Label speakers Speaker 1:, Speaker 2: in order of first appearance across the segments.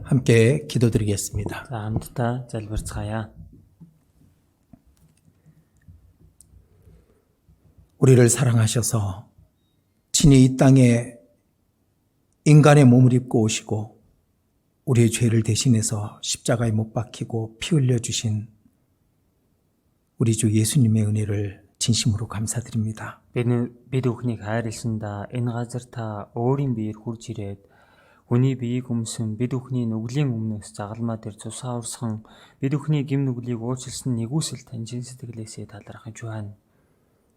Speaker 1: 함께 기도드리겠습니다.
Speaker 2: За хамтдаа залбирцгаая.
Speaker 1: 우리를 사랑하셔서 친히 이 땅에 인간의 몸을 입고 오시고 우리의 죄를 대신해서 십자가에 못 박히고 피 흘려주신 우리 주 예수님의 은혜를 진심으로 감사드립니다.
Speaker 2: Бид бүхнийг хайрлсандаа энэ газар та өөрийн биеэр хурж ирээд хүний биеийг өмсөн бид бүхний нүглийн өмнөөс загалмаа дээр цусаа урсган бид бүхний гим нүглийг уучлсан нэгүсэл таньжин сэтгэлээсээ талархаж байна.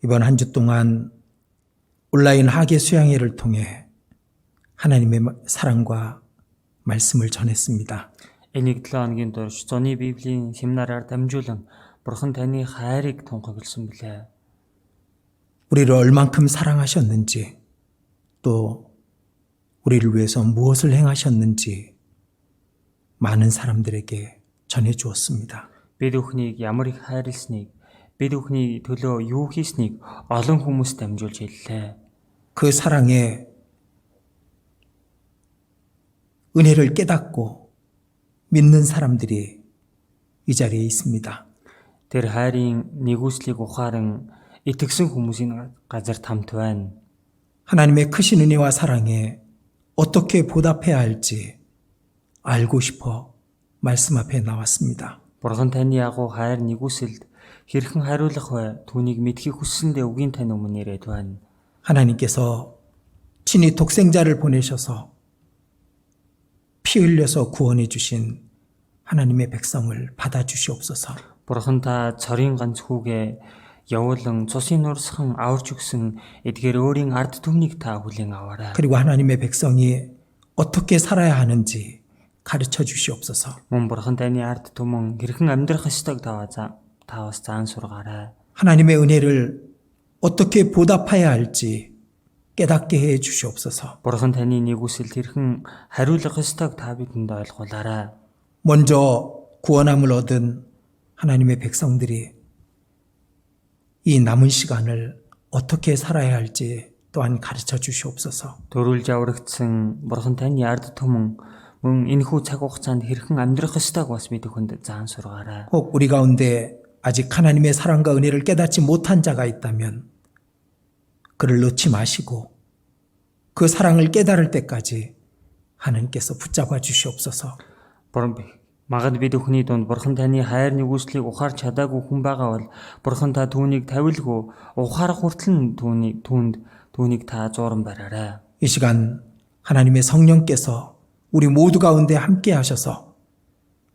Speaker 1: 이번 한 주 동안 온라인 하계 수양회를 통해 하나님의 사랑과 말씀을 전했습니다.
Speaker 2: Энэ 7 хоногийн турш зуны Библийн семинараар дамжуулан Бурхан таны хайрыг тунхагласан билээ.
Speaker 1: 우리를 얼만큼 사랑하셨는지 또 우리를 위해서 무엇을 행하셨는지 많은 사람들에게 전해 주었습니다.
Speaker 2: Бид бүхнийг ямар их хайрласныг, бид бүхний төлөө юу хийснийг олон хүмүүст дамжуулж хэллээ.
Speaker 1: 그 사랑에 은혜를 깨닫고 믿는 사람들이 이 자리에 있습니다.
Speaker 2: Тэр хайрын нэгүслийг ухаан итгэсэн хүмүүсийн газар тамт байна.
Speaker 1: 하나님의 크신 은혜와 사랑에 어떻게 보답해야 할지 알고 싶어 말씀 앞에 나왔습니다.
Speaker 2: Бурхан таны ягуу хайр нэгүсэлд хэрхэн хариулах вэ? Түүнийг мэдхийг хүссэндээ үгийн тань өмнө ирээд байна.
Speaker 1: 하나님께서 친히 독생자를 보내셔서 피 흘려서 구원해 주신 하나님의 백성을 받아주시옵소서.
Speaker 2: Бурхан та цорын ганц хүүгээ явуулан цусын нурсхан аварч өгсөн эдгээр өөрийн ард түмнийг та хүлээн аваарай.
Speaker 1: 그리고 하나님의 백성이 어떻게 살아야 하는지 가르쳐 주시옵소서.
Speaker 2: Мөн Бурхан таны ард түмэн хэрхэн амьдрах ёстойг та бас заан сургаарай.
Speaker 1: 하나님의 은혜를 어떻게 보답해야 할지 깨닫게 해 주시옵소서.
Speaker 2: Бурхан таны нэгүсэлд хэрхэн хариулах ёстойг та бидэнд ойлгуулаарай.
Speaker 1: 먼저 구원함을 얻은 하나님의 백성들이 이 남은 시간을 어떻게 살아야 할지 또한 가르쳐 주시옵소서.
Speaker 2: Төрүүлж аврагдсан Бурхан таны ард түмэн мөн энэхүү цаг хугацаанд хэрхэн амьдрах ёстойг бас бид бүхэнд заан сургаарай.
Speaker 1: 혹 우리 가운데 아직 하나님의 사랑과 은혜를 깨닫지 못한 자가 있다면 그를 놓지 마시고 그 사랑을 깨달을 때까지 하나님께서 붙잡아 주시옵소서.
Speaker 2: Магад бид бүхний дунд Бурхан таны хайр нэгүслийг ухаарч чадаагүй хүн байгаа бол Бурхан та түүнийг тавилгүй ухаарах хүртэл түүнийг та зууран бариарай.
Speaker 1: 이 시간 하나님의 성령께서 우리 모두 가운데 함께 하셔서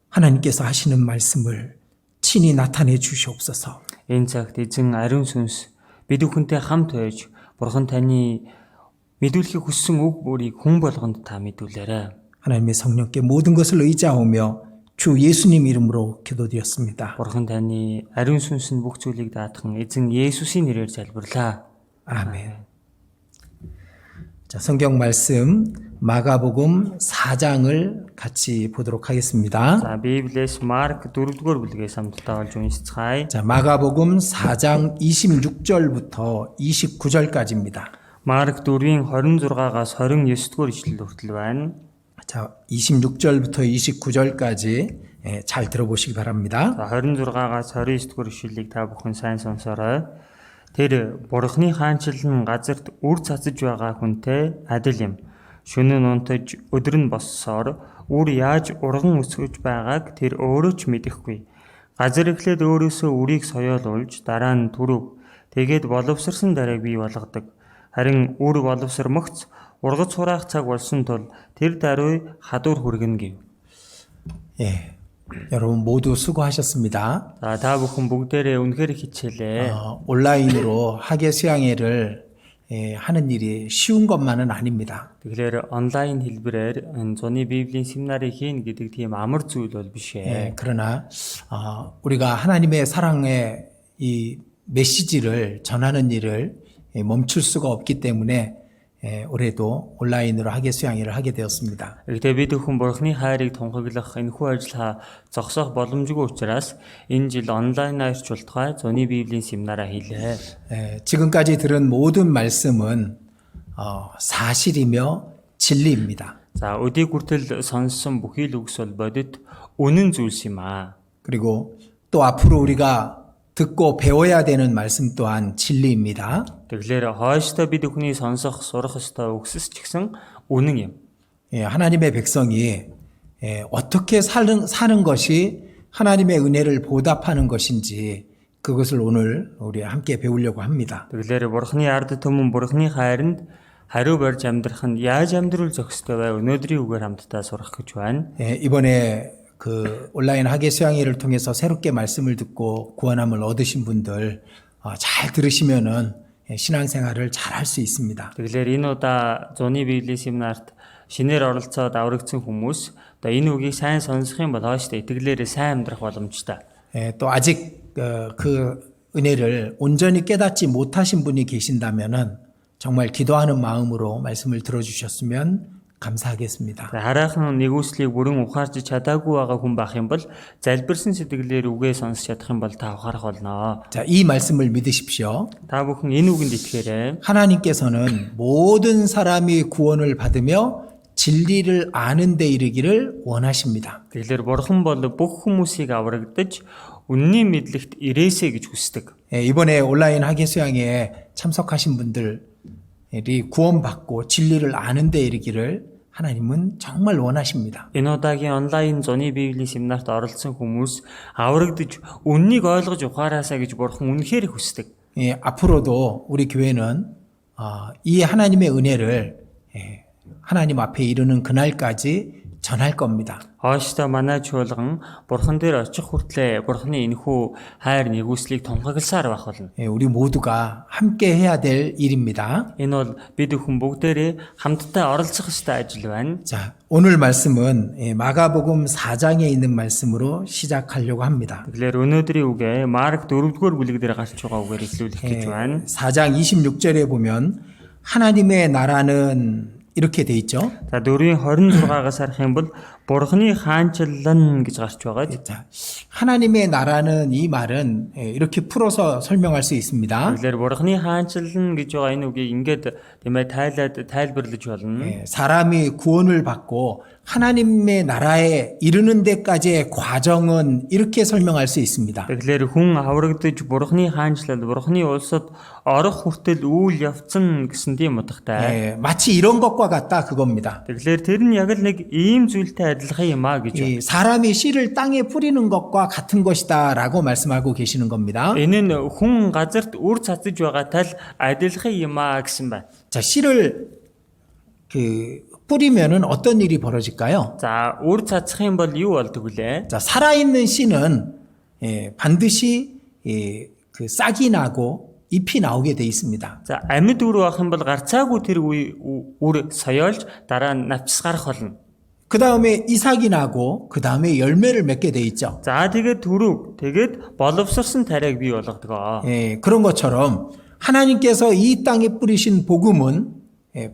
Speaker 1: 하나님께서 하시는 말씀을 친히 나타내 주시옵소서.
Speaker 2: Энэ цагт эзэн ариун сүнс бид бүхэнтэй хамт байж Бурхан таны мэдүүлэхийг хүссэн үг бүрийг хүн болгонд та мэдүүлээрэй.
Speaker 1: 하나님의 성령께 모든 것을 의지하오며 주 예수님 이름으로 기도드렸습니다.
Speaker 2: Бурхан таны ариун сүнс нь бүх зүйлийг даатхан эзэн Есүсийн нэрээр залбирлаа.
Speaker 1: 아멘. 자, 성경 말씀 마가복음 4장을 같이 보도록 하겠습니다.
Speaker 2: За, Библиэс Марк 4-р бүлгээс хамтдаа олж уншицгаая.
Speaker 1: 자, 마가복음 4장 26절부터 29절까지입니다.
Speaker 2: Марк 4-ийн 26-аас 29-р ишлэл хүртэл байна.
Speaker 1: 자, 26절부터 29절까지 잘 들어보시기 바랍니다.
Speaker 2: За, 26-аас 29-р ишлэлийг та бүхэн сайн сонсоорой. Тэр Бурхны хаанчил нь газарт үр цацж байгаа хүнтэй адил юм. Шөнө нь унтаж өдөр нь боссоор үр яаж урган өсгөж байгааг тэр өөрөө ч мэдэхгүй. Газар эхлээд өөрөөсөө үрийг соёолуулж дараа нь түрв тэгээд боловсрсан дарааг бий болгодог. Харин үр боловсромогц ургац хураах цаг болсон тул тэр даруй хадуур хүргэнэ гэв.
Speaker 1: 예, 여러분 모두 수고하셨습니다.
Speaker 2: За та бүхэн бүгдээрээ үнэхээр хичээлээ.
Speaker 1: 온라인으로 학예 수양회를 하는 일이 쉬운 것만은 아닙니다.
Speaker 2: Тэгэхээр онлайн хэлбэрээр энэ зуны Библийн семинарыг хийн гэдэг тийм амар зүйл бол биш ээ.
Speaker 1: 그러나 우리가 하나님의 사랑의 이 메시지를 전하는 일을 멈출 수가 없기 때문에 올해도 온라인으로 학예 수양회를 하게 되었습니다.
Speaker 2: Гэхдээ бид бүхэн Бурхны хайрыг тунхаглах энэхүү ажиллагаа зогсоох боломжгүй учраас энэ жил онлайнаар чуултгай зуны Библийн семинараа хийлээ.
Speaker 1: 지금까지 들은 모든 말씀은 사실이며 진리입니다.
Speaker 2: За өдийг хүртэл сонссон бүхий л үгс бол бодит үнэн зүйлс юм аа.
Speaker 1: 그리고 또 앞으로 우리가 듣고 배워야 되는 말씀 또한 진리입니다.
Speaker 2: Тэгэхээр хойштоо бид бүхний сонсох, сурах ёстой үгсс ч гэсэн үнэн юм.
Speaker 1: 예, 하나님의 백성이 어떻게 사는 것이 하나님의 은혜를 보답하는 것인지 그것을 오늘 우리 함께 배우려고 합니다.
Speaker 2: Тэгэхээр бурхны ард түмэн бурхны хайранд хариу барьж амьдрах нь яаж амьдрал зохистой вэ? Өнөөдрийн үгээр хамтдаа сурах гэж байна.
Speaker 1: 예, 이번에 그 온라인 학예 수양회를 통해서 새롭게 말씀을 듣고 구원함을 얻으신 분들 잘 들으시면은 신앙생활을 잘 할 수 있습니다.
Speaker 2: Тэгэхээр энэ удаа зуны библийн семинарт шинээр оролцоод аврагдсан хүмүүс одоо энэ үгийг сайн сонсох юм бол хойштой итгэлээрээ сайн амьдрах боломжтой.
Speaker 1: 예, 또 아직 그 은혜를 온전히 깨닫지 못하신 분이 계신다면은 정말 기도하는 마음으로 말씀을 들어주셨으면 감사하겠습니다.
Speaker 2: Хараахан нэгүслийг бүрэн ухаарч чадаагүй байгаа хүн байх юм бол залбирсан сэтгэлээр үгээ сонсч чадах юм бол та ухаарах болно.
Speaker 1: 자, 이 말씀을 믿으십시오.
Speaker 2: Та бүхэн энэ үгэнд итгээрэй.
Speaker 1: 하나님께서는 모든 사람이 구원을 받으며 진리를 아는 데 이르기를 원하십니다.
Speaker 2: Тэгэхээр бурхан бол бүх хүмүүсийг аврагдаж үнний мэдлэгт ирээсэй гэж хүсдэг.
Speaker 1: 예, 이번에 온라인 학예 수양회에 참석하신 분들이 구원받고 진리를 아는 데 이르기를 하나님은 정말 원하십니다.
Speaker 2: Энэ удаагийн онлайн зуны библийн семинарт оролцсон хүмүүс аврагдаж үннийг ойлгож ухаараасаа гэж бурхан үнэхээр хүсдэг.
Speaker 1: 예, 앞으로도 우리 교회는 이 하나님의 은혜를 하나님 앞에 이르는 그날까지 전할 겁니다.
Speaker 2: Хойштоо манай чуулган бурхан дээр очих хүртлээр бурханы энэхүү хайр нэгүслийг тунхагласаар байх болно.
Speaker 1: 예, 우리 모두가 함께 해야 될 일입니다.
Speaker 2: Энэ бол бид бүхэн бүгдээрээ хамтдаа оролцох ёстой ажил байна.
Speaker 1: 자, 오늘 말씀은 마가복음 4장에 있는 말씀으로 시작하려고 합니다.
Speaker 2: Тэгэхээр өнөөдрийн үгээ Марк 4-р бүлэг дээр гарч байгаа үгээр эхлүүлэх гэж байна.
Speaker 1: 4장 26절에 보면 하나님의 나라는 이렇게 돼 있죠.
Speaker 2: За 4-ийн 26-аас харах юм бол бурханы хаанчлал гэж гарч байгаа.
Speaker 1: 자, 하나님의 나라는 이 말은 이렇게 풀어서 설명할 수 있습니다.
Speaker 2: Тэгэхээр бурханы хаанчлал гэж байгаа энэ үгийг ингээд тиймээ тайлбарлаж болно.
Speaker 1: 사람이 구원을 받고 하나님의 나라에 이르는 데까지의 과정은 이렇게 설명할 수 있습니다.
Speaker 2: Тэгэхээр хүн аврагдаж бурханы хаанчлал бурханы улсад орох хүртэл үйл явцсан гэсэн тийм утгатай.
Speaker 1: 마치 이런 것과 같다 그겁니다.
Speaker 2: Тэгэхээр тэр нь яг л нэг ийм зүйлтэй адилхан юм а гэж.
Speaker 1: 이 사람이 씨를 땅에 뿌리는 것과 같은 것이다라고 말씀하고 계시는 겁니다.
Speaker 2: Энэ нь хүн газарт үр цацж байгаатай л адилхан юм а гэсэн байна.
Speaker 1: 자, 씨를 뿌리면은 어떤 일이 벌어질까요?
Speaker 2: За үр цацах юм бол юу болдог вүлээ?
Speaker 1: 자, 살아있는 씨는 반드시 그 싹이 나고 잎이 나오게 돼 있습니다.
Speaker 2: За амьд үр байх юм бол гарцаагүй тэр үр соёолж дараа нь навчс гарах болно.
Speaker 1: 그 다음에 이삭이 나고 그 다음에 열매를 맺게 돼 있죠.
Speaker 2: За тэгээд түрүү тэгээд боловсрсон тариаг бий болгодог.
Speaker 1: 예, 그런 것처럼 하나님께서 이 땅에 뿌리신 복음은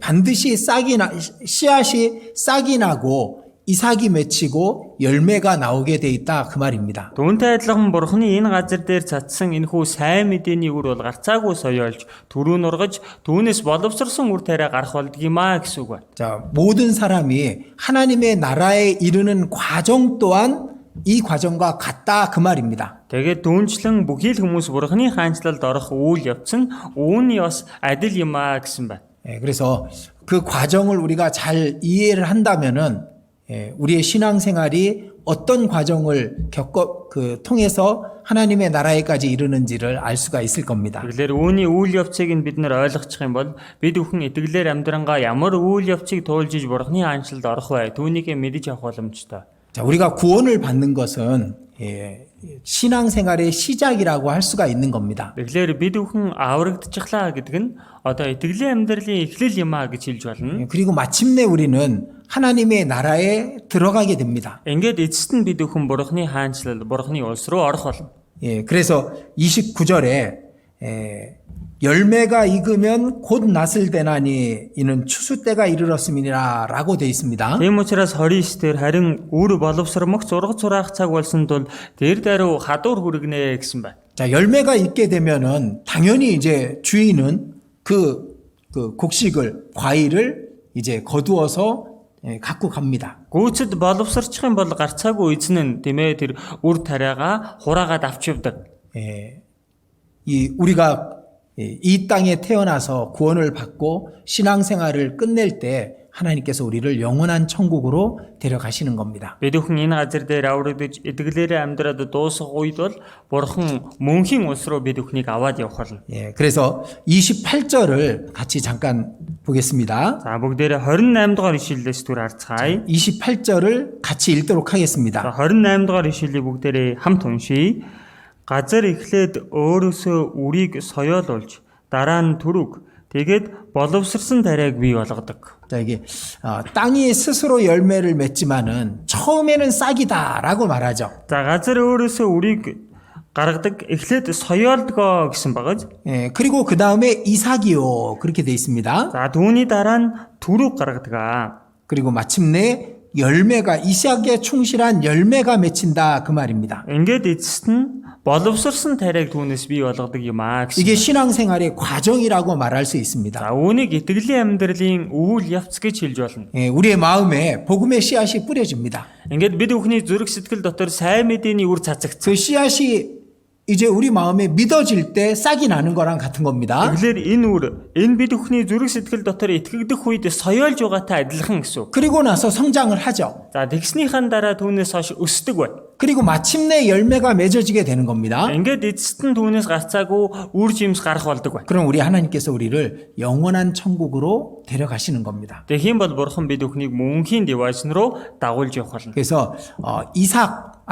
Speaker 1: 반드시 씨앗이 싹이 나고 이삭이 맺히고 열매가 나오게 돼 있다 그 말입니다.
Speaker 2: Түүнтэй адилхан бурхны энэ газар дээр цацсан энэхүү сайн мэдээний үр бол гарцаагүй соёолж түрүү нургаж түүнээс боловсрсон үр тариа гарах болдгиймаа гэсэн үг байна.
Speaker 1: 자, 모든 사람이 하나님의 나라에 이르는 과정 또한 이 과정과 같다 그 말입니다.
Speaker 2: Тэгээд дүүнчлэн бүхий л хүмүүс бурхны хаанчлалд орох үйл явц нь үүний бас адил юм аа гэсэн байна.
Speaker 1: 그래서 그 과정을 우리가 잘 이해를 한다면은 우리의 신앙생활이 어떤 과정을 통해서 하나님의 나라에까지 이르는지를 알 수가 있을 겁니다.
Speaker 2: Тэгэхээр үүний үйл явцыг бид нар ойлгочих юм бол бид бүхэн итгэлээр амьдрангаа ямар үйл явцыг туулж иж бурхны хаанчлалд орох вэ? Түүнийг мэдэж авах боломжтой.
Speaker 1: 자, 우리가 구원을 받는 것은 신앙생활의 시작이라고 할 수가 있는 겁니다.
Speaker 2: Тэгэхээр бид бүхэн аврагдчихлаа гэдэг нь одоо итгэлийн амьдралын эхлэл юм а гэж хэлж болно.
Speaker 1: 그리고 마침내 우리는 하나님의 나라에 들어가게 됩니다.
Speaker 2: Ингээд эцэст нь бид бүхэн бурхны хаанчлал, бурхны улс руу орох болно.
Speaker 1: 예, 그래서 29절에 열매가 익으면 곧 낫을 되나니 이는 추수 때가 이르렀음이니라 라고 되어 있습니다.
Speaker 2: Тийм учраас 29-дэр харин үр боловсромогц ургац сураах цаг болсон тул дээр даруй хадуур хүргэнэ гэсэн байна.
Speaker 1: 자, 열매가 익게 되면은 당연히 이제 주인은 그 곡식을 과일을 이제 거두어서 갖고 갑니다.
Speaker 2: Гүйцэд боловсрчих юм бол гарцаагүй эзэн нь тийм ээ тэр үр тариагаа хураагаад авч явдаг.
Speaker 1: 우리가 이 땅에 태어나서 구원을 받고 신앙생활을 끝낼 때 하나님께서 우리를 영원한 천국으로 데려가시는 겁니다.
Speaker 2: Бид бүхэн энэ газар дээр аврагдаж эдгэлээрээ амьдраад дуусах үед бол Бурхан мөнхийн улс руу бид бүхнийг аваад явах болно.
Speaker 1: 그래서 28절을 같이 잠깐 보겠습니다.
Speaker 2: За бүгдээрээ 28 дугаар ишлэлээс түр харцгаая.
Speaker 1: 28절을 같이 읽도록
Speaker 2: За
Speaker 1: 하겠습니다.
Speaker 2: 28 дугаар ишлэлийг бүгдээрээ хамт уншийе. Газар эхлээд өөрөөсөө үрийг соёолуулж дараа нь түрэг тэгээд боловсрсан тариаг бий болгодог.
Speaker 1: 자, 이게 땅이 스스로 열매를 맺지만은 처음에는 싹이다라고 말하죠.
Speaker 2: За газар өөрөөсөө үрийг гаргадаг эхлээд соёолдгоо гэсэн багаж.
Speaker 1: 그리고 그 다음에 이삭이요 그렇게 돼 있습니다.
Speaker 2: За түүний дараа нь түрэг гаргадаг.
Speaker 1: 그리고 마침내 열매가 이삭에 충실한 열매가 맺힌다 그 말입니다.
Speaker 2: Ингээд эцэст нь боловсрсан тариаг түүнээс бий болгодог юм аа гэсэн.
Speaker 1: 이게 신앙생활의 과정이라고 말할 수 있습니다.
Speaker 2: За үүнийг итгэлийн амьдралын үйл явц гэж хэлж болно.
Speaker 1: 우리의 마음에 복음의 씨앗이 뿌려집니다.
Speaker 2: Ингээд бид бүхний зүрх сэтгэл дотор сайн мэдээний үр цацагц.
Speaker 1: 그 씨앗이 이제 우리 마음에 믿어질 때 싹이 나는 거랑 같은 겁니다.
Speaker 2: Тэгэхээр энэ бид бүхний зүрх сэтгэл дотор итгэгдэх үед соёолж байгаатай адилхан гэсэн.
Speaker 1: 그리고 나서 성장을 하죠.
Speaker 2: За тэгснийхэн дараа түүнээс хойш өсдөг бай.
Speaker 1: 그리고 마침내 열매가 맺어지게 되는 겁니다.
Speaker 2: Ингээд эцэст нь түүнээс гарцаагүй үр жимс гарах болдог бай.
Speaker 1: 그럼 우리 하나님께서 우리를 영원한 천국으로 데려가시는 겁니다.
Speaker 2: Тэгхийн бол Бурхан бид бүхнийг мөнхийн девайс руу дагуулж явах болно.
Speaker 1: 그래서 이삭,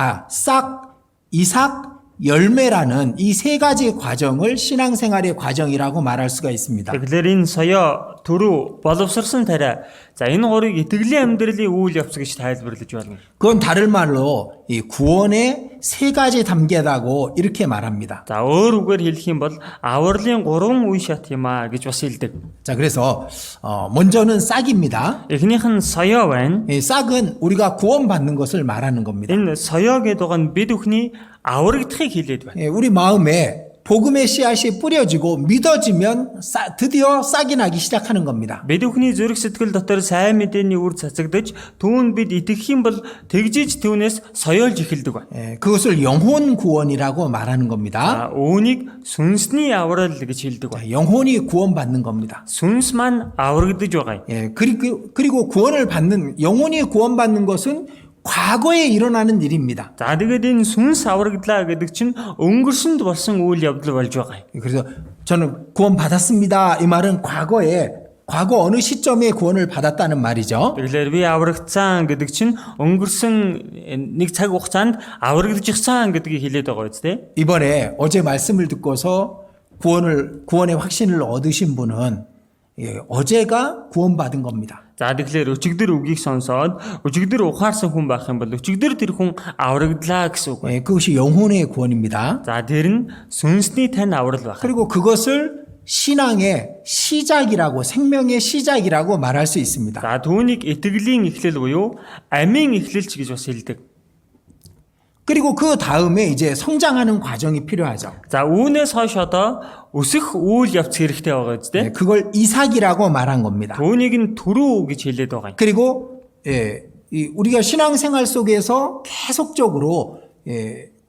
Speaker 1: 열매라는 이 세 가지 과정을 신앙생활의 과정이라고 말할 수가 있습니다.
Speaker 2: Тэгэхээр энэ соёо, түрүү, боловсрсан тариа. За энэ гурыг итгэлийн амьдралын үйл явц гэж тайлбарлаж байна.
Speaker 1: 그건 다른 말로 이 구원의 세 가지 단계라고 이렇게 말합니다.
Speaker 2: За өөр үгээр хэлэх юм бол авралын 3 үе шат юм а гэж бас хэлдэг.
Speaker 1: 자, 그래서 먼저는 싹입니다.
Speaker 2: Эхнийх нь соёо байна.
Speaker 1: 이 싹은 우리가 구원받는 것을 말하는 겁니다.
Speaker 2: Энэ соёо гэдэг нь бид бүхний аврагдахыг хэлээд байна.
Speaker 1: 우리 마음에 복음의 씨앗이 뿌려지고 믿어지면 드디어 싹이 나기 시작하는 겁니다.
Speaker 2: Бид бүхний зүрх сэтгэл дотор сайн мэдээний үр цацагдж түүнд бид итгэх юм бол тэгжиж түүнээс соёолж эхэлдэг байна.
Speaker 1: 그것을 영혼 구원이라고 말하는 겁니다.
Speaker 2: Үүнийг сүнсний аврал гэж хэлдэг байна.
Speaker 1: 영혼이 구원받는 겁니다.
Speaker 2: Сүнс маань аврагдаж байгаа юм.
Speaker 1: 그리고 영혼이 구원받는 것은 과거에 일어나는 일입니다.
Speaker 2: За тэгээд энэ сүнс аврагдлаа гэдэг чинь өнгөрсөнд болсон үйл явдал болж байгаа юм.
Speaker 1: 그래서 저는 구원받았습니다. 이 말은 과거 어느 시점에 구원을 받았다는 말이죠.
Speaker 2: Тэгэхээр би аврагдсан гэдэг чинь өнгөрсөн нэг цаг хугацаанд аврагдчихсан гэдгийг хэлээд байгаа үстэй.
Speaker 1: 이번에 어제 말씀을 듣고서 구원의 확신을 얻으신 분은 어제가 구원받은 겁니다.
Speaker 2: За тэгэхээр өчигдөр үгийг сонсоод өчигдөр ухаарсан хүн байх юм бол өчигдөр тэр хүн аврагдлаа гэсэн үг.
Speaker 1: 그것이 영혼의 구원입니다.
Speaker 2: За тэр нь сүнсний тань аврал байх.
Speaker 1: 그리고 그것을 신앙의 시작이라고 생명의 시작이라고 말할 수 있습니다.
Speaker 2: За түүнийг итгэлийн эхлэл буюу амийн эхлэлч гэж бас хэлдэг.
Speaker 1: 그리고 그 다음에 이제 성장하는 과정이 필요하죠.
Speaker 2: За үүнээс хойш одоо өсөх үйл явц хэрэгтэй байгаа үстэй.
Speaker 1: 그걸 이삭이라고 말한 겁니다.
Speaker 2: Түүнийг нь түрүү гэж хэлээд байгаа юм.
Speaker 1: 그리고 우리가 신앙생활 속에서 계속적으로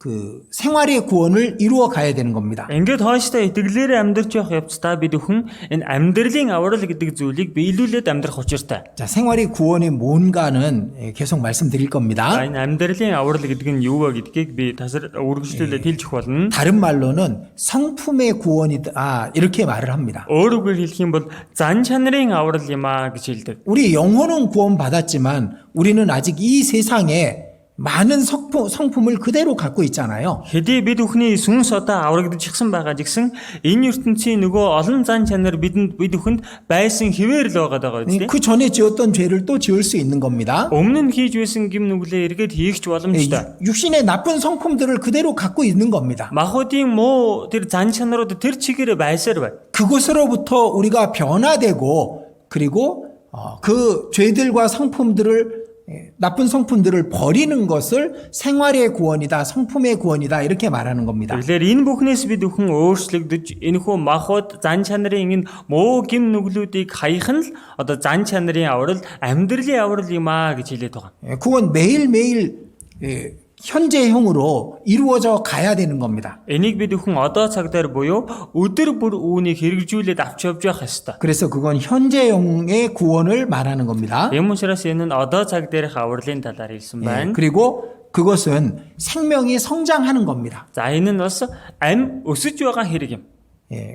Speaker 1: 그 생활의 구원을 이루어 가야 되는 겁니다.
Speaker 2: Ингээд хойштой итгэлээрээ амьдрч явах явцдаа бид бүхэн энэ амьдралын аврал гэдэг зүйлийг биелүүлээд амьдрах учиртай.
Speaker 1: 자, 생활의 구원이 뭔가는 계속 말씀드릴 겁니다.
Speaker 2: Энэ амьдралын аврал гэдэг нь юу вэ гэдгийг би тасар үргэлжлүүлээд хэлж болно.
Speaker 1: 다른 말로는 성품의 구원이다 이렇게 말을 합니다.
Speaker 2: Өөрөөр хэлэх юм бол зан чанарын аврал юм а гэж хэлдэг.
Speaker 1: 우리 영혼은 구원받았지만 우리는 아직 이 세상에 많은 성품을 그대로 갖고 있잖아요.
Speaker 2: Хэдий бид бүхний сүнс одоо аврагдчихсан байгаа гэсэн энэ ертөнцийн нөгөө олон зан чанар бид бүхэнд байсан хэвээр л байгаа үстэй.
Speaker 1: 그 전에 지었던 죄를 또 지을 수 있는 겁니다.
Speaker 2: Өмнө нь хийж байсан гим нүглээ эргээд хийх ч боломжтой.
Speaker 1: 육신의 나쁜 성품들을 그대로 갖고 있는 겁니다.
Speaker 2: Махуудын муу тэр зан чанарууд тэр чигээр байсаар бай.
Speaker 1: 그것으로부터 우리가 변화되고 그리고 그 죄들과 성품들을 나쁜 성품들을 버리는 것을 생활의 구원이다, 성품의 구원이다 이렇게 말하는 겁니다.
Speaker 2: Тэгэхээр энэ бүхнээс бид бүхэн өөрчлөгдөж энэхүү махбод зан чанарын энэ муу гим нүглүүдийг хаях нь л одоо зан чанарын аврал, амьдралын аврал юм аа гэж хэлээд байгаа.
Speaker 1: 그건 매일매일 현재형으로 이루어져 가야 되는 겁니다.
Speaker 2: Энийг бид бүхэн одоо цагаар буюу өдөр бүр үүнийг хэрэгжүүлээд авч явж явах ёстой.
Speaker 1: 그래서 그건 현재형의 구원을 말하는 겁니다.
Speaker 2: Юм учраас энэ нь одоо цаг дээрх авралын талаар хэлсэн байна.
Speaker 1: 그리고 그것은 생명이 성장하는 겁니다.
Speaker 2: За энэ нь бас амь өсөж байгаа хэрэг юм.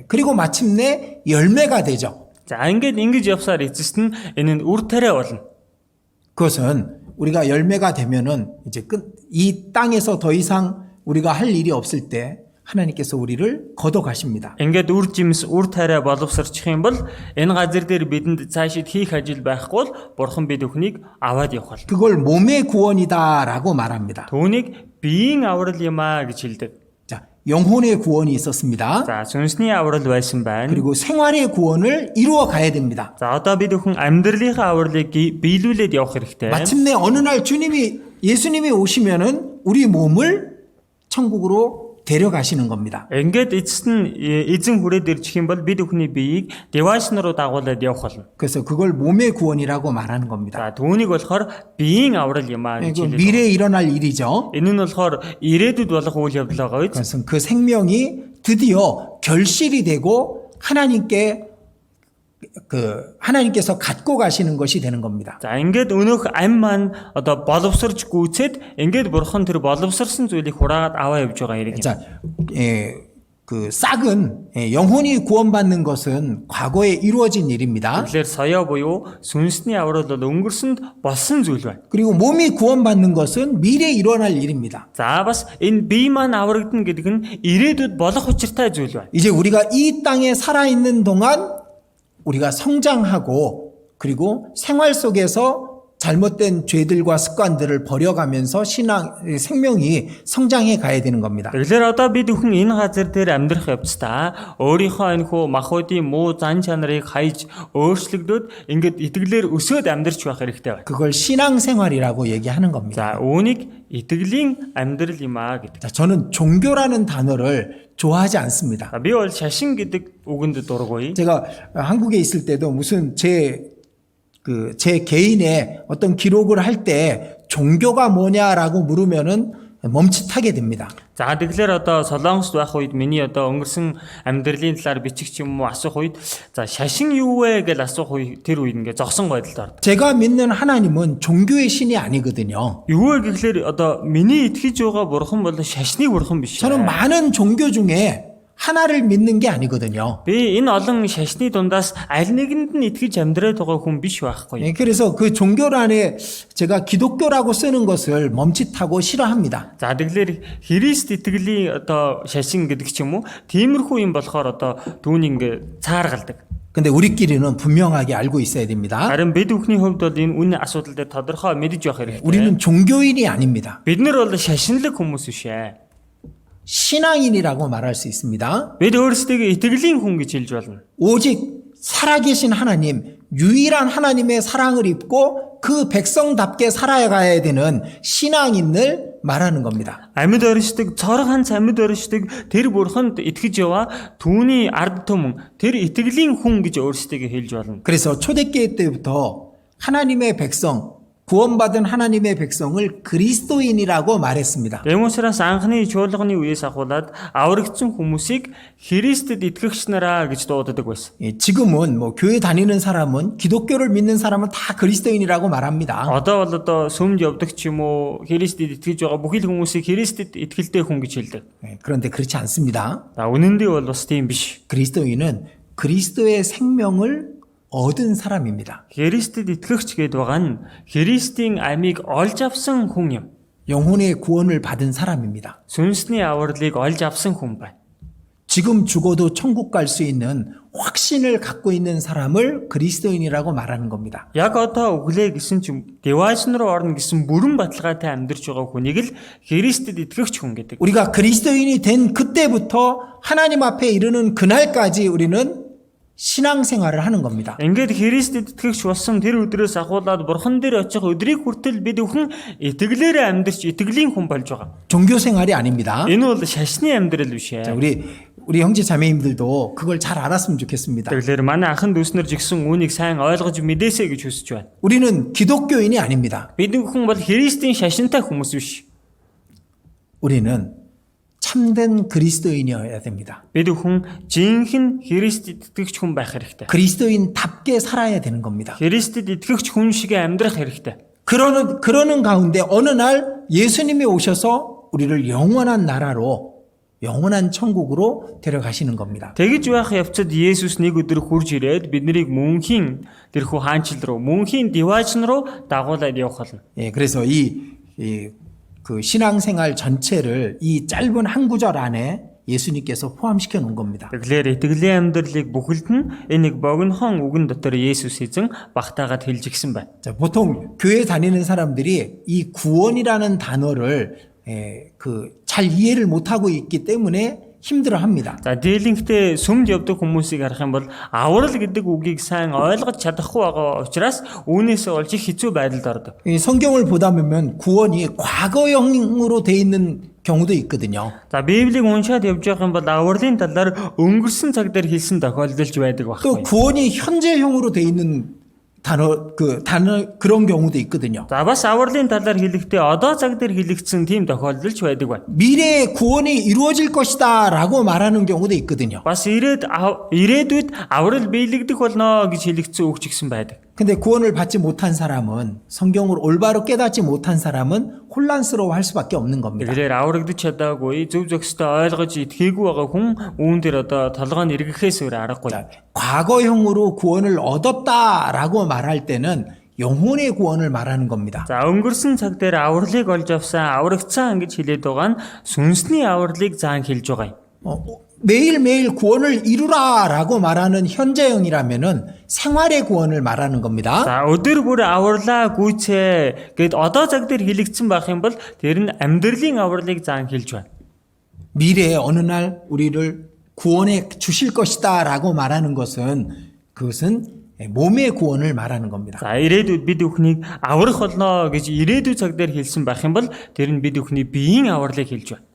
Speaker 1: 그리고 마침내 열매가 되죠.
Speaker 2: За ингэж явсаар эцэст нь энэ нь үр тариа болно.
Speaker 1: 그것은 우리가 열매가 되면은 이제 이 땅에서 더 이상 우리가 할 일이 없을 때 하나님께서 우리를 걷어 가십니다.
Speaker 2: Ингээд үр жимс үр тариа боловсрчих юм бол энэ газар дээр бидэнд цаашид хийх ажил байхгүй бол Бурхан бид бүхнийг аваад явах болно.
Speaker 1: 그걸 몸의 구원이다라고 말합니다.
Speaker 2: Түүнийг биеийн аврал юм аа гэж хэлдэг.
Speaker 1: 자, 영혼의 구원이 있었습니다.
Speaker 2: За сүнсний аврал байсан байна.
Speaker 1: 그리고 생활의 구원을 이루어 가야 됩니다.
Speaker 2: За одоо бид бүхэн амьдралынхаа авралыг биелүүлээд явах хэрэгтэй.
Speaker 1: 마침내 어느 날 예수님이 오시면은 우리 몸을 천국으로 데려가시는 겁니다.
Speaker 2: Ингээд эцэст нь эзэн хүрээд ирчих юм бол бид бүхний биеийг девайс руу дагуулад явах болно.
Speaker 1: 그래서 그걸 몸의 구원이라고 말하는 겁니다.
Speaker 2: За түүнийг болохоор биеийн аврал юм аа гэж хэлдэг.
Speaker 1: 미래에 일어날 일이죠.
Speaker 2: Энэ нь болохоор ирээдүйд болох үйл явдал байгаа.
Speaker 1: 그래서 그 생명이 드디어 결실이 되고 하나님께서 갖고 가시는 것이 되는 겁니다.
Speaker 2: За ингээд өнөөх ам маань одоо боловсрч гүйцээд ингээд бурхан тэр боловсрсан зүйлийг хураагаад аваа явж байгаа хэрэг юм.
Speaker 1: 자, 그 싹은 영혼이 구원받는 것은 과거에 이루어진 일입니다.
Speaker 2: Тэгэхээр соёо буюу сүнсний аврал бол өнгөрсөнд болсон зүйл байна.
Speaker 1: 그리고 몸이 구원받는 것은 미래에 일어날 일입니다.
Speaker 2: За бас энэ бие маань аврагдана гэдэг нь ирээдүйд болох учиртай зүйл байна.
Speaker 1: 이제 우리가 이 땅에 살아있는 동안 우리가 성장하고 그리고 생활 속에서 잘못된 죄들과 습관들을 버려가면서 생명이 성장해 가야 되는 겁니다.
Speaker 2: Тэгэхээр одоо бид бүхэн энэ газар дээр амьдрах явцдаа өөрийнхөө энэ хүү махбодын муу зан чанарыг хайж өөрчлөгдөөд ингээд итгэлээр өсөөд амьдрч байх хэрэгтэй байна.
Speaker 1: 그걸 신앙생활이라고 얘기하는 겁니다.
Speaker 2: За үүнийг итгэлийн амьдрал юм аа гэдэг.
Speaker 1: 자, 저는 종교라는 단어를 좋아하지 않습니다.
Speaker 2: Би бол шашин гэдэг үгэнд дургүй.
Speaker 1: 제가 한국에 있을 때도 무슨 제 개인의 어떤 기록을 할 때 종교가 뭐냐라고 물으면은 멈칫하게 됩니다.
Speaker 2: За тэгэхээр одоо Солонгост байх үед миний одоо өнгөрсөн амьдралын талаар бичих юм уу асуух үед за шашин юу вэ гэж асуух үед тэр үед ингээ зогсон байдалд ордог.
Speaker 1: 제가 믿는 하나님은 종교의 신이 아니거든요.
Speaker 2: Юу вэ гэхлээр одоо миний итгэж байгаа бурхан бол шашны бурхан биш.
Speaker 1: 저는 많은 종교 중에 하나를 믿는 게 아니거든요.
Speaker 2: Би энэ олон шашны дундаас аль нэгэнд нь итгэж амьдраад байгаа хүн биш байхгүй.
Speaker 1: 그래서 그 종교 안에 제가 기독교라고 쓰는 것을 멈칫하고 싫어합니다.
Speaker 2: За тэгэхээр Христ итгэлийн одоо шашин гэдэг ч юм уу тиймэрхүү юм болохоор одоо түүнийг ингээ цааргалдаг.
Speaker 1: 근데 우리끼리는 분명하게 알고 있어야 됩니다.
Speaker 2: Харин бид бүхний хувьд бол энэ үнэ асуудал дээр тодорхой мэдэж явах хэрэгтэй.
Speaker 1: 우리는 종교인이 아닙니다.
Speaker 2: Бид нар бол шашинлаг хүмүүс биш ээ.
Speaker 1: 신앙인이라고 말할 수 있습니다.
Speaker 2: Бид өөрсдөө итгэлийн хүн гэж хэлж болно.
Speaker 1: 오직 살아계신 하나님, 유일한 하나님의 사랑을 입고 그 백성답게 살아가야 되는 신앙인을 말하는 겁니다.
Speaker 2: Амьд оршдог, цорог ханц амьд оршдог тэр бурханд итгэж яваа түүний ард түмэн тэр итгэлийн хүн гэж өөрсдөө хэлж болно.
Speaker 1: 그래서 초대교회 때부터 하나님의 백성, 구원받은 하나님의 백성을 그리스도인이라고 말했습니다.
Speaker 2: Эмүсраас анхны чуулганы үеэс ахуулаад аврагдсан хүмүүсийг Христэд итгэгч нараа гэж дууддаг байсан.
Speaker 1: 지금은 교회 다니는 사람은 기독교를 믿는 사람은 다 그리스도인이라고 말합니다.
Speaker 2: Одоо бол одоо сүмд явдаг ч юм уу Христэд итгэж байгаа бүхэл хүмүүсийг Христэд итгэлтэй хүн гэж хэлдэг.
Speaker 1: 그런데 그렇지 않습니다.
Speaker 2: Үнэн дээр бол бас тийм биш.
Speaker 1: 그리스도인은 그리스도의 생명을 얻은 사람입니다.
Speaker 2: Христэд итгэгч гэдэг байгаа нь Христийн амийг олж авсан хүн юм.
Speaker 1: 영혼의 구원을 받은 사람입니다.
Speaker 2: Сүнсний авралыг олж авсан хүн байна.
Speaker 1: 지금 죽어도 천국 갈 수 있는 확신을 갖고 있는 사람을 그리스도인이라고 말하는 겁니다.
Speaker 2: Яг одоо өглөө гэсэн ч девайс руу орно гэсэн бүрэн баталгаатай амьдарч байгаа хүнийг л Христэд итгэгч хүн гэдэг.
Speaker 1: 우리가 그리스도인이 된 그때부터 하나님 앞에 이르는 그날까지 우리는 신앙생활을 하는 겁니다.
Speaker 2: Ингээд Христэд итгэгч болсон тэр өдрөөс ахуулаад бурхан дээр очих өдрийг хүртэл бид бүхэн итгэлээрээ амьдарч итгэлийн хүн болж байгаа.
Speaker 1: 종교생활이 아닙니다.
Speaker 2: Энэ бол шашны амьдрал биш
Speaker 1: 자,
Speaker 2: ээ.
Speaker 1: 우리 형제 자매님들도 그걸 잘 알았으면 좋겠습니다.
Speaker 2: Тэгэхээр манай ахын дүүснэр жигсэн үүнийг сайн ойлгож мэдээсэй гэж хүсэж байна.
Speaker 1: 우리는 기독교인이 아닙니다.
Speaker 2: Бид бүхэн бол Христийн шашинтай хүмүүс биш.
Speaker 1: 우리는 참된 그리스도인이어야 됩니다.
Speaker 2: Бид бүхэн жинхэнэ Христэд итгэгч хүн байх хэрэгтэй.
Speaker 1: 그리스도인답게 살아야 되는 겁니다.
Speaker 2: Христэд итгэгч хүн шиг амьдрах хэрэгтэй.
Speaker 1: 그러는 가운데 어느 날 예수님이 오셔서 우리를 영원한 나라로 영원한 천국으로 데려가시는 겁니다.
Speaker 2: Тэгж байх явцад Есүс нэг өдөр хурж ирээд биднийг мөнхийн тэрхүү хаанчил руу, мөнхийн диваачн руу дагуулад явах болно.
Speaker 1: 예, 그래서 그 신앙생활 전체를 이 짧은 한 구절 안에 예수님께서 포함시켜 놓은 겁니다.
Speaker 2: Тэгэхээр итгэлийн амьдралыг бүхэлд нь энэ нэг богинохон үгэн дотор Есүс эзэн багтаагаад хэлж гисэн байна.
Speaker 1: 자, 보통 교회 다니는 사람들이 이 구원이라는 단어를 잘 이해를 못하고 있기 때문에 힘들어합니다.
Speaker 2: За дийлэнхтэй сүмд явдаг хүмүүсийг харах юм бол аврал гэдэг үгийг сайн ойлгож чадахгүй байгаа учраас үүнээс олж их хэцүү байдалд ордог.
Speaker 1: 이 성경을 보다 보면 구원이 과거형으로 돼 있는 경우도 있거든요.
Speaker 2: За Библийг уншаад явж байгаа юм бол авралын талаар өнгөрсөн цаг дээр хэлсэн тохиолдолж байдаг
Speaker 1: 또
Speaker 2: байхгүй.
Speaker 1: 구원이 현재형으로 돼 있는 단어 그런 경우도 있거든요.
Speaker 2: За бас авралын талаар хэлэхдээ одоо цаг дээр хэлэгдсэн тийм тохиолдолж байдаг байна.
Speaker 1: 미래에 구원이 이루어질 것이다라고 말하는 경우도 있거든요.
Speaker 2: Бас ирээдүйд аврал биелэгдэх болно гэж хэлэгдсэн үг ч гэсэн байдаг.
Speaker 1: 근데 구원을 받지 못한 사람은 성경을 올바로 깨닫지 못한 사람은 혼란스러워할 수밖에 없는 겁니다.
Speaker 2: Тэгэхээр аврагдаж чадаагүй зөв зөвхөстэй ойлгож итгээгүй байгаа хүн үүн дээр одоо толгойн эргэхээс өөр аргагүй.
Speaker 1: 과거형으로 구원을 얻었다라고 말할 때는 영혼의 구원을 말하는 겁니다.
Speaker 2: За өнгөрсөн цаг дээр авралыг олж авсан, аврагдсан гэж хэлээд байгаа нь сүнсний авралыг заан хэлж байгаа юм.
Speaker 1: 매일매일 구원을 이루라라고 말하는 현재형이라면은 생활의 구원을 말하는 겁니다.
Speaker 2: За өдөр бүр авралаа гүйцээ гэд одоо цаг дээр хэлэгдсэн байх юм бол тэр нь амьдралын авралыг заан хэлж байна.
Speaker 1: 미래에 어느 날 우리를 구원해 주실 것이다라고 말하는 것은 그것은 몸의 구원을 말하는 겁니다.
Speaker 2: За ирээдүйд бид бүхнийг аврах болно гэж ирээдүйн цаг дээр хэлсэн байх юм бол тэр нь бид бүхний биеийн авралыг хэлж байна.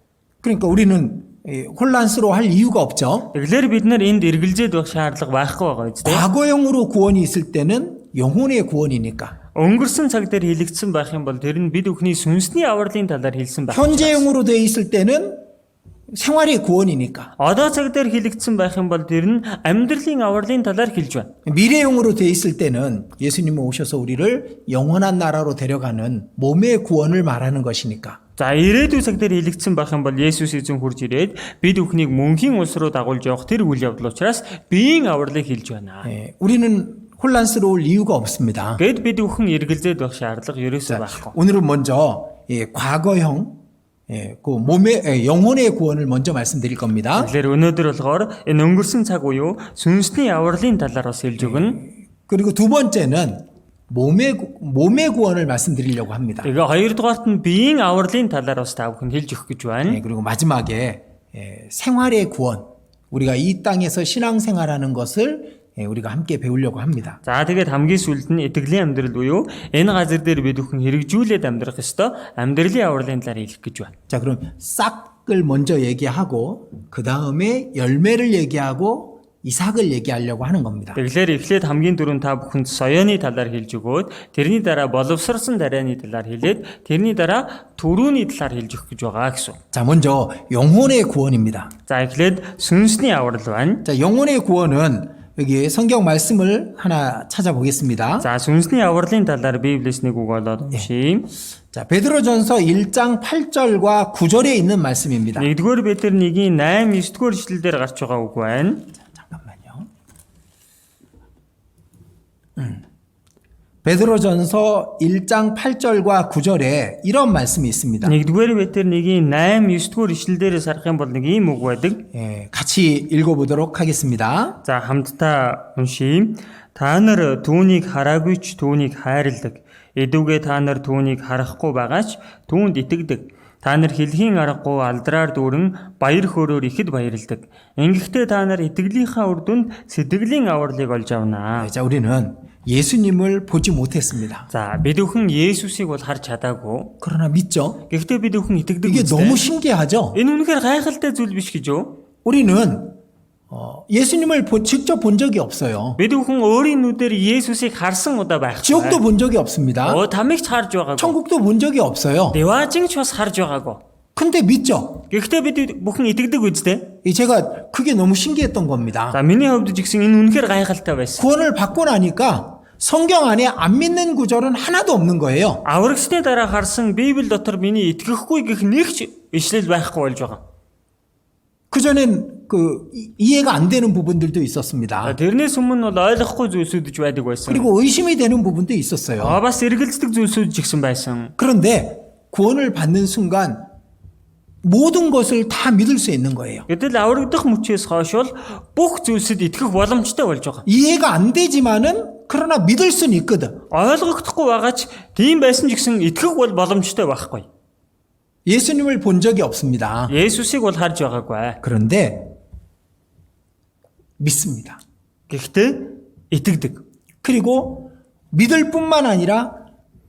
Speaker 1: 그러니까 우리는 혼란스러워할 이유가 없죠.
Speaker 2: Тэгэхээр бид нар энд эргэлзээд байх шаардлага байхгүй байгаа үстэй.
Speaker 1: 과거형으로 구원이 있을 때는 영혼의 구원이니까.
Speaker 2: Өнгөрсөн цаг дээр хэлэгдсэн байх юм бол тэр нь бид бүхний сүнсний авралын талаар хэлсэн байх.
Speaker 1: 현재형으로 돼 있을 때는 생활의 구원이니까.
Speaker 2: Одоо цаг дээр хэлэгдсэн байх юм бол тэр нь амьдралын авралын талаар хэлж байна.
Speaker 1: 미래형으로 돼 있을 때는 예수님이 오셔서 우리를 영원한 나라로 데려가는 몸의 구원을 말하는 것이니까.
Speaker 2: За ирээдүйн цаг дээр хэлэгдсэн байх юм бол Есүс эзэн хурж ирээд бид бүхнийг мөнхийн улс руу дагуулж явах тэр үйл явдал учраас биеийн авралыг хэлж байна.
Speaker 1: 우리는 혼란스러울 이유가 없습니다.
Speaker 2: Гэт бид бүхэн эргэлзээд байх шаардлага ерөөсөө байхгүй.
Speaker 1: 오늘은 먼저 과거형 그 몸의 영혼의 구원을 먼저 말씀드릴 겁니다.
Speaker 2: Тэгэхээр өнөөдөр болохоор энэ өнгөрсөн цаг буюу сүнсний авралын талаар бас хэлж өгнө.
Speaker 1: 그리고 두 번째는 몸의 구원을 말씀드리려고 합니다.
Speaker 2: Тэгээ хоёрдугаарт нь биеийн авралын талаар бас та бүхэнд хэлж өгөх гэж байна.
Speaker 1: 그리고 마지막에 생활의 구원. 우리가 이 땅에서 신앙생활하는 것을 우리가 함께 배우려고 합니다.
Speaker 2: За тэгээд хамгийн сүүлд нь итгэлийн амьдрал буюу энэ газар дээр бид бүхэн хэрэгжүүлээд амьдрах ёстой амьдралын авралын талаар хэлэх гэж байна.
Speaker 1: 자, 그럼 싹을 먼저 얘기하고 그 다음에 열매를 얘기하고 이삭을 얘기하려고 하는 겁니다.
Speaker 2: Тэгэхээр эхлээд хамгийн дөрөв та бүхэнд соёоны талаар хэлж өгөөд тэрний дараа боловсрсон дарааны талаар хэлээд тэрний дараа төрөөний талаар хэлж өгөх гэж байгаа гэсэн.
Speaker 1: 자, 먼저 영혼의 구원입니다.
Speaker 2: За эхлээд сүнсний аврал байна.
Speaker 1: 자, 영혼의 구원은 여기 성경 말씀을 하나 찾아보겠습니다.
Speaker 2: За сүнсний авралын талаар Библиэс нэг үг олоод уншийе.
Speaker 1: 자, 베드로전서 1장 8절과 9절에 있는 말씀입니다.
Speaker 2: 1-р Петр 1-ийн 8, 9-р ишлэлдэр гарч байгаа үг байна.
Speaker 1: 잠깐만요. 베드로전서 1장 8절과 9절에 이런 말씀이 있습니다.
Speaker 2: 1-р Петр 1-ийн 8, 9-р ишлэлдэрээс харах юм бол нэг ийм үг байдаг.
Speaker 1: 같이 읽어보도록 하겠습니다.
Speaker 2: За хамтдаа уншийе. Та нар түүнийг хараагүй ч түүнийг хайрладаг. Эдүгээ та нар түүнийг харахгүй байгаач түүнд итгэдэг. Та нар хэлхийн аргагүй алдраар дүүрэн баяр хөөрөөр ихэд баярлдаг. Ингэхдээ та нар итгэлийнхаа үр дүнд сэтгэлийн авралыг олж авнаа.
Speaker 1: 자, 우리는 예수님을 보지 못했습니다.
Speaker 2: За бид бүхэн Есүсийг бол харж чадаагүй.
Speaker 1: 그러나 믿죠?
Speaker 2: Гэхдээ бид бүхэн итгэдэг
Speaker 1: 이게
Speaker 2: үстэй.
Speaker 1: 너무 신기하죠?
Speaker 2: Энэ үнэхээр гайхалтай зүйл биш гэж юу?
Speaker 1: 우리는 예수님을 직접 본 적이 없어요.
Speaker 2: Бид бүхэн өөрийн нүдээр Есүсийг харсан удаа байхгүй.
Speaker 1: 지옥도 본 적이 없습니다.
Speaker 2: Тамиг ч харж байгаагүй.
Speaker 1: 천국도 본 적이 없어요.
Speaker 2: Деважин ч бас харж байгаагүй.
Speaker 1: 근데 믿죠?
Speaker 2: Гэхдээ бид бүхэн итгэдэг үстэй.
Speaker 1: 제가 그게 너무 신기했던 겁니다.
Speaker 2: За миний хувьд ч гэсэн энэ үнэхээр гайхалтай байсан.
Speaker 1: 구원을 받고 나니까 성경 안에 안 믿는 구절은 하나도 없는 거예요.
Speaker 2: Аврагчны дараа харсан Библи дотор миний итгэхгүй гэх нэг ч ишлэл байхгүй болж байгаа.
Speaker 1: 그전엔 이해가 안 되는 부분들도 있었습니다.
Speaker 2: Тэрнээс өмнө бол ойлгохгүй зүйлсүүд ч байдаг байсан.
Speaker 1: 그리고 의심이 되는 부분도 있었어요.
Speaker 2: Бас эргэлздэг зүйлсүүд ч гэсэн байсан.
Speaker 1: 그런데 구원을 받는 순간 모든 것을 다 믿을 수 있는 거예요.
Speaker 2: Гэтэл аврагдах мөчөөс хойш бол бүх зүйлсэд итгэх боломжтой болж байгаа.
Speaker 1: 이해가 안 되지만은 그러나 믿을 수는 있거든.
Speaker 2: Ойлгогдохгүй байгаа ч тийм байсан ч гэсэн итгэх бол боломжтой байхгүй.
Speaker 1: 예수님을 본 적이 없습니다.
Speaker 2: Есүсийг бол харж байгаагүй.
Speaker 1: 그런데 믿습니다.
Speaker 2: Гэхдээ итгэдэг.
Speaker 1: 그리고 믿을 뿐만 아니라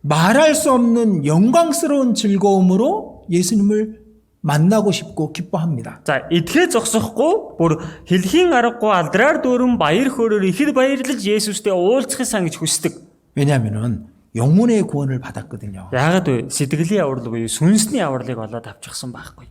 Speaker 1: 말할 수 없는 영광스러운 즐거움으로 예수님을 만나고 싶고 기뻐합니다.
Speaker 2: За итгэе зогсохгүй бүр хэлхийн аргагүй алдраар дүүрэн баяр хөөрөөр ихэд баярлаж Есүстэй уулзахыг сан гэж хүсдэг.
Speaker 1: 왜냐하면은 영혼의 구원을 받았거든요.
Speaker 2: Яагаад вэ? Сэтгэлийн аврал буюу сүнсний авралыг олоод авчихсан байхгүй.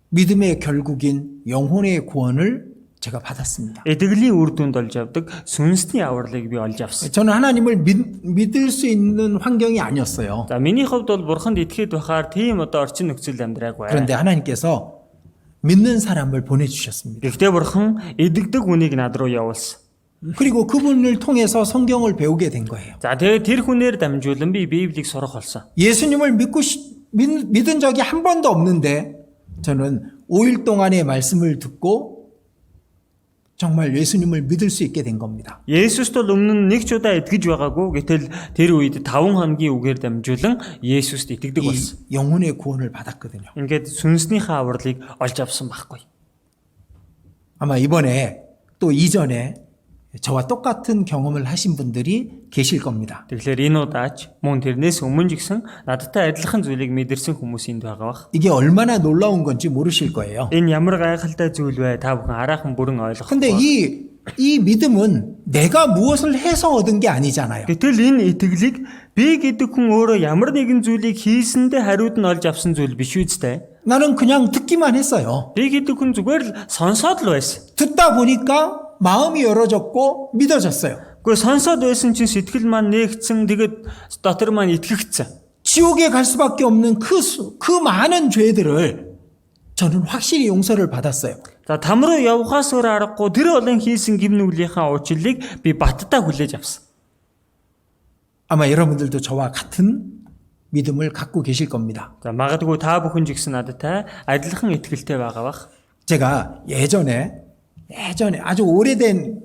Speaker 1: 믿음의 결국인 영혼의 구원을 제가 받았습니다.
Speaker 2: Итгэлийн үр дүнд олж авдаг сүнсний авралыг би олж авсан.
Speaker 1: 저는 하나님을 믿을 수 있는 환경이 아니었어요.
Speaker 2: За миний хувьд бол бурханд итгэхэд байхаар тийм орчин нөхцөл амьдраагүй.
Speaker 1: 그런데 하나님께서 믿는 사람을 보내주셨습니다.
Speaker 2: Гэхдээ бурхан идэгдэг хүнийг над руу явуулсан.
Speaker 1: 그리고 그분을 통해서 성경을 배우게 된 거예요.
Speaker 2: За тэгээд тэр хүнээр дамжуулан би Библийг сурах болсон.
Speaker 1: 예수님을 믿은 적이 한 번도 없는데 저는 5일 동안의 말씀을 듣고 정말 예수님을 믿을 수 있게 된 겁니다.
Speaker 2: Есүст бол өмнө нэг ч удаа итгэж байгаагүй. Гэтэл тэр үед 5 хоногийн үгээр дамжуулан Есүст итгэдэг болсон.
Speaker 1: 이 영혼의 구원을 받았거든요.
Speaker 2: Ингээд сүнснийхээ авралыг олж авсан байхгүй.
Speaker 1: 아마 이번에 또 이전에 저와 똑같은 경험을 하신 분들이 계실 겁니다.
Speaker 2: Тэгэхээр энэ удаач мөн тэрнээс өмнө ч гэсэн надтай адилхан зүйлийг мэдэрсэн хүмүүс энд байгаа бах.
Speaker 1: 이게 얼마나 놀라운 건지 모르실 거예요.
Speaker 2: Энэ ямар гайхалтай зүйл вэ? Та бүхэн араахан бүрэн ойлгох.
Speaker 1: 근데 이 믿음은 내가 무엇을 해서 얻은 게 아니잖아요.
Speaker 2: Гэтэл энэ итгэлийг би гэдэг хүн өөрөө ямар нэгэн зүйлийг хийсэндээ хариуд нь олж авсан зүйл биш үстэй.
Speaker 1: 나는 그냥 듣기만 했어요.
Speaker 2: Би гэдэг хүн зүгээр л сонсоод л байсан.
Speaker 1: 듣다 보니까 마음이 열어졌고 믿어졌어요.
Speaker 2: Гэхдээ сонсоод байсан чинь сэтгэл маань нээгдсэн тэгээд дотор маань итгэгдсэн.
Speaker 1: 지옥에 갈 수밖에 없는 그 많은 죄들을 저는 확실히 용서를 받았어요.
Speaker 2: За там руу явхаас өөр аргагүй тэр олон хийсэн гимнүглийнхаа уучлалыг би баттаа хүлээж авсан.
Speaker 1: 아마 여러분들도 저와 같은 믿음을 갖고 계실 겁니다.
Speaker 2: За магадгүй та бүхэн ч гэсэн надтай адилхан итгэлтэй байгаа бах.
Speaker 1: 제가 예전에 아주 오래된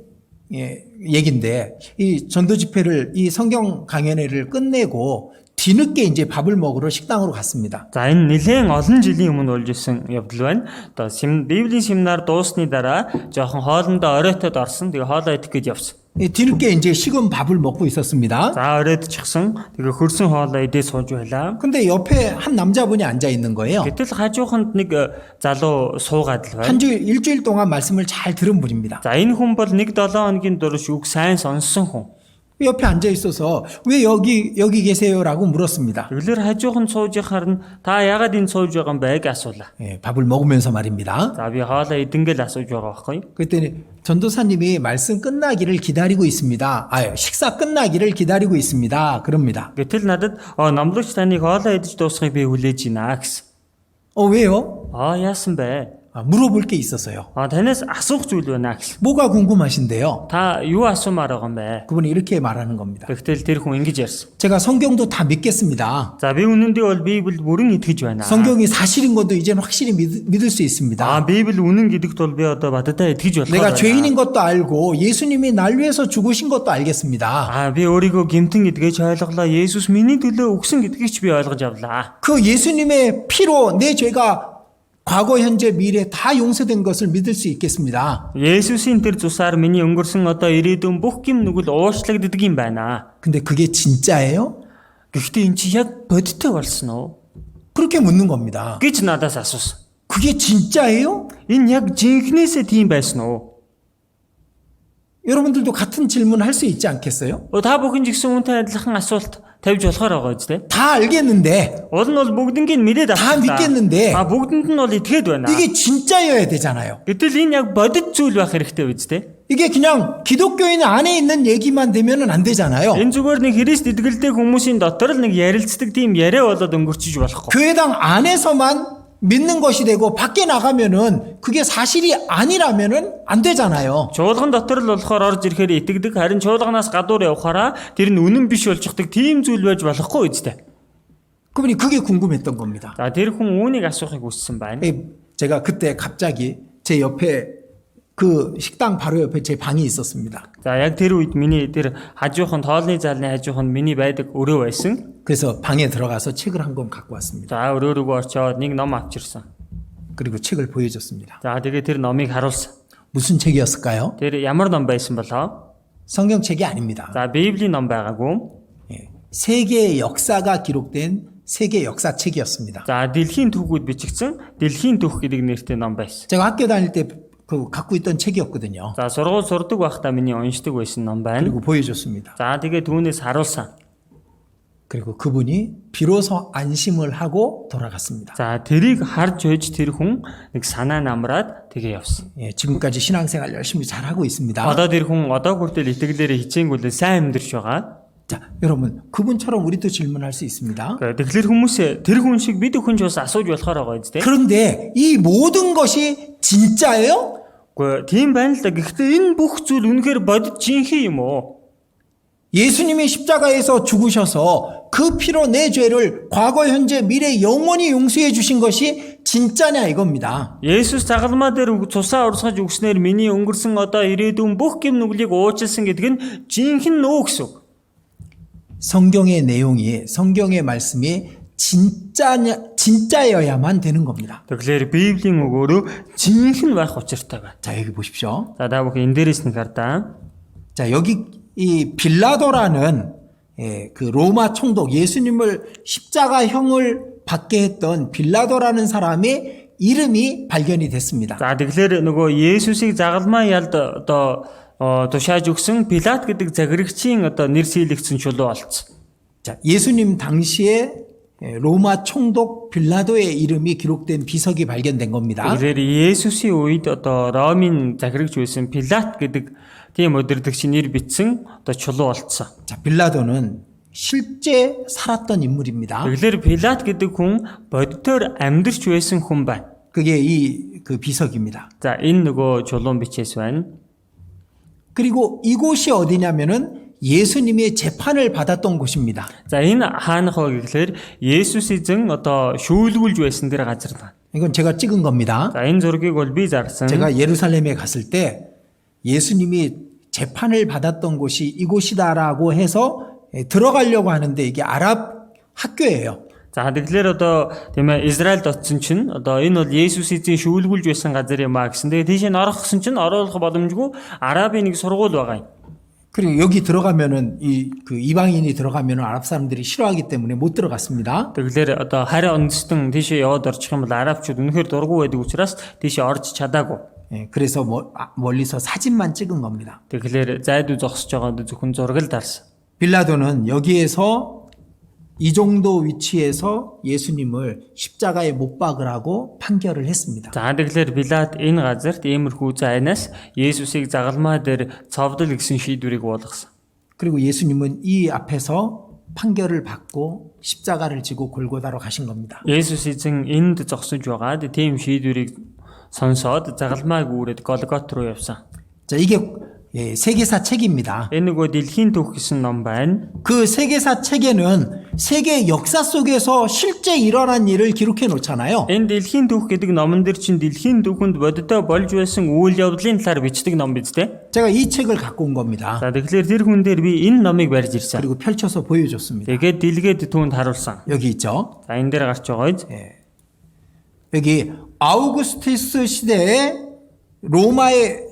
Speaker 1: 얘긴데 이 전도 집회를 이 성경 강연회를 끝내고 뒤늦게 이제 밥을 먹으러 식당으로 갔습니다.
Speaker 2: За энэ нэлээд олон жилийн өмнө болж исэн явдал байна. Одоо Библийн семинар дуусны дараа жоохон хоолндоо оройтод орсон. Тэгээ хоолоо идэх гэж явсан.
Speaker 1: 뒤늦게 이제 식은 밥을 먹고 있었습니다.
Speaker 2: За оройдчихсан. Тэгээ хөрсөн хоолоо идээ сууж байлаа.
Speaker 1: 근데 옆에 한 남자분이 앉아 있는 거예요.
Speaker 2: Гэтэл хажууханд нэг залуу суугаад л байна.
Speaker 1: 일주일 동안 말씀을 잘 들은 분입니다.
Speaker 2: За энэ хүн бол 1-7 хоногийн турш үг сайн сонссон хүн.
Speaker 1: 옆에 앉아 있어서 왜 여기 계세요라고 물었습니다.
Speaker 2: Тэгэлэр хажууханд сууж харна та яагаад энэ сууж байгаа юм бэ гэж асуулаа.
Speaker 1: 밥을 먹으면서 말입니다.
Speaker 2: За би хоолоо идэнгээл асууж байгаа байхгүй.
Speaker 1: 그랬더니 전도사님이 말씀 끝나기를 기다리고 있습니다. 식사 끝나기를 기다리고 있습니다. 그럽니다.
Speaker 2: Гэтэл надад номлогч таныг хоолоо идэж дуусахыг би хүлээж байна гэсэн.
Speaker 1: 왜요?
Speaker 2: Яасан бэ?
Speaker 1: 물어볼 게 있었어요.
Speaker 2: Танаас асуух зүйл байна гэсэн.
Speaker 1: 뭐가 궁금하신데요?
Speaker 2: Та юу асуумаар байгаа юм бэ?
Speaker 1: 그분이 이렇게 말하는 겁니다.
Speaker 2: Тэгтэл тэр хүн ингэж ярьсан.
Speaker 1: 제가 성경도 다 믿겠습니다.
Speaker 2: За би үнэндээ бол Библийг бүрэн итгэж байна.
Speaker 1: 성경이 사실인 것도 이제는 확실히 믿을 수 있습니다.
Speaker 2: Библи үнэн гэдэгт бол би одоо бадтай итгэж
Speaker 1: 내가
Speaker 2: болохоор
Speaker 1: 죄인인 것도 알고 예수님이 날 위해서 죽으신 것도 알겠습니다.
Speaker 2: би өөрийгөө гэмтэн гэдгийг ойлголоо. Есүс миний төлөө өгсөн гэдгийг ч би ойлгож авлаа.
Speaker 1: 그 예수님의 피로 내 죄가 과거, 현재, 미래 다 용서된 것을 믿을 수 있겠습니다.
Speaker 2: Есүсийн тэр цусаар миний өнгөрсөн одоо ирээдүйн бүх гэм нүгэл уучлагддаг юм байна.
Speaker 1: 근데 그게 진짜예요?
Speaker 2: Гэхдээ эн чи яг бодиттой болсон уу?
Speaker 1: 그렇게 묻는 겁니다.
Speaker 2: гэж надаас асуусан.
Speaker 1: 그게 진짜예요?
Speaker 2: Энэ яг жинхнээсээ тийм байсан уу?
Speaker 1: 여러분들도 같은 질문 할 수 있지 않겠어요?
Speaker 2: Та бүхэн ч гэсэн үүнтэй адилхан асуулт тавьж болохоор байгаа үстэй.
Speaker 1: 다 알겠는데,
Speaker 2: Уул нь бол бүгднийг мэдээд
Speaker 1: 다 믿겠는데,
Speaker 2: бүгдэнд нь бол итгээд байна.
Speaker 1: 이게 진짜여야 되잖아요.
Speaker 2: Гэтэл энэ яг бодит зүйл байх хэрэгтэй үстэй.
Speaker 1: 이게 그냥 기독교인 안에 있는 얘기만 되면은 안 되잖아요.
Speaker 2: Энэ зүгээр нэг Христ итгэлтэй хүмүүсийн дотор л нэг ярилцдаг тийм яриа болоод өнгөрчиж болохгүй.
Speaker 1: 교회당 안에서만 믿는 것이 되고 밖에 나가면은 그게 사실이 아니라면은 안 되잖아요.
Speaker 2: Чуулган дотор л болохоор орж ирэхээр итгэдэг, харин чуулганаас гадуур явхаараа тэр нь үнэн биш болчихдаг тийм зүйл байж болохгүй үстэй.
Speaker 1: 그분이 그게 궁금했던 겁니다.
Speaker 2: За тэр хүн үүнийг асуухыг хүссэн байна.
Speaker 1: 제가 그때 갑자기 제 옆에 그 식당 바로 옆에 제 방이 있었습니다.
Speaker 2: За яг тэр үед миний тэр хажууханд хоолны залны хажууханд миний байдаг өрөө байсан.
Speaker 1: 그래서 방에 들어가서 책을 한 권 갖고 왔습니다.
Speaker 2: За өрөө рүү орчоод нэг ном авчирсан.
Speaker 1: 그리고 책을 보여줬습니다.
Speaker 2: За тэгээ тэр номыг харуулсан.
Speaker 1: 무슨 책이었을까요?
Speaker 2: Тэр ямар ном байсан болоо?
Speaker 1: 성경책이 아닙니다.
Speaker 2: За Библийн ном байгаагүй.
Speaker 1: 세계의 역사가 기록된 세계 역사책이었습니다.
Speaker 2: За дэлхийн түүхүүд бичигдсэн дэлхийн түүх гэдэг нэртэй ном байсан.
Speaker 1: 제가 학교 다닐 때 그 갖고 있던 책이었거든요.
Speaker 2: За сургууль сурдаг байхдаа миний уншдаг байсан ном байна.
Speaker 1: 그리고 보여줬습니다.
Speaker 2: За тэгээ түүнээс 하руулсан.
Speaker 1: 그리고 그분이 비로소 안심을 하고 돌아갔습니다.
Speaker 2: За тэрийг харж байж тэр хүн нэг санаа намраад тэгээ явсан.
Speaker 1: 지금까지 신앙생활 열심히 잘하고 있습니다.
Speaker 2: Одоо тэр хүн одоо хүртэл итгэлээрээ хичээнгүлээ сайн амьдарч байгаа.
Speaker 1: 자, 여러분, 그분처럼 우리도 질문할 수 있습니다.
Speaker 2: Тэгэхээр хүмүүсээ тэр хүн шиг бид хүн ч бас асууж болохоор байгаа үстэй.
Speaker 1: 그런데 이 모든 것이 진짜예요?
Speaker 2: Гэхдээ тийм байна л да. Гэхдээ энэ бүх зүйл үнэхээр бодит жинхэнэ юм уу?
Speaker 1: 예수님이 십자가에서 죽으셔서 그 피로 내 죄를 과거, 현재, 미래 영원히 용서해 주신 것이 진짜냐 이겁니다.
Speaker 2: Есүс загалмаа дээр цусаа урсгаж өгснээр миний өнгөрсөн одоо ирээдүйн бүх гэм нүглийг уучлсан гэдэг нь жинхэнэ нөө гэсэн үг.
Speaker 1: 성경의 내용이 성경의 말씀이 진짜여야만 되는 겁니다.
Speaker 2: Тэгэхээр Библийн өгөөрөө жинхэнэ байх учиртай байна.
Speaker 1: 자, 여기 보십시오.
Speaker 2: За та бүхэн энэ дээрээс нь хардаа.
Speaker 1: 자, 여기 이 빌라도라는 그 로마 총독 예수님을 십자가형을 받게 했던 빌라도라는 사람의 이름이 발견이 됐습니다.
Speaker 2: За тэгэхээр нөгөө Есүсийг загалмаа ялд одоо тушааж өгсөн Пилат гэдэг загирагчийн одоо нэр сийлэгдсэн чулуу олцсон.
Speaker 1: 자, 예수님 당시에 로마 총독 빌라도의 이름이 기록된 비석이 발견된 겁니다.
Speaker 2: Тэгэхээр Есүсийн үед одоо Ромын захирагч байсан Пилат гэдэг тийм удирдагч нэр бичсэн одоо чулуу олцсон.
Speaker 1: 자, 빌라도는 실제 살았던 인물입니다.
Speaker 2: Тэгэхээр Пилат гэдэг хүн бодитоор амьдарч байсан хүн байна.
Speaker 1: 그게 그 비석입니다.
Speaker 2: За энэ нөгөө чулуун бичээс байна.
Speaker 1: 그리고 이곳이 어디냐면은 예수님의 재판을 받았던 곳입니다.
Speaker 2: За энэ хаанах вэ гэхээр Есүс эзэн одоо шүүлгүүлж байсан дэр газар байна.
Speaker 1: 이건 제가 찍은 겁니다.
Speaker 2: За энэ зургийг бол би зарсан.
Speaker 1: 제가 예루살렘에 갔을 때 예수님이 재판을 받았던 곳이 이곳이다라고 해서 들어가려고 하는데 이게 아랍 학교예요.
Speaker 2: За тэгэхээр одоо тийм ээ Израильд очсон чинь одоо энэ бол Есүс эзэн шүүлгүүлж байсан газар юм а гэсэн. Тэгээ тийш нь орох гэсэн чинь оруулах боломжгүй Арабын нэг сургууль байгаа юм.
Speaker 1: 그리고 여기 들어가면은 그 이방인이 들어가면은 아랍 사람들이 싫어하기 때문에 못 들어갔습니다.
Speaker 2: Тэгэхээр одоо харь үндэстэн тийшээ яваад орчих юм бол арабчууд үнэхээр дургүй байдаг учраас тийшээ орж чадаагүй.
Speaker 1: 그래서 멀리서 사진만 찍은 겁니다.
Speaker 2: Тэгэхээр зайдуу зогсож байгаад зөвхөн зураг л дарсан.
Speaker 1: 빌라도는 여기에서 이 정도 위치에서 예수님을 십자가에 못 박으라고 판결을 했습니다.
Speaker 2: За тэгэхээр Пилат энэ газарт иймэрхүү зайнаас Есүсийг загалмаа дээр цовдол гэсэн шийдвэрийг болгосон.
Speaker 1: 그리고 예수님은 이 앞에서 판결을 받고 십자가를 지고 골고다로 가신 겁니다.
Speaker 2: Есүс эзэн энд зогсож байгаад тийм шийдвэрийг сонсоод загалмайг үүрээд Голгот руу явсан.
Speaker 1: 자, 이게 세계사 책입니다.
Speaker 2: Энэ нөгөө дэлхийн түүх гэсэн ном байна.
Speaker 1: 그 세계사 책에는 세계 역사 속에서 실제 일어난 일을 기록해 놓잖아요.
Speaker 2: Энэ дэлхийн түүх гэдэг номон дээр чинь дэлхийн түүхэнд бодиттой болж байсан үйл явдлын талаар бичдэг ном биз дээ.
Speaker 1: 제가 이 책을 갖고 온 겁니다.
Speaker 2: За тэгэхээр тэр хүн дээр би энэ номыг барьж ирсэн.
Speaker 1: 그리고 펼쳐서 보여줬습니다.
Speaker 2: Тэгээд дэлгээд түүнд харуулсан.
Speaker 1: 여기 있죠.
Speaker 2: За энэ дээр гарч байгаа.
Speaker 1: 여기 아우구스투스 시대에 로마의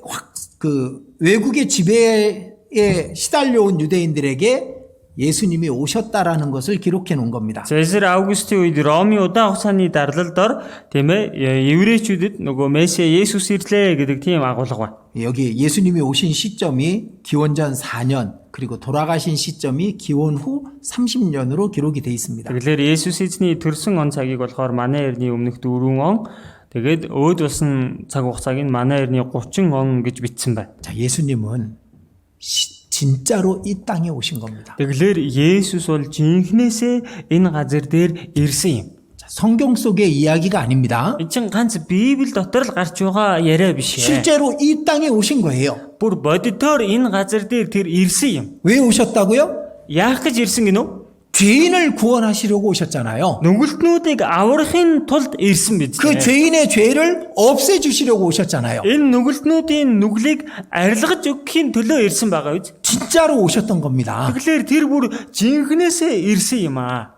Speaker 1: 외국의 지배에 시달려온 유대인들에게 예수님이 오셨다라는 것을 기록해 놓은 겁니다.
Speaker 2: Цэсар Аугустын үед Ромын удаан хугацааны дарлалдор тийм ээ еврейчүүдэд нөгөө Месиа Есүс ирлээ гэдэг тийм агуулга байна.
Speaker 1: 여기 예수님이 오신 시점이 기원전 4년 그리고 돌아가신 시점이 기원 후 30년으로 기록이 돼 있습니다.
Speaker 2: Тэгэхээр Есүс эзний төрсөн он цагийг болохоор манай эртний өмнөх 4 он тэгээд өөд болсон цаг хугацааг нь манай эртний 30 он гэж бичсэн байна.
Speaker 1: 자, 예수님은 진짜로 이 땅에 오신 겁니다.
Speaker 2: Тэгэхээр Есүс бол жинхнээсээ энэ газар дээр ирсэн юм.
Speaker 1: 자, 성경 속의 이야기가 아닙니다.
Speaker 2: Энэ чинь ганц Библи дотор л гарч байгаа яриа биш ээ.
Speaker 1: 실제로 이 땅에 오신 거예요.
Speaker 2: Бүр бодитоор энэ газар дээр тэр ирсэн юм.
Speaker 1: 왜 오셨다고요?
Speaker 2: Яах гэж ирсэн гинөө?
Speaker 1: 죄인을 구원하시려고 오셨잖아요.
Speaker 2: Нүгэлтнүүдийг аврахын тулд ирсэн биз
Speaker 1: 그
Speaker 2: дээ.
Speaker 1: 죄인의 죄를 없애주시려고 오셨잖아요.
Speaker 2: Энэ нүгэлтнүүдийн нүглийг арилгаж өгөхийн төлөө ирсэн байгаа биз?
Speaker 1: 진짜로 오셨던 겁니다.
Speaker 2: Тэгэхээр тэр бүр жинхнээсээ ирсэн юм аа.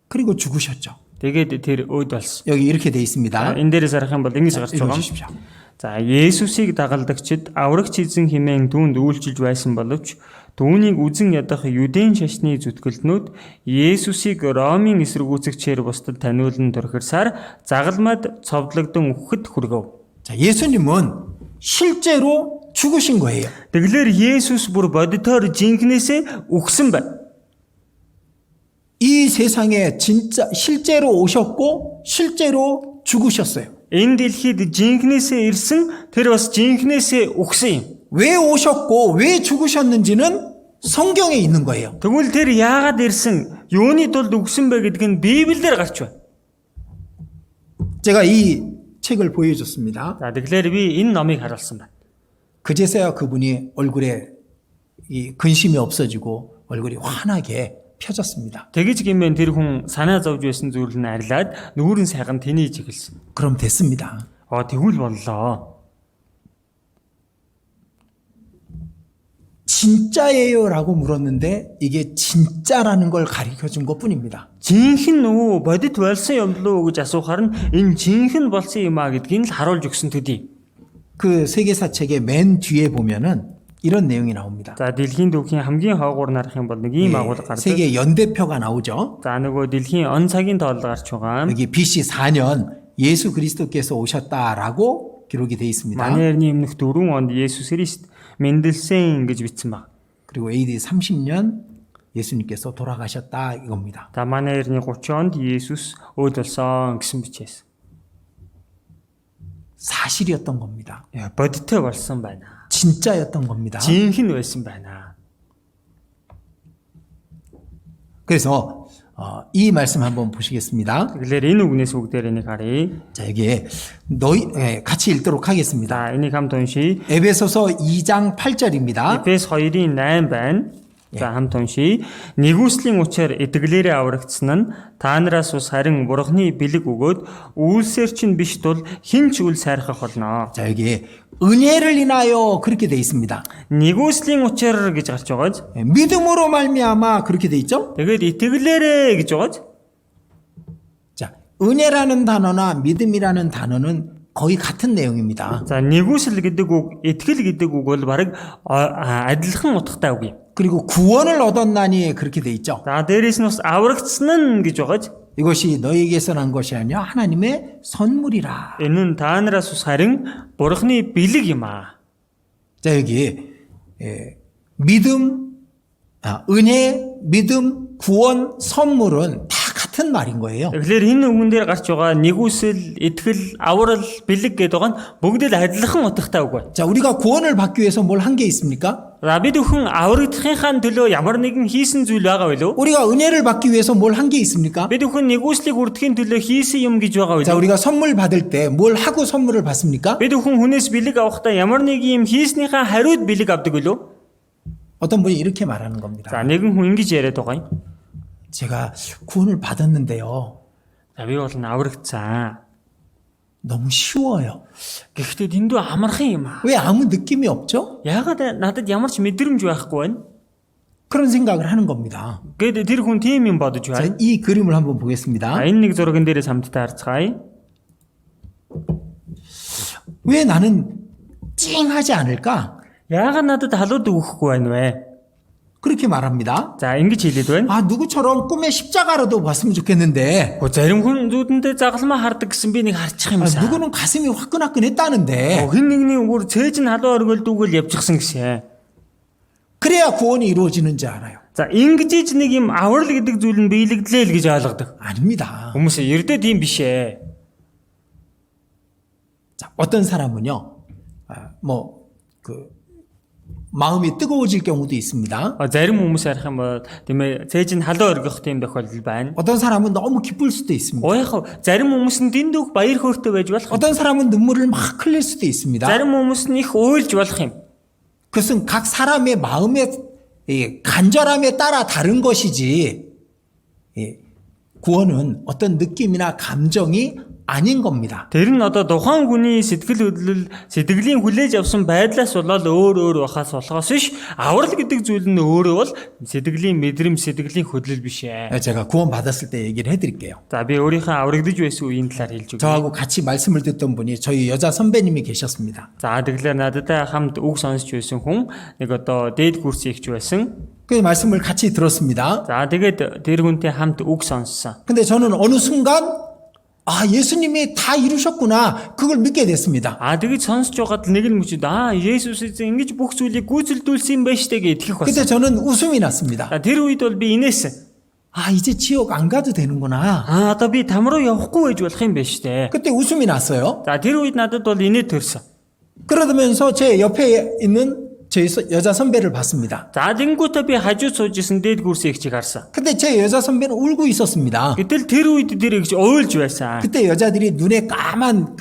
Speaker 1: 그리고 죽으셨죠.
Speaker 2: Тэгээд тэр өөд болсон.
Speaker 1: 여기 이렇게 돼 있습니다.
Speaker 2: Энэ дээрээс харах юм бол ингэж гарч байгаа юм.
Speaker 1: 읽어주십시오.
Speaker 2: За Есүсийг дагалдагчид аврагч эзэн хэмээн түүнд үйлчилж байсан боловч түүнийг үзэн ядах Юдэн шашны зүтгэлтнүүд Есүсийг Ромын эсэргүүцэгчээр бусдад таниулан төрхөрсаар загалмайд цовдлогдсон үхэхэд хүргэв.
Speaker 1: 자, 예수님은 실제로 죽으신 거예요.
Speaker 2: Тэгэлэр Есүс бүр бодитоор жинхнээсээ үхсэн байна.
Speaker 1: 이 세상에 진짜 실제로 오셨고 실제로 죽으셨어요.
Speaker 2: Энэ дэлхийд жинхнээсээ ирсэн тэр бас жинхнээсээ үхсэн юм.
Speaker 1: 왜 오셨고 왜 죽으셨는지는 성경에 있는 거예요.
Speaker 2: Тэгвэл тэр яагаад ирсэн, юуны тулд үхсэн бэ гэдг нь Библиэлд гарч байна.
Speaker 1: 제가 이 책을 보여줬습니다.
Speaker 2: За тэгэхээр би энэ номыг харуулсан байна.
Speaker 1: 그제서야 그분이 얼굴에 이 근심이 없어지고 얼굴이 환하게 펴졌습니다.
Speaker 2: Тэгэж гэмээр тэр хүн санаа зовж байсан зүйл нь арилаад нүүрэн сайхан тэнийж эхэлсэн.
Speaker 1: 그럼 됐습니다.
Speaker 2: Тэгвэл боллоо.
Speaker 1: 진짜예요라고 물었는데 이게 진짜라는 걸 가르쳐 준 것뿐입니다.
Speaker 2: Жинхэнэ нөгөө бодит болсон юм лөө гэж асуухаар нь энэ жинхэнэ болсон юм а гэдгийг л харуулж өгсөн төдий.
Speaker 1: 그 세계사 책의 맨 뒤에 보면은 이런 내용이 나옵니다.
Speaker 2: За дэлхийн түүхийн хамгийн хоогуур нарах юм бол нэг ийм агуулга гардаг.
Speaker 1: 세계 연대표가 나오죠.
Speaker 2: За нөгөө дэлхийн он цагийн тоолд гарч байгаа.
Speaker 1: 여기 BC 4년 예수 그리스도께서 오셨다라고 기록이 되어 있습니다.
Speaker 2: Манай эртний өмнөх 4 онд Есүс Христ мэндэлсэн гэж бичсэн баг.
Speaker 1: 그리고 AD 30년 예수님께서 돌아가셨다 이겁니다.
Speaker 2: За манай эртний 30 онд Есүс өөд болсон гэсэн бичээс.
Speaker 1: 사실이었던 겁니다.
Speaker 2: Бодиттой болсон байна.
Speaker 1: 진짜였던 겁니다.
Speaker 2: Жинхэнэ байсан байна.
Speaker 1: 그래서 이 말씀 한번 보시겠습니다.
Speaker 2: Тэгэхээр энэ үгнээс бүгдээр энийг харъя.
Speaker 1: 자, 여기에 같이 읽도록 하겠습니다.
Speaker 2: За энийг хамт уншийе.
Speaker 1: 에베소서 2장 8절입니다.
Speaker 2: Эфес 2-ын 8 байна. За хамт уншийе. Нэгүслийн учраар итгэлээрээ аврагдсан нь та нараас ус харин бурхны бэлэг өгөөд үйлсээр чинь биш тул хинч үл сайрхах болно.
Speaker 1: 자, 여기 은혜를 인하여 그렇게 돼 있습니다.
Speaker 2: Нэгүслийн учраар гэж гарч байгааз.
Speaker 1: 믿음으로 말미암아 그렇게 돼 있죠?
Speaker 2: Тэгээд итгэлээрээ гэж байгааз.
Speaker 1: 자, 은혜라는 단어나 믿음이라는 단어는 거의 같은 내용입니다.
Speaker 2: За нэгүсэл гэдэг үг, итгэл гэдэг үг бол бараг адилхан утгатай үг юм.
Speaker 1: 그리고 구원을 얻었나니 그렇게 돼 있죠.
Speaker 2: За дээрээс нь бас аврагдсан нь гэж байгааз.
Speaker 1: 이것이 너에게서 난 것이 아니라 하나님의 선물이라.
Speaker 2: Энэ нь та нараас ус харин бурхны бэлэг юм аа.
Speaker 1: 자, 여기 믿음, 은혜, 믿음, 구원, 선물은 다 같은 말인 거예요.
Speaker 2: Тэгэхээр энэ үгэн дээр гарч байгаа нэгүсэл, итгэл, аврал, бэлэг гэдэг байгаа нь бүгд л адилхан утгатай үг байна.
Speaker 1: 자, 우리가 구원을 받기 위해서 뭘 한 게 있습니까?
Speaker 2: За бид бүхэн аврагдахынхаа төлөө ямар нэгэн хийсэн зүйл байгаа билүү?
Speaker 1: 우리가 은혜를 받기 위해서 뭘 한 게 있습니까?
Speaker 2: Бид бүхэн нэгүслийг хүрдэхийн төлөө хийсэн юм гэж байгаа
Speaker 1: 자,
Speaker 2: билүү?
Speaker 1: 우리가 선물 받을 때 뭘 하고 선물을 받습니까?
Speaker 2: Бид бүхэн хүнээс бэлэг авахдаа ямар нэг юм хийснийхаа хариуд бэлэг авдаг билүү?
Speaker 1: 어떤 분이 이렇게 말하는 겁니다.
Speaker 2: За нэгэн хүн ингэж яриад байгаа юм.
Speaker 1: 제가 구원을 받았는데요.
Speaker 2: За би бол аврагдсан.
Speaker 1: 너무 쉬워요.
Speaker 2: Гэхдээ дэндүү амархан юм аа.
Speaker 1: 왜 아무 느낌이 없죠?
Speaker 2: Яагаад надад ямар ч мэдрэмж байхгүй байна?
Speaker 1: 그런 생각을 하는 겁니다.
Speaker 2: Гэт тэр хүн тийм юм бодож
Speaker 1: 자,
Speaker 2: байна.
Speaker 1: 이 그림을 한번 보겠습니다.
Speaker 2: За энэ нэг зурган дээрээс хамтдаа харцгаая.
Speaker 1: 왜 나는 찡하지 않을까?
Speaker 2: Яагаад надад халууд өгөхгүй байна вэ?
Speaker 1: 그렇게 말합니다.
Speaker 2: За ингэж хэлээд байна.
Speaker 1: 아, 누구처럼 꿈에 십자가라도 봤으면 좋겠는데,
Speaker 2: Зарим хүн зүудэндээ загалмаа хардаг гэсэн би нэг харчих
Speaker 1: 아,
Speaker 2: юмсан.
Speaker 1: 누구는 가슴이 화끈화끈했다는데,
Speaker 2: Хин нэгний өөр цээж нь халуун оргилдүүгэл явчихсан гэсэн.
Speaker 1: 그래야 구원이 이루어지는 줄 알아요.
Speaker 2: За ингэж нэг юм аврал гэдэг зүйл нь биелэгдлээ л гэж ойлгодог.
Speaker 1: 아닙니다.
Speaker 2: Хүмүүс ердөө тийм биш ээ.
Speaker 1: 자, 어떤 사람은요, 마음이 뜨거워질 경우도 있습니다.
Speaker 2: Зарим хүмүүс ярих юм бол тийм ээ цээж нь халуун оргих тийм тохиолдол байна.
Speaker 1: 어떤 사람은 너무 기쁠 수도 있습니다.
Speaker 2: Яг зарим хүмүүс нь дэндүүх баяр хөөртэй байж болох.
Speaker 1: 어떤 사람은 눈물을 막 흘릴 수도 있습니다.
Speaker 2: Зарим хүмүүс нь их уйлж болох юм.
Speaker 1: 그것은 각 사람의 마음의 이 간절함에 따라 다른 것이지, 구원은 어떤 느낌이나 감정이 아닌 겁니다.
Speaker 2: Тэр нь одоо тухайн хүний сэтгэл хөдлөл, сэтгэлийн хүлээж авсан байдлаас болоод өөр байхаас болохоос биш. Аврал гэдэг зүйл нь өөрөө бол сэтгэлийн мэдрэмж, сэтгэлийн хөдлөл биш ээ.
Speaker 1: 제가 구원 받았을 때 얘기를 해드릴게요.
Speaker 2: За би өөрийнхөө аврагдаж байсан үеийн талаар хэлж өгье.
Speaker 1: 저하고 같이 말씀을 듣던 분이 저희 여자 선배님이 계셨습니다.
Speaker 2: За тэгэхээр надад хамт үг сонсч байсан хүн нэг одоо дээд курс ихч байсан.
Speaker 1: 그 말씀을 같이 들었습니다.
Speaker 2: За тэгээд тэр хүнтэй хамт үг сонссон.
Speaker 1: 근데 저는 어느 순간 예수님이 다 이루셨구나, 그걸 믿게 됐습니다.
Speaker 2: Тэгээд сонсч байгаад нэг л мөчөд Есүс эзэн ингэж бүх зүйлийг гүйцэлдүүлсэн юм байна штэ гэж итгэх
Speaker 1: 그때
Speaker 2: болсон.
Speaker 1: 저는 웃음이 났습니다.
Speaker 2: Тэр үед бол би инээсэн.
Speaker 1: 이제 지옥 안 가도 되는구나.
Speaker 2: Одоо би там руу явахгүй байж болох юм байна штэ.
Speaker 1: 그때 웃음이 났어요.
Speaker 2: За тэр үед надад бол инээ төрсөн.
Speaker 1: 그러면서 제 옆에 있는 제 여자 선배를 봤습니다.
Speaker 2: За тэнгуүтэ би хажууд сууж исэн дээд курсын ихчийг харсан.
Speaker 1: 근데 제 여자 선배는 울고 있었습니다.
Speaker 2: Гэтэл тэр үед тэр ихч уйлж байсан.
Speaker 1: 그때 여자들이 눈에 까만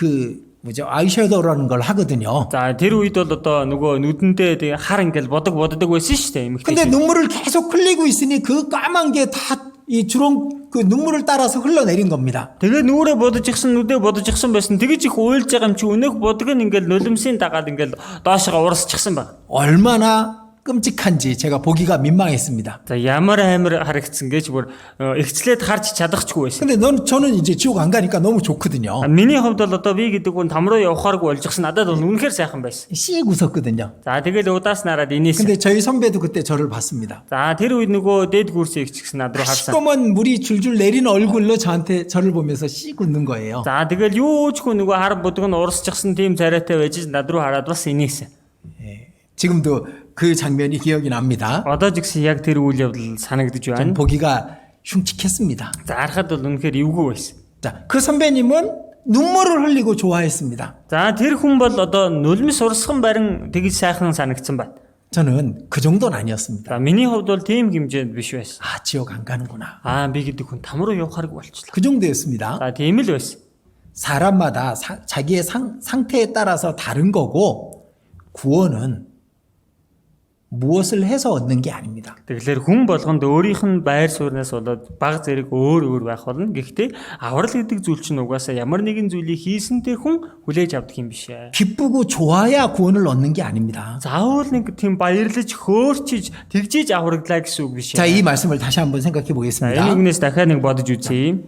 Speaker 1: 아이섀도우라는 걸 하거든요.
Speaker 2: За тэр үед бол одоо нөгөө нүдэндээ хар ингээл боддог байсан шүү дээ.
Speaker 1: 근데
Speaker 2: эмэгтэй.
Speaker 1: 눈물을 계속 흘리고 있으니 그 까만 게 다 이 주렁 그 눈물을 따라서 흘러내린 겁니다.
Speaker 2: Тэгээ нүрээ бодож ихсэн нүдээ бодож ихсэн байсан. Тэгэж их уйлж байгаа юм чи өнөөх бодог нь ингээл нулимсийн дагаад ингээл доошоо урсчихсан баг.
Speaker 1: 얼마나 끔찍한지 제가 보기가 민망했습니다.
Speaker 2: За ямар амар харагдсан гэж бүр ихчлээд харж чадахчгүй байсан.
Speaker 1: 근데 저는 이제 지옥 안 가니까 너무 좋거든요.
Speaker 2: Миний хувьд бол одоо би гэдэг хүн там руу явахааргүй болж гисэн надад бол үнэхээр сайхан байсан.
Speaker 1: 씩 웃었거든요.
Speaker 2: За тэгэл удаас нараад инээсэн.
Speaker 1: 근데 저희 선배도 그때 저를 봤습니다.
Speaker 2: За тэр үед нөгөө дээд курсын ихч гэсэн над руу харсан.
Speaker 1: 시꺼먼 물이 줄줄 내리는 얼굴로 저를 보면서 씩 웃는 거예요.
Speaker 2: За тэгэл юу ч хүн нөгөө хар бодог нь урсчихсан тийм царайтай байж над руу хараад бас инээсэн.
Speaker 1: 지금도 그 장면이 기억이 납니다.
Speaker 2: Одоо ч гэсэн яг тэр үйл явдал санагдаж
Speaker 1: 좀
Speaker 2: байна.
Speaker 1: 보기가 흉측했습니다.
Speaker 2: За харахад бол үнэхээр эвгүй байсан.
Speaker 1: 자, 그 선배님은 눈물을 흘리고 좋아했습니다.
Speaker 2: За тэр хүн бол одоо нулимс урсган барин тэгж сайхан санагдсан байна.
Speaker 1: 저는 그 정도는 아니었습니다.
Speaker 2: За миний хувьд бол тийм хэмжээнд биш байсан.
Speaker 1: 지옥 안 가는구나.
Speaker 2: Би гэдэг хүн там руу явахааргүй болчихлоо.
Speaker 1: 그 정도였습니다.
Speaker 2: За тийм л байсан.
Speaker 1: 사람마다 자기의 상태에 따라서 다른 거고, 구원은 무엇을 해서 얻는 게 아닙니다.
Speaker 2: Тэгэхээр хүн болгонд өөрийнх нь байр сууриас болоод баг зэрэг өөр байх болно. Гэхдээ аврал гэдэг зүйл чинь угаасаа ямар нэгэн зүйлийг хийсэн тэр хүн хүлээж авдаг юм биш ээ.
Speaker 1: 기쁘고 좋아야 구원을 얻는 게 아닙니다.
Speaker 2: Заавал нэг тийм баярлаж хөөрчиж тэгжиж авраглаа гэсэн үг биш
Speaker 1: 자,
Speaker 2: ээ.
Speaker 1: 이 말씀을 다시 한번 생각해
Speaker 2: Энэ
Speaker 1: 보겠습니다.
Speaker 2: үгнээс дахиад нэг бодож үзье.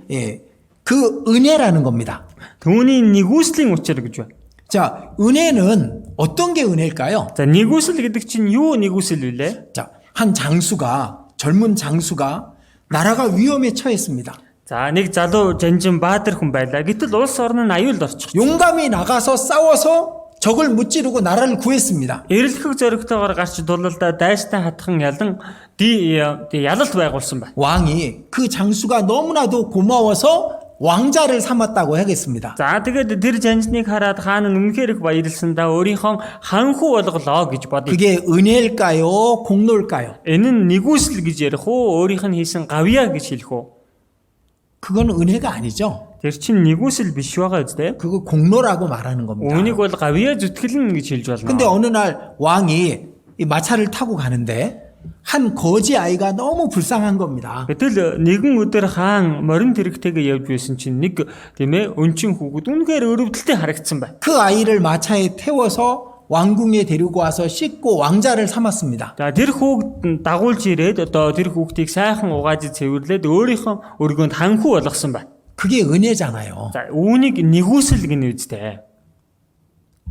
Speaker 1: 그 은혜라는 겁니다.
Speaker 2: Түүний нэгүслийн учир гэж байна.
Speaker 1: 자, 은혜는 어떤 게 은혜일까요?
Speaker 2: За нэгүсэл гэдэг чинь юу нэгүсэл вүлээ?
Speaker 1: 자, 한 젊은 장수가 나라가 위험에 처했습니다.
Speaker 2: За нэг залуу жанжин баатар хүн байлаа. Гэтэл улс орн нь аюулд орчих.
Speaker 1: 용감히 나가서 싸워서 적을 무찌르고 나라를 구했습니다.
Speaker 2: Эрэлхэг зоригтойгоор гарч дулалдаа дайстай хатхан ялан ялалт байгуулсан байна.
Speaker 1: 왕이 그 장수가 너무나도 고마워서 왕자를 삼았다고 하겠습니다.
Speaker 2: За тэгээд тэр жанжныг хараад хаан нь үнэхээр их баярлсан да өөрийнхөө ханху болголоо гэж бодъё.
Speaker 1: 그게 은혜일까요? 공로일까요?
Speaker 2: Энэ нь нэгүсэл гэж ярих уу? Өөрийнх нь хийсэн гавьяа гэж хэлэх үү?
Speaker 1: 그건 은혜가 아니죠.
Speaker 2: Тэр чинь нэгүсэл биш байгаа үстэй.
Speaker 1: 그거 공로라고 말하는 겁니다.
Speaker 2: Үүнийг бол гавьяа зүтгэлэн гэж хэлж
Speaker 1: 근데
Speaker 2: болно.
Speaker 1: 어느 날 왕이 이 마차를 타고 가는데 한 거지 아이가 너무 불쌍한 겁니다.
Speaker 2: Гэтэл нэгэн өдөр хаан морин тэрэгтэйгээ явж байсан чинь нэг тийм ээ өнчин хүүхэд үнэхээр өрөвдөлтэй харагдсан байна.
Speaker 1: 그 아이를 마차에 태워서 왕궁에 데리고 와서 씻고 왕자를 삼았습니다.
Speaker 2: За тэр хүүхэд нь дагуулж ирээд одоо тэр хүүхдийг сайхан угааж цэвэрлээд өөрийнхөө өргөнд ханху болгосон байна.
Speaker 1: 그게 은혜잖아요.
Speaker 2: За үүнийг нэгүсэл гэнэ үстэй.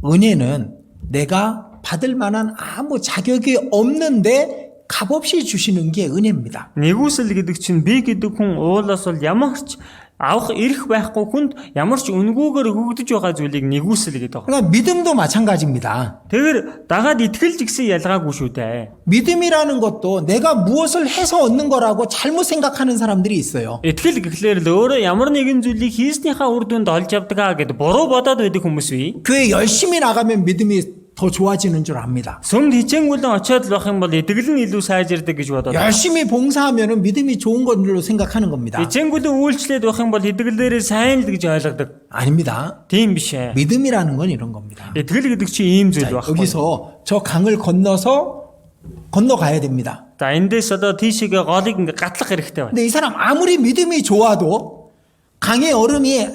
Speaker 1: 은혜는 내가 받을 만한 아무 자격이 없는데 값없이 주시는 게 은혜입니다.
Speaker 2: Нэгүсэл гэдэг чинь би гэдэг хүн уулаас бол ямар ч авах эрх байхгүй хүнд ямар ч үнгүүгээр өгөгдөж байгаа зүйлийг нэгүсэл гэдэг байна.
Speaker 1: 그러니까 믿음도 마찬가지입니다.
Speaker 2: Тэгэхээр дагаад итгэл жигсэн ялгаагүй шүү дээ.
Speaker 1: 믿음이라는 것도 내가 무엇을 해서 얻는 거라고 잘못 생각하는 사람들이 있어요.
Speaker 2: Итгэл гэхлээр л өөрөө ямар нэгэн зүйлийг хийснийхаа үр дүнд олж авдаг гэд буруу бодоод байдаг хүмүүс бий.
Speaker 1: 교회 열심히 나가면 믿음이 더 좋아지는 줄 압니다.
Speaker 2: Сүмд хичээнгүлэн очиод л байх юм бол итгэл нь илүү сайжирдаг гэж бодоод.
Speaker 1: 열심히 봉사하면 믿음이 좋은 걸로 생각하는 겁니다.
Speaker 2: Хичээнгүлэн үйлчлээд байх юм бол итгэлээрээ сайн л гэж ойлгодог.
Speaker 1: 아닙니다.
Speaker 2: Тийм биш ээ.
Speaker 1: 믿음이라는 건 이런 겁니다.
Speaker 2: Итгэл гэдэг чинь ийм зүйл
Speaker 1: 자,
Speaker 2: байхгүй.
Speaker 1: 여기서 저 강을 건너가야 됩니다.
Speaker 2: За эндээс одоо тийшээгээ голыг ингээ гатлах хэрэгтэй байна.
Speaker 1: 근데 이 사람 아무리 믿음이 좋아도 강의 얼음이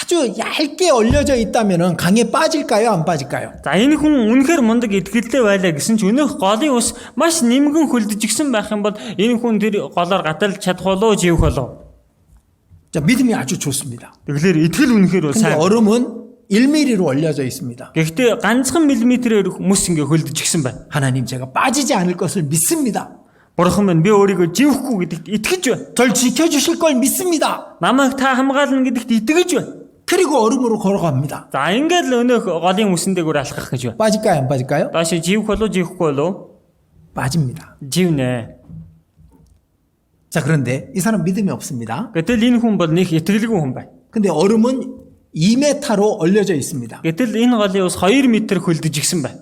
Speaker 1: 아주 얇게 얼려져 있다면 강에 빠질까요? 안 빠질까요?
Speaker 2: За энэ хүн үнэхээр мундаг итгэлтэй байлаа гэсэн ч өнөөх голын ус маш нэмгэн хөлдөж игсэн байх юм бол энэ хүн тэр голоор гаталж чадах болоо живэх болоо.
Speaker 1: 자, 믿음이 아주 좋습니다.
Speaker 2: Тэгэхээр итгэл үнэхээр
Speaker 1: 근데
Speaker 2: сайн.
Speaker 1: 얼음은 1mm로 얼려져 있습니다.
Speaker 2: Гэхдээ ганцхан миллиметрээр хүмүүс ингээ хөлдөж игсэн байна.
Speaker 1: 하나님 제가 빠지지 않을 것을 믿습니다.
Speaker 2: Бурхан минь би өөрийгөө живэхгүй гэдэгт итгэж байна.
Speaker 1: 절 지켜주실 걸 믿습니다.
Speaker 2: Намайг та хамгаална гэдэгт итгэж байна.
Speaker 1: 그리고 얼음으로 걸어갑니다.
Speaker 2: За ингээд л өнөөх голын үсэн дээгүүр алхах гэж байна.
Speaker 1: 빠질까요? 안 빠질까요?
Speaker 2: Доош живэх болоо живэхгүй болоо?
Speaker 1: 빠집니다.
Speaker 2: Живнэ.
Speaker 1: 자, 그런데 이 사람 믿음이 없습니다.
Speaker 2: Гэтэл энэ хүн бол нэг итгэлгүй хүн байна.
Speaker 1: 근데 얼음은 2m로 얼려져 있습니다.
Speaker 2: Гэтэл энэ голын ус 2 м хөлдөж игсэн байна.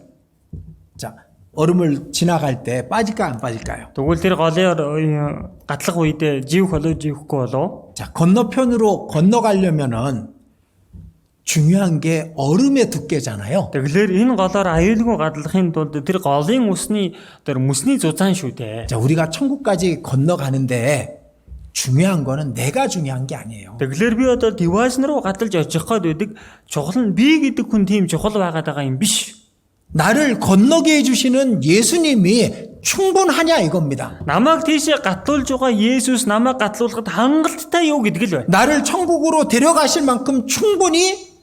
Speaker 1: 자, 얼음을 지나갈 때 빠질까 안 빠질까요?
Speaker 2: Тэгвэл тэр голын гатлах үедээ живэх болоо живэхгүй болоо?
Speaker 1: 자, 건너편으로 건너가려면은 중요한 게 얼음의 두께잖아요.
Speaker 2: Тэгэхээр энэ голоор аюулгүй гадлахын тулд тэр голын усны тэр мөсний зузаан шүү дээ.
Speaker 1: 자, 우리가 천국까지 건너가는데 중요한 거는 내가 중요한 게 아니에요.
Speaker 2: Тэгэхээр би одоо диважн руу гадалж очих гээд байдаг. Чухал нь би гэдэг хүн тийм чухал байгаад байгаа юм биш.
Speaker 1: 나를 건너게 해주시는 예수님이 충분하냐 이겁니다.
Speaker 2: Намайг тийшээ гатлуулж байгаа Есүс намайг гатлуулахад хангалттай юу гэдэг л байна.
Speaker 1: 나를 천국으로 데려가실 만큼 충분히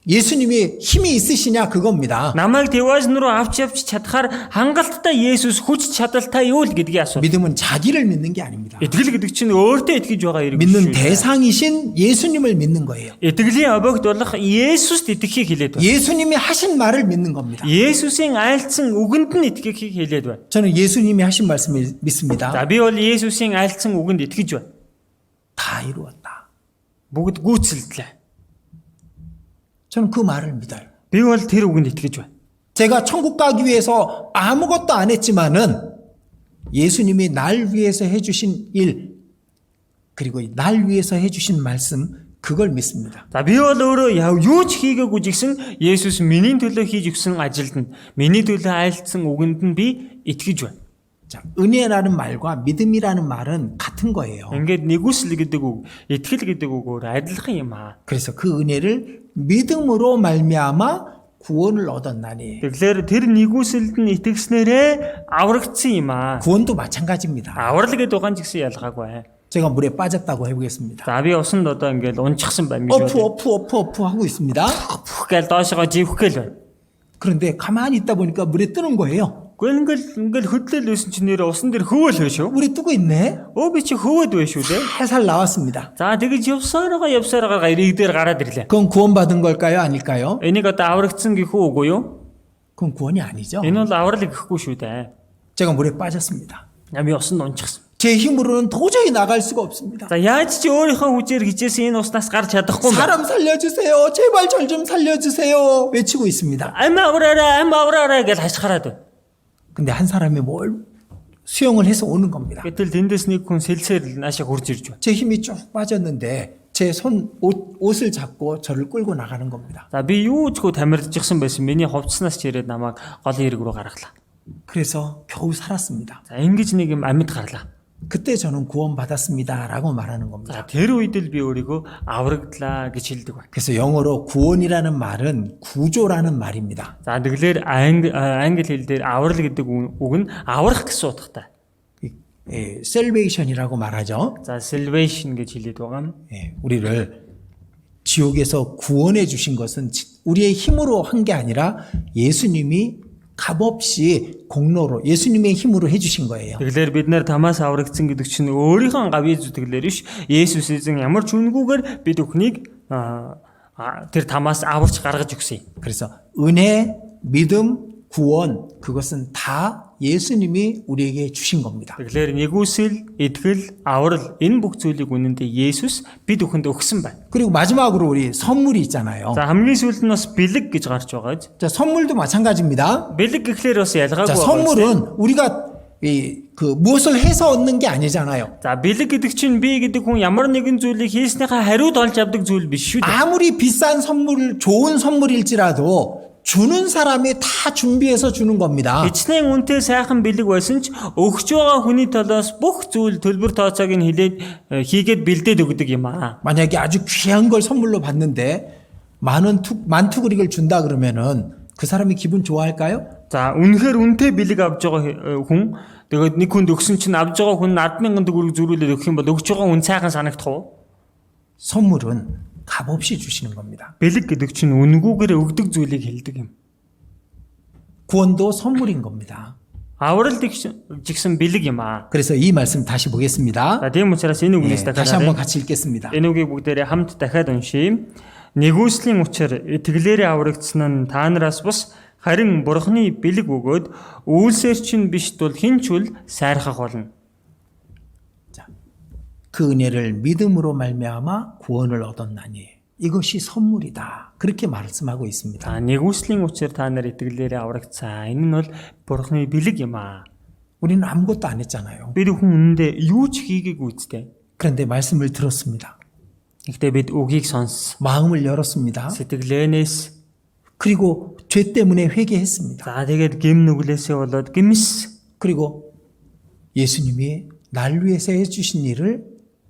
Speaker 1: 예수님이 힘이 있으시냐 그겁니다.
Speaker 2: Намайг диважн руу авч явж чадхаар хангалттай Есүс хүч чадалтай юу л гэдгийг асуу.
Speaker 1: 믿음은 자기를 믿는 게 아닙니다.
Speaker 2: Итгэл гэдэг чинь өөртөө итгэж байгаа хэрэг
Speaker 1: 믿는
Speaker 2: шүү.
Speaker 1: 대상이신 예수님을 믿는 거예요.
Speaker 2: Итгэлийн объект болох Есүст итгэхийг хэлээд байна.
Speaker 1: 예수님이 하신 말을 믿는 겁니다.
Speaker 2: Есүсийн айлцсан үгэнд нь итгэхийг хэлээд байна.
Speaker 1: 저는 예수님이 하신 말씀을 믿습니다.
Speaker 2: За би бол Есүсийн айлцсан үгэнд итгэж байна.
Speaker 1: 다 이루었다.
Speaker 2: Бүгд гүйцэлдлээ.
Speaker 1: 저는 그 말을 믿어요.
Speaker 2: Би бол тэр үгэнд итгэж байна.
Speaker 1: 제가 천국 가기 위해서 아무것도 안 했지만은 예수님이 날 위해서 해주신 일 그리고 날 위해서 해주신 말씀 그걸 믿습니다.
Speaker 2: За би бол өөрөө юу ч хийгээгүй жигсэн Есүс миний төлөө хийж өгсөн ажилд нь миний төлөө айлтсан үгэнд нь би итгэж байна.
Speaker 1: 자, 은혜라는 말과 믿음이라는 말은 같은 거예요.
Speaker 2: Ингээд нэгүсэл гэдэг үг, итгэл гэдэг үгээр адилхан юм аа.
Speaker 1: 그래서 그 은혜를 믿음으로 말미암아 구원을 얻었나니.
Speaker 2: Тэгэхээр тэр нэгүсэлд нь итгэснээрээ аврагдсан юм аа.
Speaker 1: 구원도 마찬가지입니다.
Speaker 2: Аврал гэдэг угаан ч гэсэн ялгаагүй.
Speaker 1: 제가 물에 빠졌다고 해보겠습니다.
Speaker 2: За би усанд одоо ингээд унчихсан байна гэж
Speaker 1: 어프 하고 있습니다.
Speaker 2: 푹 гээл доошоо живэх гээл байна.
Speaker 1: 그런데 가만히 있다 보니까 물에 뜨는 거예요.
Speaker 2: Гэхдээ ингээд хөдлөл байсан чинь нэр усан дээр хөвөл байна шүү.
Speaker 1: 물에 뜨고 있네.
Speaker 2: Би чи хөвөд байна шүү дээ.
Speaker 1: 살살 나왔습니다.
Speaker 2: За тэгэж явсараа ирэг дээр гараад ирлээ.
Speaker 1: 그건 구원받은 걸까요? 아닐까요?
Speaker 2: Энийг одоо аврагдсан гэх үү үгүй юу?
Speaker 1: 그건 구원이 아니죠.
Speaker 2: Энэ бол аврал гэхгүй шүү дээ.
Speaker 1: 제가 물에 빠졌습니다.
Speaker 2: Би усанд унчихсан.
Speaker 1: 제 힘으로는 도저히 나갈 수가 없습니다.
Speaker 2: За яаж ч өөрийнхөө хүчээр хичээсэн энэ уснаас гарч чадахгүй юм.
Speaker 1: 사람 살려주세요. 제발 절 좀 살려주세요. 외치고 있습니다.
Speaker 2: Ам авраарай гэж хашгираад байна.
Speaker 1: 근데 한 사람이 뭘 수영을 해서 오는 겁니다.
Speaker 2: Гэтэл тэндээс нэг хүн сэлсээр наашаа хурж ирж байна.
Speaker 1: 제 힘이 쭉 빠졌는데 제 옷을 잡고 저를 끌고 나가는 겁니다.
Speaker 2: За би юу ч хөө тамирдчихсан байсан. Миний хувцснаас ч ирээд намайг голын ирэг рүү гаргалаа.
Speaker 1: 그래서 겨우 살았습니다.
Speaker 2: За ингэж нэг юм амьд гарлаа.
Speaker 1: 그때 저는 구원받았습니다라고 말하는 겁니다.
Speaker 2: За тэр үед л би өөрийгөө аврагдлаа гэж хэлдэг байна.
Speaker 1: 그래서 영어로 구원이라는 말은 구조라는 말입니다.
Speaker 2: За тэгэлэр англи хэл дээр аврал гэдэг үг нь аврах гэсэн утгатай.
Speaker 1: salvation이라고 말하죠.
Speaker 2: За salvation гэж хэлээд байгаа юм.
Speaker 1: 우리를 지옥에서 구원해 주신 것은 우리의 힘으로 한 게 아니라 예수님이 값없이 공로로 예수님의 힘으로 해주신 거예요.
Speaker 2: Тэгэхээр бид нэр тамаас аврагдсан гэдэг чинь өөрийнхөө гавьяа зүтгэлээр биш. Есүс эзэн ямар ч үнгүйгээр бид бүхнийг тэр тамаас аварч гаргаж өгсөн юм.
Speaker 1: 그래서 은혜, 믿음, 구원 그것은 다 예수님이 우리에게 주신 겁니다.
Speaker 2: Тэгэхээр нэгүсэл, итгэл, аврал энэ бүх зүйлийг үнэндээ Есүс бид бүхэнд өгсөн байна.
Speaker 1: 그리고 마지막으로 우리 선물이 있잖아요.
Speaker 2: За хамгийн сүүлд нь бас бэлэг гэж гарч байгаа.
Speaker 1: 자, 선물도 마찬가지입니다.
Speaker 2: Бэлэг гэхлээр бас ялгаагүй
Speaker 1: 자,
Speaker 2: байгаа.
Speaker 1: 선물은 우리가 무엇을 해서 얻는 게 아니잖아요.
Speaker 2: За бэлэг гэдэг чинь би гэдэг хүн ямар нэгэн зүйлийг хийснийхаа хариуд олж авдаг зүйл биш шүү дээ.
Speaker 1: 아무리 비싼 선물, 좋은 선물일지라도 주는 사람이 다 준비해서 주는 겁니다.
Speaker 2: Хичнээн үнэтэй сайхан бэлэг байсан ч өгч байгаа хүний талаас бүх зүйл төлбөр тооцоог нь хийгээд бэлдээд өгдөг юм аа.
Speaker 1: 만약에 아주 귀한 걸 선물로 받는데 만투그릭을 준다 그러면은 그 사람이 기분 좋아할까요?
Speaker 2: За үнэхээр үнэтэй бэлэг авч байгаа хүн тэгээд нэг хүнд өгсөн чинь авж байгаа хүн 10,000 төгрөг зөрүүлээд өгөх юм бол өгч байгаа хүн сайхан санагдах уу?
Speaker 1: 선물은 값없이 주시는 겁니다.
Speaker 2: Бэлэг гэдэг чинь үнгүүгээр өгдөг зүйлийг хэлдэг юм.
Speaker 1: 구원도 선물인 겁니다.
Speaker 2: Аврал жигсэн бэлэг юм аа.
Speaker 1: 그래서 이 말씀 다시 보겠습니다.
Speaker 2: За тийм учраас энэ үгнээс
Speaker 1: 다시 한번
Speaker 2: дахиад
Speaker 1: 같이 읽겠습니다.
Speaker 2: энэ үгийг бүгдээрээ хамт дахиад уншийе. Нэгүслийн учир итгэлээрээ аврагдсан нь та нараас бус харин Бурхны бэлэг өгөөд үйлсээр чинь биш тул хинчүүл сайрхах болно.
Speaker 1: 그 은혜를 믿음으로 말미암아 구원을 얻었나니 이것이 선물이다. 그렇게 말씀하고 있습니다.
Speaker 2: За нэгүслийн учир та нар итгэлээрээ аврагдсан. Энэ нь бол Бурхны бэлэг юм аа.
Speaker 1: 우리는 아무것도 안 했잖아요.
Speaker 2: Бид хүн үүндээ юу ч хийгээгүй үстэй.
Speaker 1: 그런데 말씀을 들었습니다.
Speaker 2: Гэхдээ бид үгийг сонссон.
Speaker 1: 마음을 열었습니다.
Speaker 2: Сэтгэлээнээс
Speaker 1: 그리고 죄 때문에 회개했습니다.
Speaker 2: за тэгээд гим нүглээсээ болоод гимс.
Speaker 1: 그리고 예수님이 날 위해서 해주신 일을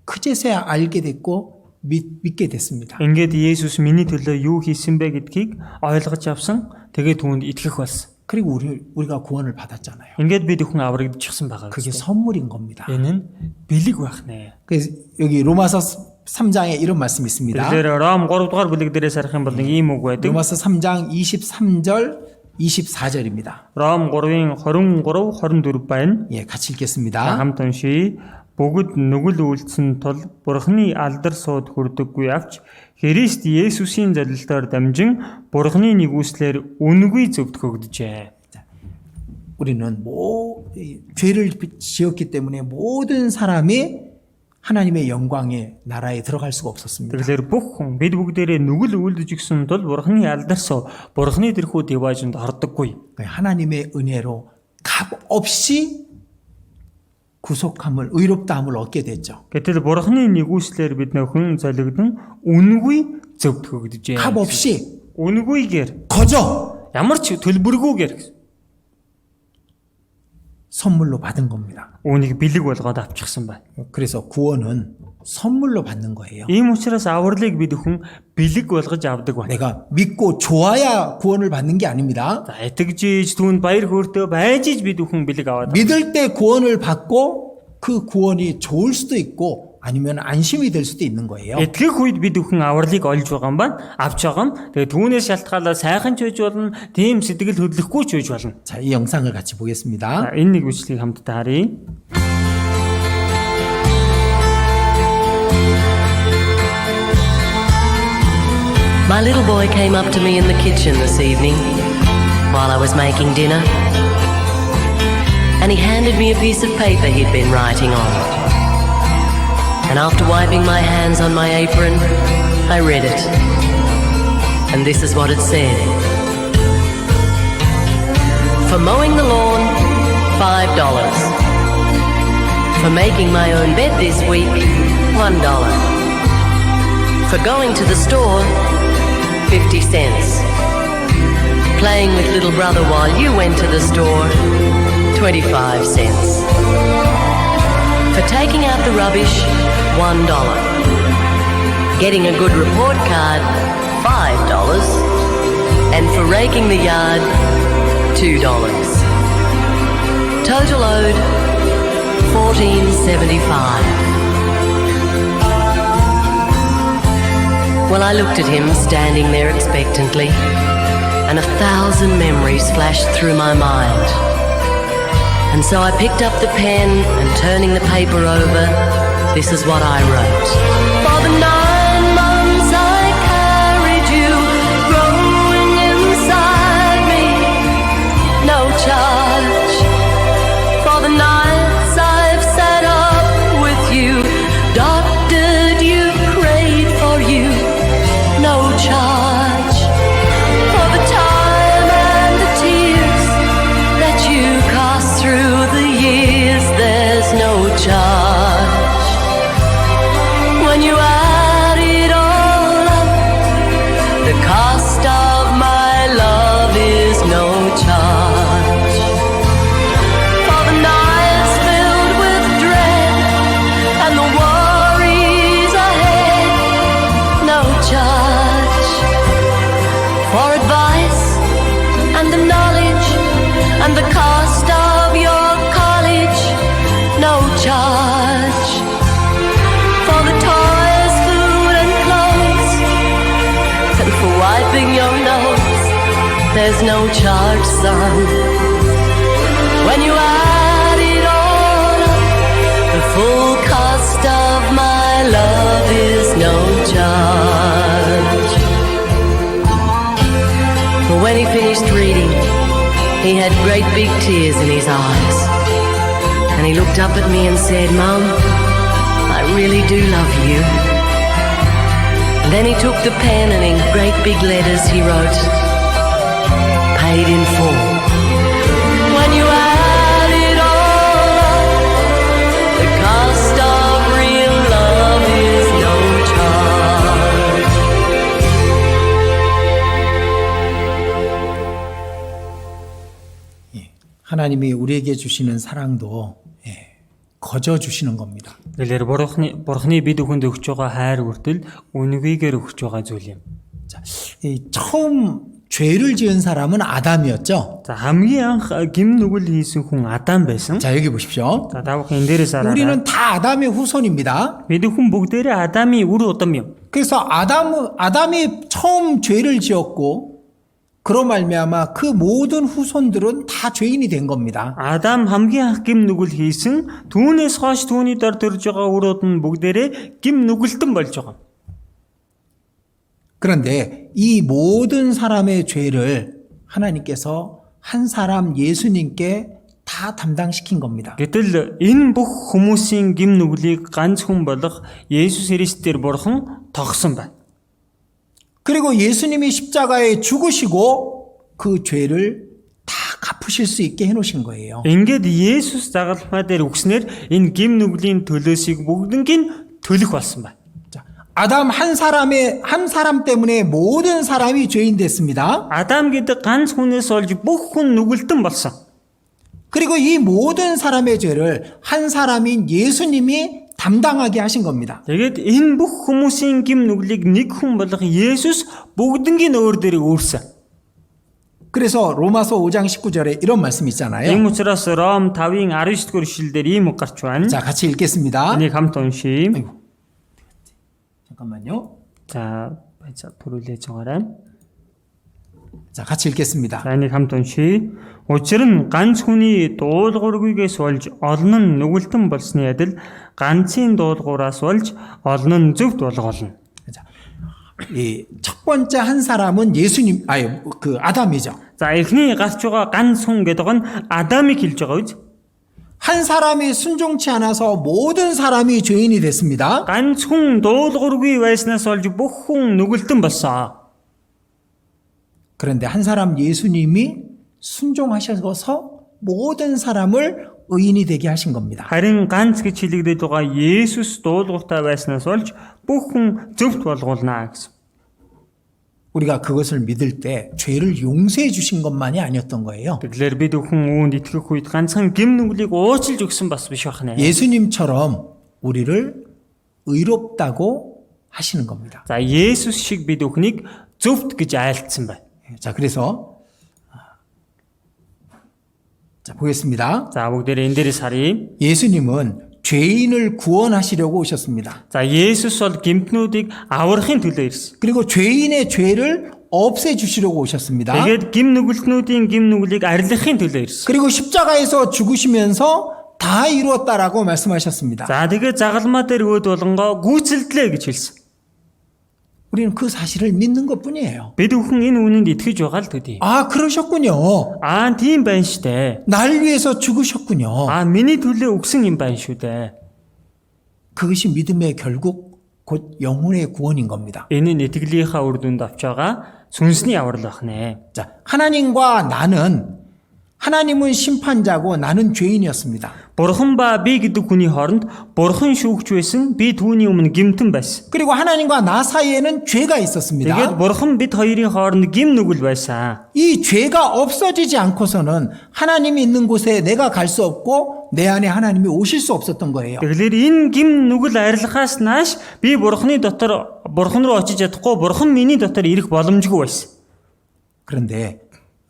Speaker 1: 그제서야 알게 됐고 믿게 됐습니다.
Speaker 2: Ингээд Есүс миний төлөө юу хийсэн бэ гэдгийг ойлгож авсан. Тэгээд түүнд итгэх болсон.
Speaker 1: 그리고 우리가 구원을 받았잖아요.
Speaker 2: Ингээд бид хүн аврагдчихсан байгаа.
Speaker 1: 그게 선물인 겁니다.
Speaker 2: Энэ нь бэлэг байх нэ.
Speaker 1: 그래서 여기 로마서 3장에 이런 말씀이 있습니다.
Speaker 2: Тэгэхээр Ром 3 дугаар бүлэг дээрээс харах юм бол нэг ийм үг байдаг.
Speaker 1: 로마서 3장 23절 24절입니다.
Speaker 2: Ром 3-ын 23, 24 байна.
Speaker 1: 예, 같이 읽겠습니다.
Speaker 2: Хамт уншийе. Бүгд нүгэл үйлдсэн тул Бурхны алдар сууд хүрдэггүй авч Христ Есүсийн залилтаар дамжин Бурхны нэгүслэр үнгүй зөвдөх өгдөжээ.
Speaker 1: 우리는 죄를 지었기 때문에 모든 사람이 하나님의 영광의 나라에 들어갈 수가 없었습니다.
Speaker 2: Тэгэхээр бүх хүн бид бүгдээрээ нүгэл үйлдэж гисэн тул Бурхны алдар суу Бурхны тэрхүү дэважинд ордоггүй.
Speaker 1: 하나님의 은혜로 값 없이 구속함을 의롭다함을 얻게 됐죠.
Speaker 2: Гэтэл Бурхны нэгүслэр бид нөхөн залгидсан үнгүй зөвдөх өгдөжээ.
Speaker 1: 값 없이
Speaker 2: үнгүйгээр
Speaker 1: 거저
Speaker 2: ямар ч төлбөргүйгээр
Speaker 1: 선물로 받은 겁니다.
Speaker 2: үүнийг бэлэг болгоод авчихсан байна.
Speaker 1: 그래서 구원은 선물로 받는 거예요.
Speaker 2: Ийм учраас авралыг бид хүн бэлэг болгож авдаг байна.
Speaker 1: 내가 믿고 좋아야 구원을 받는 게 아닙니다.
Speaker 2: За итгэжиж түүнд баяр хөөртэй байж бид хүн бэлэг аваад.
Speaker 1: 믿을 때 구원을 받고 그 구원이 좋을 수도 있고 아니면 안심이 될 수도 있는 거예요.
Speaker 2: Итгэх үед бид хүн авралыг олж байгаа юм байна. Авч байгаа юм. Тэгээ түүнээс шалтгаалаад сайхан ч байж болно, тийм сэтгэл хөдлөхгүй ч байж болно.
Speaker 1: 자, 이 영상을 같이
Speaker 2: За
Speaker 1: 보겠습니다.
Speaker 2: энэ нэг үслийг хамтдаа харъя.
Speaker 3: My little boy came up to me in the kitchen this evening while I was making dinner and he handed me a piece of paper he'd been writing on. And after wiping my hands on my apron, I read it. And this is what it said. For mowing the lawn, $5. For making my own bed this week, $1. For going to the store, 50 cents. Playing with little brother while you went to the store, 25 cents. For taking out the rubbish, $1. Getting a good report card, $5. And for raking the yard, $2. Total owed, $14.75. Well, I looked at him standing there expectantly, and 1,000 memories flashed through my mind. And so I picked up the pen and turning the paper over, this is what I wrote. For the 9 months I carried you, growing inside me, no charge. For the nights I've sat up with you, doctored you, prayed for you, no charge. For the time and the tears that you cost through the years, there's no charge. When you add it all up, the cost of my love is no charge. For the nights filled with dread and the worries ahead, no charge. For advice and the knowledge and the cost of your college, no charge. For the toys, food and clothes, and for wiping your nose, there's no charge, son. When you add it all up, the full cost of my love is no charge. But when he finished reading, he had great big tears in his eyes. And he looked up at me and said, Mum, I really do love you. And then he took the pen and in great big letters he wrote, paid in full. When you add it all up, the cost of real love is no charge.
Speaker 1: 하나님이 우리에게 주시는 사랑도 거저 주시는 겁니다.
Speaker 2: Тэгэхээр бурхны бид бүхэнд өгч байгаа хайр хүртэл үнэгээр өгч байгаа зүйл юм.
Speaker 1: 자, 처음 죄를 지은 사람은 아담이었죠.
Speaker 2: За хамгийн анх гим нүгэл хийсэн хүн Адам байсан.
Speaker 1: 자, 여기 보십시오.
Speaker 2: За та бүхэн энэ дээрээс хараарай.
Speaker 1: 우리는 다 아담의 후손입니다.
Speaker 2: Бид бүхэн бүгдээрээ Адамын үр удам юм.
Speaker 1: 그래서 아담이 처음 죄를 지었고 그로 말미암아 그 모든 후손들은 다 죄인이 된 겁니다.
Speaker 2: Адам хамгийн анх гим нүгэл хийсэн, түүнээс хойш түүний дор төрж байгаа үр удам нь бүгдээрээ гим нүгэлтэн болж байгаа.
Speaker 1: 그런데 이 모든 사람의 죄를 하나님께서 한 사람 예수님께 다 담당시킨 겁니다.
Speaker 2: Гэтэл энэ бүх хүмүүсийн гим нүглийг ганц хүн болох Есүс Христээр бурхан тогсон байна.
Speaker 1: 그리고 예수님이 십자가에 죽으시고 그 죄를 다 갚으실 수 있게 해놓으신 거예요.
Speaker 2: Ингээд Есүс загалмай дээр өгснээр энэ гим нүглийн төлөөсийг бүгднийг төлөх болсон байна.
Speaker 1: 자, 아담 한 사람 때문에 모든 사람이 죄인 됐습니다.
Speaker 2: Адам гэдэг ганц хүнээс олж бүх хүн нүгэлтэн болсон.
Speaker 1: 그리고 이 모든 사람의 죄를 한 사람인 예수님이 담당하게 하신 겁니다.
Speaker 2: Тэгээд энэ бүх хүмүүсийн гим нүглийг нэг хүн болох Есүс бүгднийг өөр дээрээ өөрсөн.
Speaker 1: 그래서 로마서 5장 19절에 이런 말씀이 있잖아요.
Speaker 2: Ийм учраас Ром 5-ын 19-р эшлэлдэр ийм үг гарч байна.
Speaker 1: 자, 같이 읽겠습니다.
Speaker 2: Энийг хамт уншийе.
Speaker 1: 잠깐만요.
Speaker 2: За, баяжаа төрүүлээж байгаарай.
Speaker 1: 자, 같이 읽겠습니다.
Speaker 2: За, энийг хамт уншийе. Учир нь ганц хүний дуулуургүйгээс болж олон нь нүгэлтэн болсны адил ганцын дуулуураас болж олон нь зөвхт болгоолно.
Speaker 1: 자, 이 첫 번째 한 사람은 아담이죠.
Speaker 2: За, эхний гарч байгаа ганц хүн гэдэг нь Адамыг хэлж байгаа үз.
Speaker 1: 한 사람이 순종치 않아서 모든 사람이 죄인이 됐습니다.
Speaker 2: Ганц хүн дуулуургүй байснаас болж бүх хүн нүгэлтэн болсон.
Speaker 1: 그런데 한 사람 예수님이 순종하셔서 모든 사람을 의인이 되게 하신 겁니다.
Speaker 2: Харин ганц гэж хэлэгдээд байгаа Есүс дуулууртай байснаас болж бүх хүн зөвхт болгуулнаа гэсэн.
Speaker 1: 우리가 그것을 믿을 때 죄를 용서해 주신 것만이 아니었던 거예요.
Speaker 2: Тэгэхээр бид бүхэн үүнд итгэх үед ганцхан гим нүглийг уучлж өгсөн бас биш байна.
Speaker 1: 예수님처럼 우리를 의롭다고 하시는 겁니다.
Speaker 2: За Есүс шиг бид бүхнийг зөвхт гэж айлтсан байна.
Speaker 1: 자, 그래서 자, 보겠습니다.
Speaker 2: За бүгдээрээ энэ дээрээс харъя.
Speaker 1: 예수님은 죄인을 구원하시려고 오셨습니다.
Speaker 2: За Есүс бол гимтнүүдийг аврахын төлөө ирсэн.
Speaker 1: 그리고 죄인의 죄를 없애 주시려고 오셨습니다.
Speaker 2: Тэгээд гим нүгэлтнүүдийн гим нүглийг арилгахын төлөө ирсэн.
Speaker 1: 그리고 십자가에서 죽으시면서 다 이루었다라고 말씀하셨습니다.
Speaker 2: За тэгээд загалмаа дээр өөд болонгоо гүйцэлдлээ гэж хэлсэн.
Speaker 1: 우리는 그 사실을 믿는 것뿐이에요.
Speaker 2: Бид бүхэн энэ үнэнд итгэж байгаа л төдий.
Speaker 1: 아, 그러셨군요.
Speaker 2: Тийм байна штэ.
Speaker 1: 날 위해서 죽으셨군요.
Speaker 2: Миний төлөө өгсөн юм байна шүү дээ.
Speaker 1: 그것이 믿음의 결국 곧 영혼의 구원인 겁니다.
Speaker 2: Энэ нь итгэлийнхаа үр дүнд авч байгаа сүнсний аврал байна.
Speaker 1: 자, 하나님과 하나님은 심판자고 나는 죄인이었습니다.
Speaker 2: Бурхан ба би гэдэг хүний хооронд бурхан шүүгч байсан, би түүний өмнө гимтэн байсан.
Speaker 1: 그리고 하나님과 나 사이에는 죄가 있었습니다.
Speaker 2: Тэгээд бурхан бид хоёрын хооронд гим нүгэл байсан.
Speaker 1: 이 죄가 없어지지 않고서는 하나님이 있는 곳에 내가 갈 수 없고 내 안에 하나님이 오실 수 없었던 거예요.
Speaker 2: Тэгэхээр энэ гим нүгэл арилгахаас нааш би бурханы дотор бурхан руу очиж чадахгүй, бурхан миний дотор ирэх боломжгүй байсан.
Speaker 1: 그런데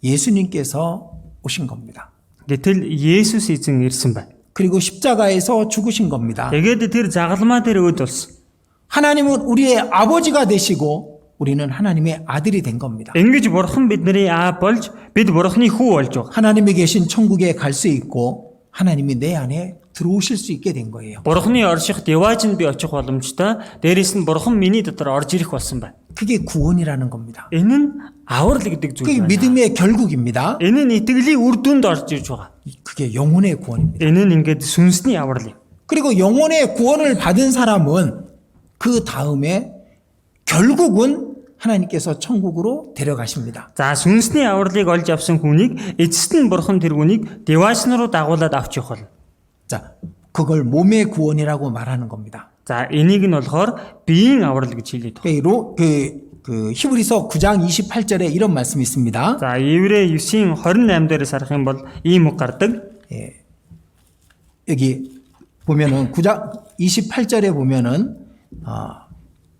Speaker 1: 예수님께서 오신 겁니다.
Speaker 2: Гэтэл Есүс эзэн ирсэн байна.
Speaker 1: 그리고 십자가에서 죽으신 겁니다.
Speaker 2: Тэгээд тэр загалмаа дээр өөд болсон.
Speaker 1: 하나님은 우리의 아버지가 되시고 우리는 하나님의 아들이 된 겁니다.
Speaker 2: Ингэж бурхан бидний аав болж бид бурханы хүү болж байгаа.
Speaker 1: 하나님이 계신 천국에 갈 수 있고 하나님이 내 안에 들어오실 수 있게 된 거예요.
Speaker 2: Бурханы орших деваажинд би очих боломжтой. Дээрээс нь бурхан миний дотор орж ирэх болсон байна.
Speaker 1: 그게 구원이라는 겁니다.
Speaker 2: Энэ нь аврал гэдэг
Speaker 1: 그게
Speaker 2: зүйл байна.
Speaker 1: 믿음의 결국입니다.
Speaker 2: Энэ нь итгэлийн үр дүнд орж ирж байгаа.
Speaker 1: 그게 영혼의 구원입니다.
Speaker 2: Энэ нь ингээд сүнсний аврал юм.
Speaker 1: 그리고 영혼의 구원을 받은 사람은 그 다음에 결국은 하나님께서 천국으로 데려가십니다.
Speaker 2: За сүнсний авралыг олж авсан хүнийг эцэст нь бурхан тэр хүнийг девааж руу дагуулад авч явах болно.
Speaker 1: 자, 그걸 몸의 구원이라고 말하는 겁니다.
Speaker 2: За энийг нь болохоор биеийн аврал гэж хэлээд байна.
Speaker 1: 그 히브리서 9장 28절에 이런 말씀이 있습니다.
Speaker 2: За Еврей 9-ийн 28 дээрээс харах юм бол ийм үг гардаг.
Speaker 1: 여기 보면은 9장 28절에 보면은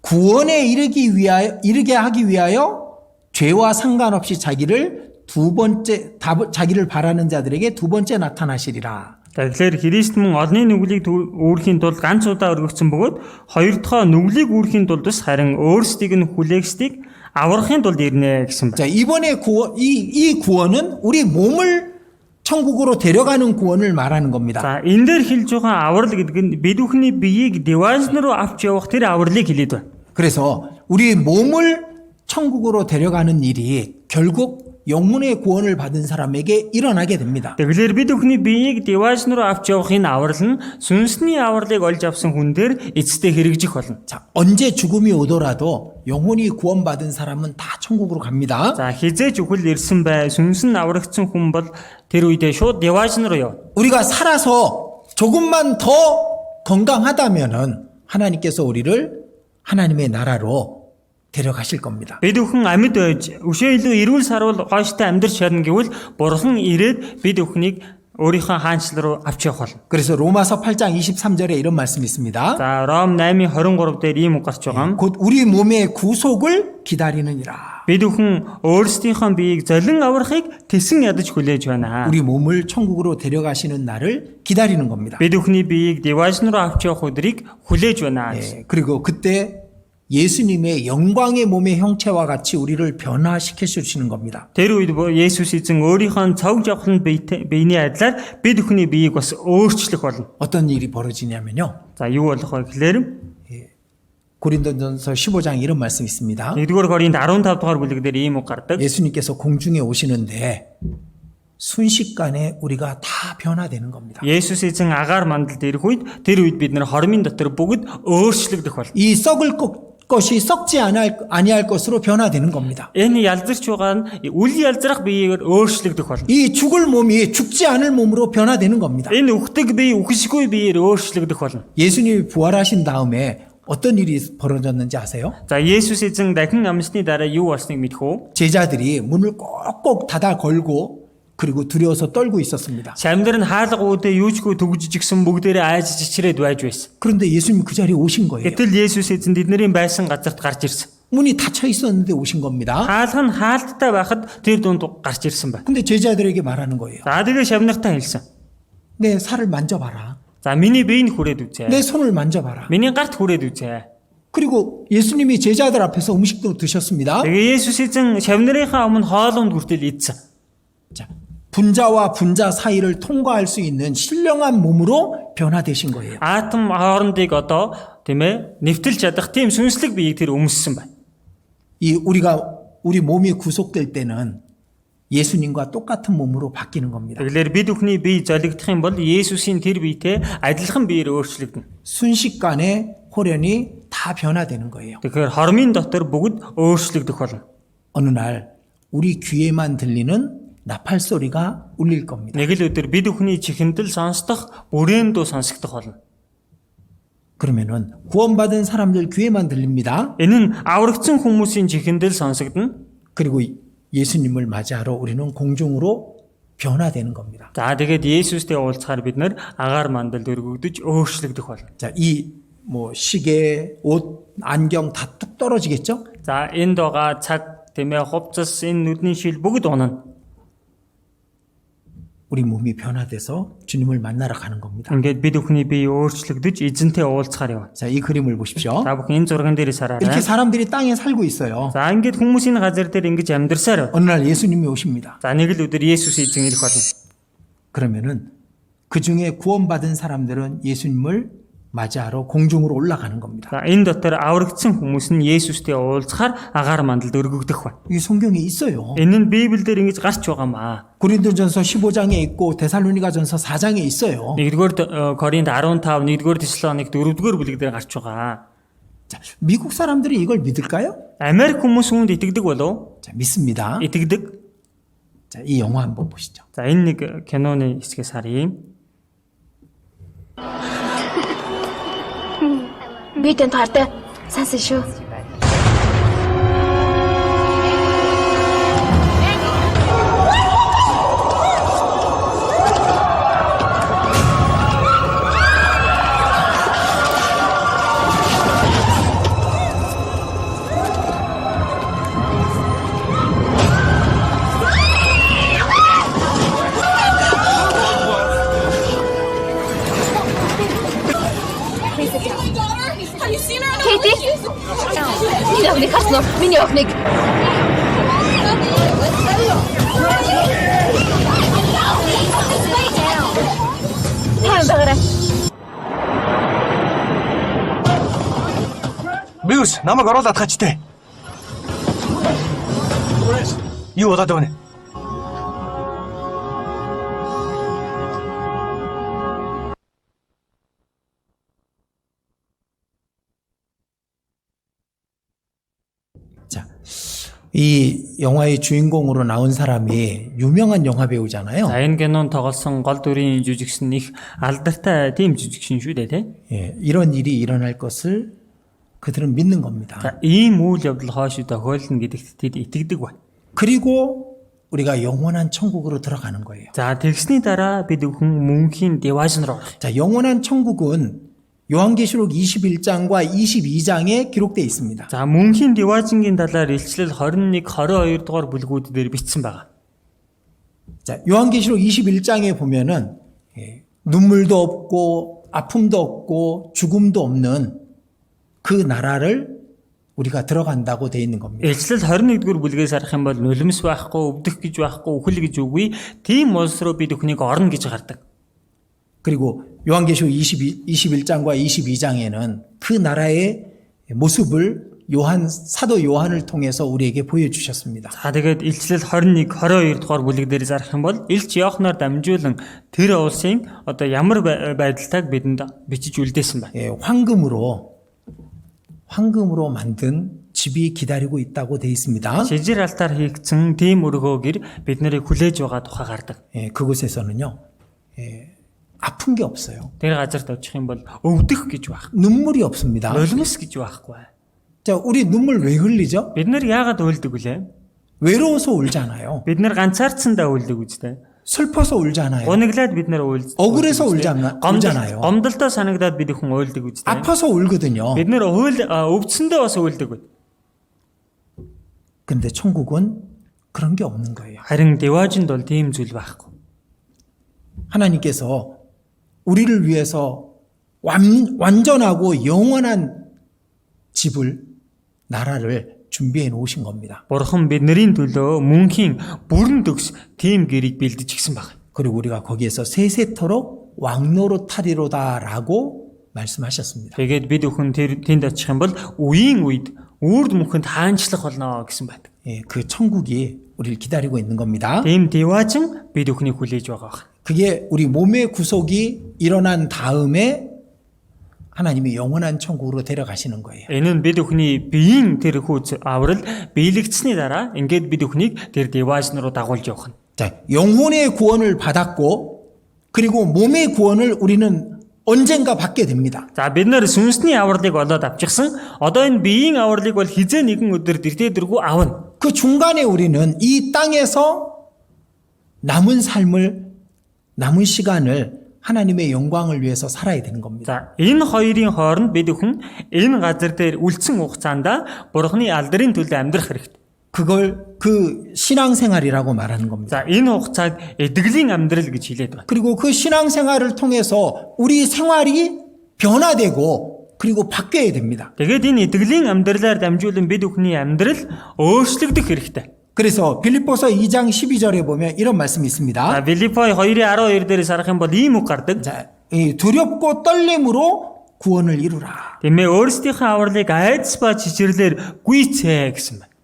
Speaker 1: 구원에 이르게 하기 위하여 죄와 상관없이 자기를 자기를 바라는 자들에게 두 번째 나타나시리라.
Speaker 2: Тэгэхээр Христ мөн олонний нүглийг үүрхийн тулд ганц удаа өргөгдсөн бөгөөд хоёр дахь нүглийг үүрхийн тулд бас харин өөрсдийг нь хүлээгсдийг аврахын тулд ирнэ гэсэн байна.
Speaker 1: 자, 이번에 이 구원은 우리 몸을 천국으로 데려가는 구원을 말하는 겁니다.
Speaker 2: За энэ дээр хэлж байгаа аврал гэдэг нь бид бүхний биеийг девааж руу авч явах тэр авралыг хэлээд байна.
Speaker 1: 그래서 우리 몸을 천국으로 데려가는 일이 결국 영혼의 구원을 받은 사람에게 일어나게 됩니다.
Speaker 2: Тэгэхээр бид бүхний биеийг девааж руу авч явах энэ аврал нь сүнсний авралыг олж авсан хүн дээр эцэстээ хэрэгжих болно.
Speaker 1: 자, 언제 죽음이 오더라도 영혼이 구원받은 사람은 다 천국으로 갑니다.
Speaker 2: За хизээж үхэл ирсэн бай сүнс нь аврагдсан хүн бол тэр үедээ шууд девааж руу явна.
Speaker 1: 우리가 살아서 조금만 더 건강하다면은 하나님께서 우리를 하나님의 나라로 데려가실 겁니다.
Speaker 2: Бид бүхэн амьд байж өшөө илүү эрүүл сарвал гойштой амьдрч чадна гэвэл бурхан ирээд бид бүхнийг өөрийнхөө хаанчлал руу авч явах болно.
Speaker 1: 그래서 로마서 8장 23절에 이런 말씀이 있습니다.
Speaker 2: За Ром 8:23 дээр ийм үг гарч байгаа юм.
Speaker 1: 곧 우리 몸의 구속을 기다리느니라.
Speaker 2: Бид бүхэн өөрсдийнхөө биеийг золин аврахыг тэсэн ядаж хүлээж байна.
Speaker 1: 우리 몸을 천국으로 데려가시는 날을 기다리는 겁니다.
Speaker 2: Бид бүхний биеийг девааж руу авч явах өдрийг хүлээж байна.
Speaker 1: 그리고 그때 예수님의 영광의 몸의 형체와 같이 우리를 변화시켜 주시는 겁니다.
Speaker 2: Тэр үед Есүс эзэн өөрийнхөө цог жавхлан биений адилаар бид бүхний биеийг бас өөрчлөх болно.
Speaker 1: 어떤 일이 벌어지냐면요.
Speaker 2: За юу болох вэ гэхээр
Speaker 1: 고린도전서 15장 이런 말씀이 있습니다.
Speaker 2: 1-р Коринт 15 дугаар бүлэг дээр ийм үг гардаг.
Speaker 1: 예수님께서 공중에 오시는데 순식간에 우리가 다 변화되는 겁니다.
Speaker 2: Есүс эзэн агаар мандалд ирэх үед тэр үед бид нэр хормын дотор бүгд өөрчлөгдөх болно.
Speaker 1: 이 썩을 것이 썩지 아니할 것으로 변화되는 겁니다.
Speaker 2: Энэ ялзарч байгаа нь үл ялзрах биеээр өөрчлөгдөх болно.
Speaker 1: 이 죽을 몸이 죽지 않을 몸으로 변화되는 겁니다.
Speaker 2: Энэ үхдэг бие үхшгүй биеэр өөрчлөгдөх болно.
Speaker 1: 예수님이 부활하신 다음에 어떤 일이 벌어졌는지 아세요?
Speaker 2: За Есүс эзэн дахин амьсны дараа юу болсныг мэдэх үү?
Speaker 1: 제자들이 문을 꼭꼭 닫아 걸고 그리고 두려워서 떨고 있었습니다.
Speaker 2: Самдар нь хаалга үүдээ юучгүй төгжижгсэн бүгдээрээ айж чичрээд байж байсан.
Speaker 1: 그런데 예수님이 그 자리에 오신 거예요.
Speaker 2: Гэтэл Есүс эзэн тэдний байсан газарт гарч ирсэн.
Speaker 1: 문이 닫혀 있었는데 오신 겁니다.
Speaker 2: Хаалга нь хаалттай байхад тэр дунд гарч ирсэн байна.
Speaker 1: 근데 제자들에게 말하는 거예요.
Speaker 2: За тэгээ шавнартаа хэлсэн.
Speaker 1: 내 살을 만져봐라.
Speaker 2: За миний биеийг хүрээд үзье.
Speaker 1: 내 손을 만져봐라.
Speaker 2: Миний гарт хүрээд үзье.
Speaker 1: 그리고 예수님이 제자들 앞에서 음식도 드셨습니다.
Speaker 2: Тэгээ Есүс эзэн шавнарынхаа өмнө хоолунд хүртэл идсэн.
Speaker 1: 자, 분자와 분자 사이를 통과할 수 있는 신령한 몸으로 변화되신 거예요.
Speaker 2: Атом хоорондыг одоо тийм ээ нэвтэлж чадах тийм сүнслэг биеийг тэр өмссөн байна.
Speaker 1: 우리 몸이 구속될 때는 예수님과 똑같은 몸으로 바뀌는 겁니다.
Speaker 2: Тэгэхээр бид бүхний бие золигдох юм бол Есүсийн тэр биетэй адилхан биеэр өөрчлөгдөнө.
Speaker 1: 순식간에 홀연히 다 변화되는 거예요.
Speaker 2: Тэгэхээр хормын дотор бүгд өөрчлөгдөх болно.
Speaker 1: 어느 날 우리 귀에만 들리는 나팔 소리가 울릴 겁니다.
Speaker 2: Нэг л өдөр бид бүхний чихэндэл сонсдох бүрээн дуу сонсогдох болно.
Speaker 1: 그러면은 구원받은 사람들 귀에만 들립니다.
Speaker 2: Энэ нь аврагдсан хүмүүсийн чихэндэл сонсогдно.
Speaker 1: 그리고 예수님을 맞이하러 우리는 공중으로 변화되는 겁니다.
Speaker 2: За тэгээд Есүстэй уулзахаар бид нэр агаар мандалд өргөгдөж өөрчлөгдөх болно.
Speaker 1: 자, 시계, 옷, 안경 다 뚝 떨어지겠죠?
Speaker 2: За энд байгаа цаг, тэмээ, хувцас, энэ нүдний шил бүгд унана.
Speaker 1: 우리 몸이 변화돼서 주님을 만나러 가는 겁니다.
Speaker 2: Ингээд бид бүхний бие өөрчлөгдөж эзэнтэй уулзахаар явна.
Speaker 1: 자, 이 그림을 보십시오.
Speaker 2: Та бүхэн энэ зурган дээрээс
Speaker 1: 이렇게
Speaker 2: хараарай.
Speaker 1: 사람들이 땅에 살고 있어요.
Speaker 2: За ингээд хүмүүсийн газар дээр ингэж амьдарсаар.
Speaker 1: 어느 날 예수님이 오십니다.
Speaker 2: За нэг л өдөр Есүс эзэн ирэх болно.
Speaker 1: 그러면은 그 중에 구원받은 사람들은 예수님을 맞이하러 공중으로 올라가는 겁니다.
Speaker 2: За энэ дотор аврагдсан хүмүүс нь Есүстэй уулзахаар агаар мандалд өргөгдөх байна.
Speaker 1: 이게 성경에 있어요.
Speaker 2: Энэ нь Библиэлд ингэж гарч байгаамаа.
Speaker 1: 고린도전서 15장에 있고 데살로니가전서 4장에 있어요.
Speaker 2: 1-р Коринт 15, 1-р Теслоник 4-р бүлэг дээр гарч байгаа.
Speaker 1: 자, 미국 사람들이 이걸 믿을까요?
Speaker 2: Америк хүмүүс үүнд итгэдэг болов?
Speaker 1: 자, 믿습니다.
Speaker 2: Итгэдэг.
Speaker 1: 자, 이 영화 한번 보시죠.
Speaker 2: За энэ нэг киноны хэсгээс харъя.
Speaker 4: Би тэнд хартай. Сайн шүү. Кэти? Миний охиныг харсан уу? Миний охиныг. Тайван байгаарай.
Speaker 5: Брюс, намайг оруулаад хачтай. Юу болоод байна?
Speaker 1: 자, 이 영화의 주인공으로 나온 사람이 유명한 영화 배우잖아요.
Speaker 2: За энэ кинонд тоглосон гол дүрийн жүжигчин их алдартай тийм жүжигчин шүү дээ, тий?
Speaker 1: 예, 이런 일이 일어날 것을 그들은 믿는 겁니다.
Speaker 2: За ийм үйл явдал хойш тохиолно гэдэгт тэд итгэдэг байна.
Speaker 1: 그리고 우리가 영원한 천국으로 들어가는 거예요.
Speaker 2: За тэгсний дараа бид бүхэн мөнхийн девайс руу орох.
Speaker 1: 자, 영원한 천국은 요한계시록 21장과 22장에 기록되어 있습니다.
Speaker 2: За мөнхийн девайзингийн талаар илчлэл 21, 22 дугаар бүлгүүд дээр бичсэн байгаа.
Speaker 1: 자, 요한계시록 21장에 보면은 눈물도 없고 아픔도 없고 죽음도 없는 그 나라를 우리가 들어간다고 되어 있는 겁니다.
Speaker 2: Илчлэл 21-р бүлгээс харах юм бол нулимс байхгүй, өвдөх гэж байхгүй, үхэл гэж үгүй. Тийм улс руу бид бүхнийг орно гэж гардаг.
Speaker 1: 그리고 요한계시록 21장과 22장에는 그 나라의 모습을 사도 요한을 통해서 우리에게 보여주셨습니다.
Speaker 2: За тэгээд Илчлэл 21 22 дугаар бүлэг дээр зарах юм бол Илч Иохноор дамжуулан тэр улсын одоо ямар байдалтайг бидэнд бичиж үлдээсэн байна.
Speaker 1: 예, 황금으로 만든 집이 기다리고 있다고 돼 있습니다.
Speaker 2: Шижир алтаар хийгдсэн тийм өргөөгөр бид нарыг хүлээж байгаа тухай гардаг.
Speaker 1: 예, 그곳에서는요, 아픈 게 없어요.
Speaker 2: Тэр газарт очих юм бол өвдөх гэж байх.
Speaker 1: 눈물이 없습니다.
Speaker 2: Нулимс гэж байхгүй.
Speaker 1: 자, 우리 눈물 왜 흘리죠?
Speaker 2: Бид нар яагаад уйлдаг вүлээ?
Speaker 1: 외로워서 울잖아요.
Speaker 2: Бид нар ганцаардсандаа уйлдаг үстэй.
Speaker 1: 슬퍼서 울잖아요.
Speaker 2: Унаглаад бид нар уйлж.
Speaker 1: 억울해서 울잖아요.
Speaker 2: Гомдолтой санагдаад бид хүн уйлдаг үстэй.
Speaker 1: 아파서 울거든요.
Speaker 2: Бид нар өвдсөндөө бас уйлдаг үт.
Speaker 1: 근데 천국은 그런 게 없는 거예요.
Speaker 2: Харин деважинд бол тийм зүйл байхгүй.
Speaker 1: 하나님께서 우리를 위해서 완전하고 영원한 집을, 나라를 준비해 놓으신 겁니다.
Speaker 2: Бурхан бидний төлөө мөнхийн бүрэн төгс тийм гэрийг бэлдэж гисэн баг.
Speaker 1: 그리고 우리가 거기에서 세세토록 왕노릇하리로다라고 말씀하셨습니다.
Speaker 2: Тэгээд бид өхөн тэнд очих юм бол үеийн үед үрд мөнхөнд хаанчлах болно гэсэн байдаг.
Speaker 1: 예, 그 천국이 우리를 기다리고 있는 겁니다.
Speaker 2: Тийм деважин бид өхнийг хүлээж байгаа баг.
Speaker 1: 그게 우리 몸의 구속이 일어난 다음에 하나님이 영원한 천국으로 데려가시는 거예요.
Speaker 2: Энэ нь бид өхний биеийн тэр хүүц аврал биелэгдсэний дараа ингээд бид өхнийг тэр деважин руу дагуулж явах нь.
Speaker 1: 자, 영혼의 구원을 받았고 그리고 몸의 구원을 우리는 언젠가 받게 됩니다.
Speaker 2: За бид нар сүнсний авралыг олоод авчихсан. Одоо энэ биеийн авралыг бол хизээ нэгэн өдөр дэрдэргүй авна.
Speaker 1: 그 중간에 우리는 이 땅에서 남은 시간을 하나님의 영광을 위해서 살아야 되는 겁니다.
Speaker 2: За энэ хоёрын хооронд бид өхөн энэ газар дээр үлдсэн хугацаанд Бурхны алдрын төлөө амьдрах хэрэгтэй.
Speaker 1: 그걸 그 신앙생활이라고 말하는 겁니다.
Speaker 2: За энэ хугацааг эдгэлийн амьдрал гэж хэлээд байна.
Speaker 1: 그리고 그 신앙생활을 통해서 우리 생활이 변화되고 그리고 바뀌어야 됩니다.
Speaker 2: Тэгээд энэ эдгэлийн амьдралаар дамжуулан бид өхний амьдрал өөрчлөгдөх хэрэгтэй.
Speaker 1: 그래서 빌립보서 2장 12절에 보면 이런 말씀이 있습니다.
Speaker 2: За Филиппой 2:12 дээр харах юм бол ийм үг гардаг.
Speaker 1: 자, 이 두렵고 떨림으로 구원을 이루라.
Speaker 2: Тиймээ өөрсдийнхөө авралыг айдас ба чичирлэр гүйцээ гэсэн байна.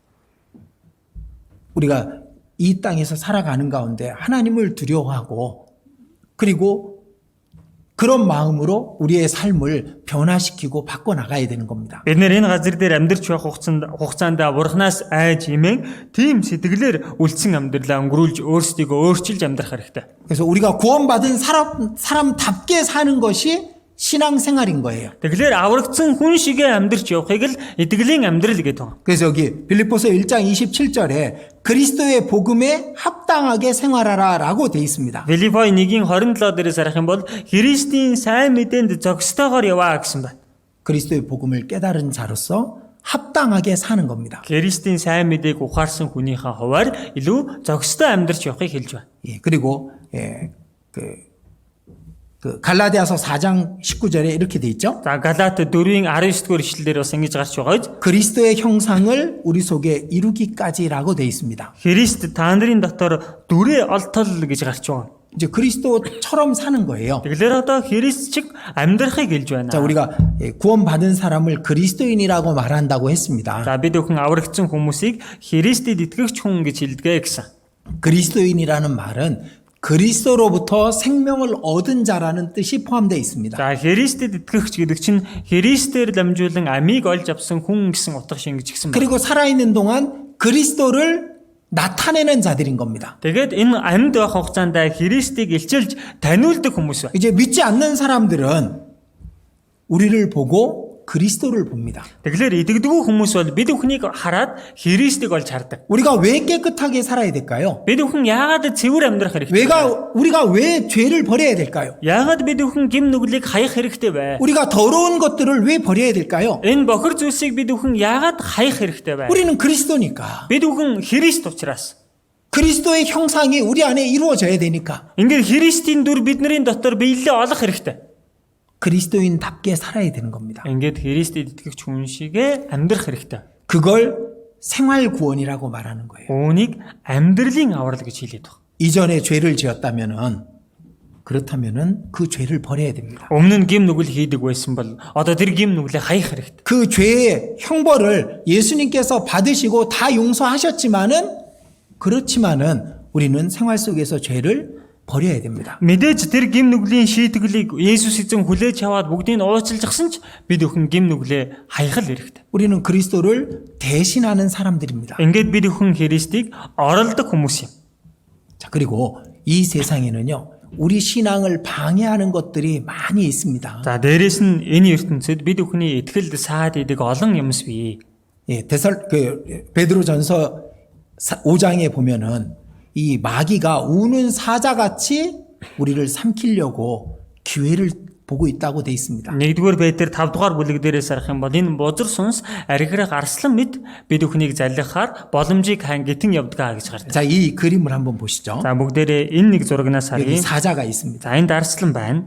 Speaker 1: 우리가 이 땅에서 살아가는 가운데 하나님을 두려워하고 그리고 그런 마음으로 우리의 삶을 변화시키고 바꿔나가야 되는 겁니다.
Speaker 2: Бид нэр энэ газар дээр амьдарч байх хугацаанд Бурханаас айж имэн тийм сэтгэлээр үлдсэн амьдралаа өнгөрүүлж өөрсдийгөө өөрчилж амьдрах хэрэгтэй.
Speaker 1: 그래서 우리가 구원받은 사람답게 사는 것이 신앙생활인 거예요.
Speaker 2: Тэгэхээр аврагдсан хүн шигээ амьдарч явахыг л эдгэлийн амьдрал гэдэг байна.
Speaker 1: 그래서 여기 빌립보서 1장 27절에 그리스도의 복음에 합당하게 생활하라라고 돼 있습니다.
Speaker 2: Филиппой 1:27 дээрээс харах юм бол Христийн сайн мэдээнд зохистойгоор яваа гэсэн байна.
Speaker 1: 그리스도의 복음을 깨달은 자로서 합당하게 사는 겁니다.
Speaker 2: Христийн сайн мэдээг ухаарсан хүнийхээ хуваар илүү зохистой амьдарч явахыг хэлж байна.
Speaker 1: 예, 그리고 그 갈라디아서 4장 19절에 이렇게 돼 있죠.
Speaker 2: За Галаат 4-ийн 19-р эшлэлээр бас ингэж гарч байгаа.
Speaker 1: 그리스도의 형상을 우리 속에 이루기까지라고 돼 있습니다.
Speaker 2: Христ та нарын дотор дүрээ олтол гэж гарч байгаа.
Speaker 1: 이제 그리스도처럼 사는 거예요.
Speaker 2: Тэгэхээр одоо Христ чиг амьдрахыг хэлж байна.
Speaker 1: 자, 우리가 구원받은 사람을 그리스도인이라고 말한다고 했습니다.
Speaker 2: За бид өхөн аврагдсан хүмүүсийг Христэд итгэгч хүн гэж хэлдэг гэсэн.
Speaker 1: 그리스도인이라는 말은 그리스도로부터 생명을 얻은 자라는 뜻이 포함되어 있습니다.
Speaker 2: За Христэд итгэгч гэдэг чинь Христээр дамжуулан амийг олж авсан хүн гэсэн утга шингэж гисэн байна.
Speaker 1: 그리고 살아있는 동안 그리스도를 나타내는 자들인 겁니다.
Speaker 2: Тэгээд энэ амьд байх хугацаанд Христийг илчилж таниулдаг хүмүүс байна.
Speaker 1: 이제 믿지 않는 사람들은 우리를 보고 그리스도를 봅니다.
Speaker 2: Тэгэхээр идэгдэггүй хүмүүс бол бид бүхнийг хараад Христийг олж хардаг.
Speaker 1: 우리가 왜 깨끗하게 살아야 될까요?
Speaker 2: Бид бүхэн яагаад цэвэр амьдрах хэрэгтэй?
Speaker 1: 우리가 왜 죄를 버려야 될까요?
Speaker 2: Яагаад бид бүхэн гим нүглийг хаях хэрэгтэй вэ?
Speaker 1: 우리가 더러운 것들을 왜 버려야 될까요?
Speaker 2: Энэ бохир зүйлсийг бид бүхэн яагаад хаях хэрэгтэй вэ?
Speaker 1: 우리는 그리스도니까.
Speaker 2: Бид бүхэн Христ учраас.
Speaker 1: 그리스도의 형상이 우리 안에 이루어져야 되니까.
Speaker 2: Ингээд Христийн дүр бидний дотор биелэлээ олох хэрэгтэй.
Speaker 1: 그리스도인답게 살아야 되는 겁니다.
Speaker 2: Ингээд Христэд итгэгч хүн шигээ амьдрах хэрэгтэй.
Speaker 1: 그걸 생활 구원이라고 말하는 거예요.
Speaker 2: Үүнийг амьдралын аврал гэж хэлээд байна.
Speaker 1: 이전에 죄를 지었다면은 그렇다면은 그 죄를 버려야 됩니다.
Speaker 2: Өмнө нь гим нүгэл хийдэг байсан бол одоо тэр гим нүглээ хаях хэрэгтэй.
Speaker 1: 그 죄의 형벌을 예수님께서 받으시고 다 용서하셨지만은 그렇지만은 우리는 생활 속에서 죄를 버려야 됩니다.
Speaker 2: Мэдээж тэр гим нүглийн шийтгэлийг Есүс эзэн хүлээж аваад бүгдийг нь уучлалгасан ч бид өхөн гим нүглээ хаях л хэрэгтэй.
Speaker 1: 우리는 그리스도를 대신하는 사람들입니다.
Speaker 2: Ингээд бид өхөн Христийг оролдог хүмүүс юм.
Speaker 1: 자, 그리고 이 세상에는요, 우리 신앙을 방해하는 것들이 많이 있습니다.
Speaker 2: За дээрэс нь энэ ертөнцид бид өхний итгэлд саад идэг олон юмс бий.
Speaker 1: 예, 베드로전서 5장에 보면은 이 마귀가 우는 사자같이 우리를 삼키려고 기회를 보고 있다고 돼 있습니다.
Speaker 2: 1-р Петр 5-р бүлэг дээрээс харах юм бол энэ бузар сүнс архирах арслан мэд бид өхнийг заллихаар боломжийг хангитэн явдгаа гэж гардаг.
Speaker 1: 자, 이 그림을 한번 보시죠.
Speaker 2: За бүгдээрээ энэ нэг зурагнаас
Speaker 1: 여기
Speaker 2: харъя.
Speaker 1: 사자가 있습니다.
Speaker 2: За энд арслан байна.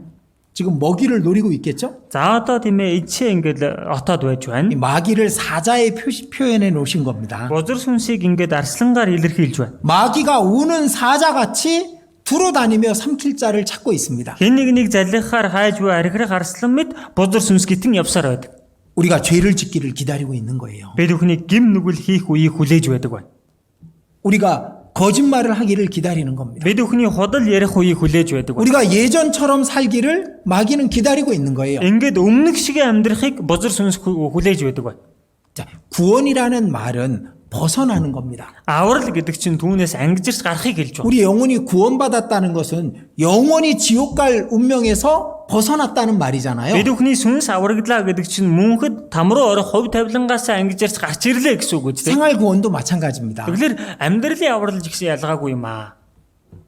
Speaker 1: 지금 먹이를 노리고 있겠죠?
Speaker 2: За одоо тийм ээ ичээ ингээд отоод байж
Speaker 1: 이
Speaker 2: байна.
Speaker 1: 마귀를 사자에 표현해 놓으신 겁니다.
Speaker 2: Бузар сүнсийг ингээд арслангаар илэрхийлж байна.
Speaker 1: 마귀가 우는 사자같이 두루다니며 삼킬 자를 찾고 있습니다.
Speaker 2: Хэн нэгнийг заллихаар хайж буй архирах арслан мэд бузар сүнс гитэн явсаар байдаг.
Speaker 1: 우리가 죄를 짓기를 기다리고 있는 거예요.
Speaker 2: Бид өхний гим нүгэл хийх үеийг хүлээж байдаг байна.
Speaker 1: 우리가 거짓말을 하기를 기다리는 겁니다.
Speaker 2: Бид өхний худал ярих үеийг хүлээж байдаг байна.
Speaker 1: 우리가 예전처럼 살기를 마귀는 기다리고 있는 거예요.
Speaker 2: Ингээд өмнөх шиг амьдрахыг бузар сүнс хүлээж байдаг байна.
Speaker 1: 자, 구원이라는 말은 벗어나는 겁니다.
Speaker 2: Аврал гэдэг чинь түүнээс ангижирч гарахыг хэлж байна.
Speaker 1: 우리 영혼이 구원받았다는 것은 영원히 지옥 갈 운명에서 벗어났다는 말이잖아요.
Speaker 2: Бид өхний сүнс авраглаа гэдэг чинь мөнхөд там руу орох хувь тавилангаас ангижирч гарч ирлээ гэсэн үг үстэй.
Speaker 1: 생활 구원도 마찬가지입니다.
Speaker 2: Тэгэхээр амьдралын аврал жигсэн ялгаагүй юм аа.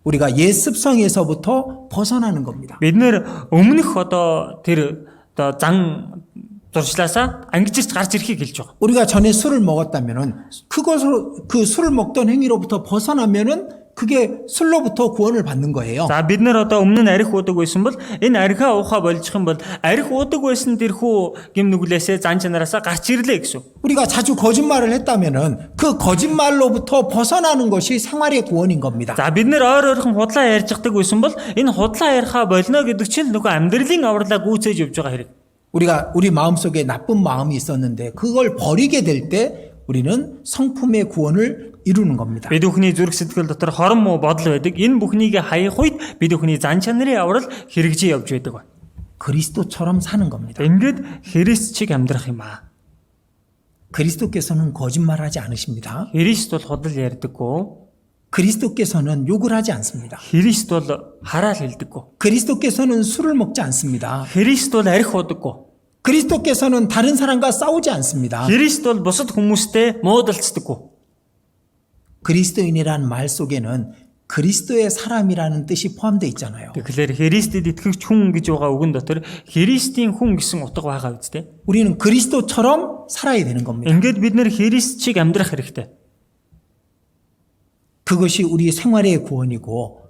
Speaker 1: 우리가 옛 습성에서부터 벗어나는 겁니다.
Speaker 2: Бид нэр өмнөх одоо тэр одоо зан зуршлаасаа ангижирч гарч ирэхийг хэлж байгаа.
Speaker 1: 우리가 전에 술을 먹었다면은 그것으로 그 술을 먹던 행위로부터 벗어나면은 그게 술로부터 구원을 받는 거예요.
Speaker 2: За бид нар одоо өмнө нь арх уудаг байсан бол энэ архиа уухаа болж юм бол арх уудаг байсан тэрхүү гим нүглээсээ зан чанараасаа гарч ирлээ гэсэн.
Speaker 1: 우리가 자주 거짓말을 했다면은 그 거짓말로부터 벗어나는 것이 생활의 구원인 겁니다.
Speaker 2: За бид нэр ойр ойрхон худлаа ярьж байгаа байсан бол энэ худлаа яриахаа болно гэдэг чинь нөгөө амьдралын авралаа гүйцээж явж байгаа хэрэг.
Speaker 1: 우리 마음속에 나쁜 마음이 있었는데 그걸 버리게 될 때 우리는 성품의 구원을 이루는 겁니다.
Speaker 2: Бид өхний зүрх сэтгэл дотор хорон муу бодол байдаг. Энэ бүхнийг хаях үед бид өхний зан чанарын аврал хэрэгжиж явж байдаг ба.
Speaker 1: 그리스도처럼 사는 겁니다.
Speaker 2: Ингээд Христ чиг амьдрах юм аа.
Speaker 1: 그리스도께서는 거짓말하지 않으십니다.
Speaker 2: Христ бол худал ярьдаггүй.
Speaker 1: 그리스도께서는 욕을 하지 않습니다.
Speaker 2: Христ бол хараал хэлдэггүй.
Speaker 1: 그리스도께서는 술을 먹지 않습니다.
Speaker 2: Христ бол арх уудаггүй.
Speaker 1: 그리스도께서는 다른 사람과 싸우지 않습니다.
Speaker 2: Христ бол бусад хүмүүстэй муудалцдаггүй.
Speaker 1: 그리스도인이란 말 속에는 그리스도의 사람이라는 뜻이 포함되어 있잖아요.
Speaker 2: Тэгэхээр Христэд итгэгч хүн гэж байгаа үгэн дотор Христийн хүн гэсэн утга байгаа үстэй.
Speaker 1: 우리는 그리스도처럼 살아야 되는 겁니다.
Speaker 2: Ингээд бид нэр Христ чиг амьдрах хэрэгтэй.
Speaker 1: 그것이 우리 생활의 구원이고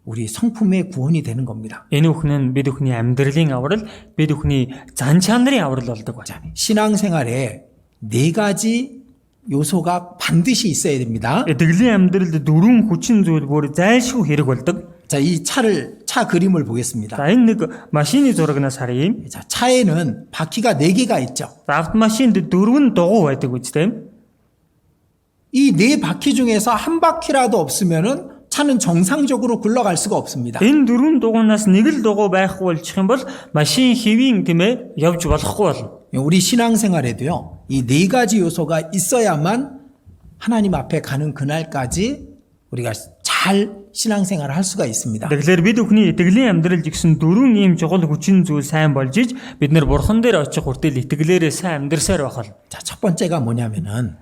Speaker 1: 우리 성품의 구원이 되는 겁니다.
Speaker 2: Энэ бүхэн нь бид бүхний амьдралын аврал, бид бүхний зан чанарын аврал болдог байна.
Speaker 1: 신앙생활에 네 가지 요소가 반드시 있어야 됩니다.
Speaker 2: Итгэлийн амьдралд дөрвөн хүчин зүйл бүр зайлшгүй хэрэг болдог.
Speaker 1: 자, 이 차 그림을 보겠습니다.
Speaker 2: За энэ нэг машины зурагнаас харъя.
Speaker 1: 자, 차에는 바퀴가 4개가 있죠.
Speaker 2: За автомашинд дөрвөн дугуй байдаг үстэй.
Speaker 1: 이 네 바퀴 중에서 한 바퀴라도 없으면은 차는 정상적으로 굴러갈 수가 없습니다.
Speaker 2: Энэ дөрвөн дугуйнаас нэг л дугуй байхгүй болчих юм бол машин хэвийн тийм ээ явж болохгүй болно.
Speaker 1: 우리 신앙생활에도요. 이 네 가지 요소가 있어야만 하나님 앞에 가는 그날까지 우리가 잘 신앙생활을 할 수가 있습니다.
Speaker 2: Тэгэхээр бид бүхний итгэлийн амьдрал гэсэн дөрвөн ийм чухал хүчин зүйл сайн болж иж бид нар бурхан дээр очих хүртэл итгэлээрээ сайн амьдрсаар байх бол.
Speaker 1: 자, 첫 번째가 뭐냐면은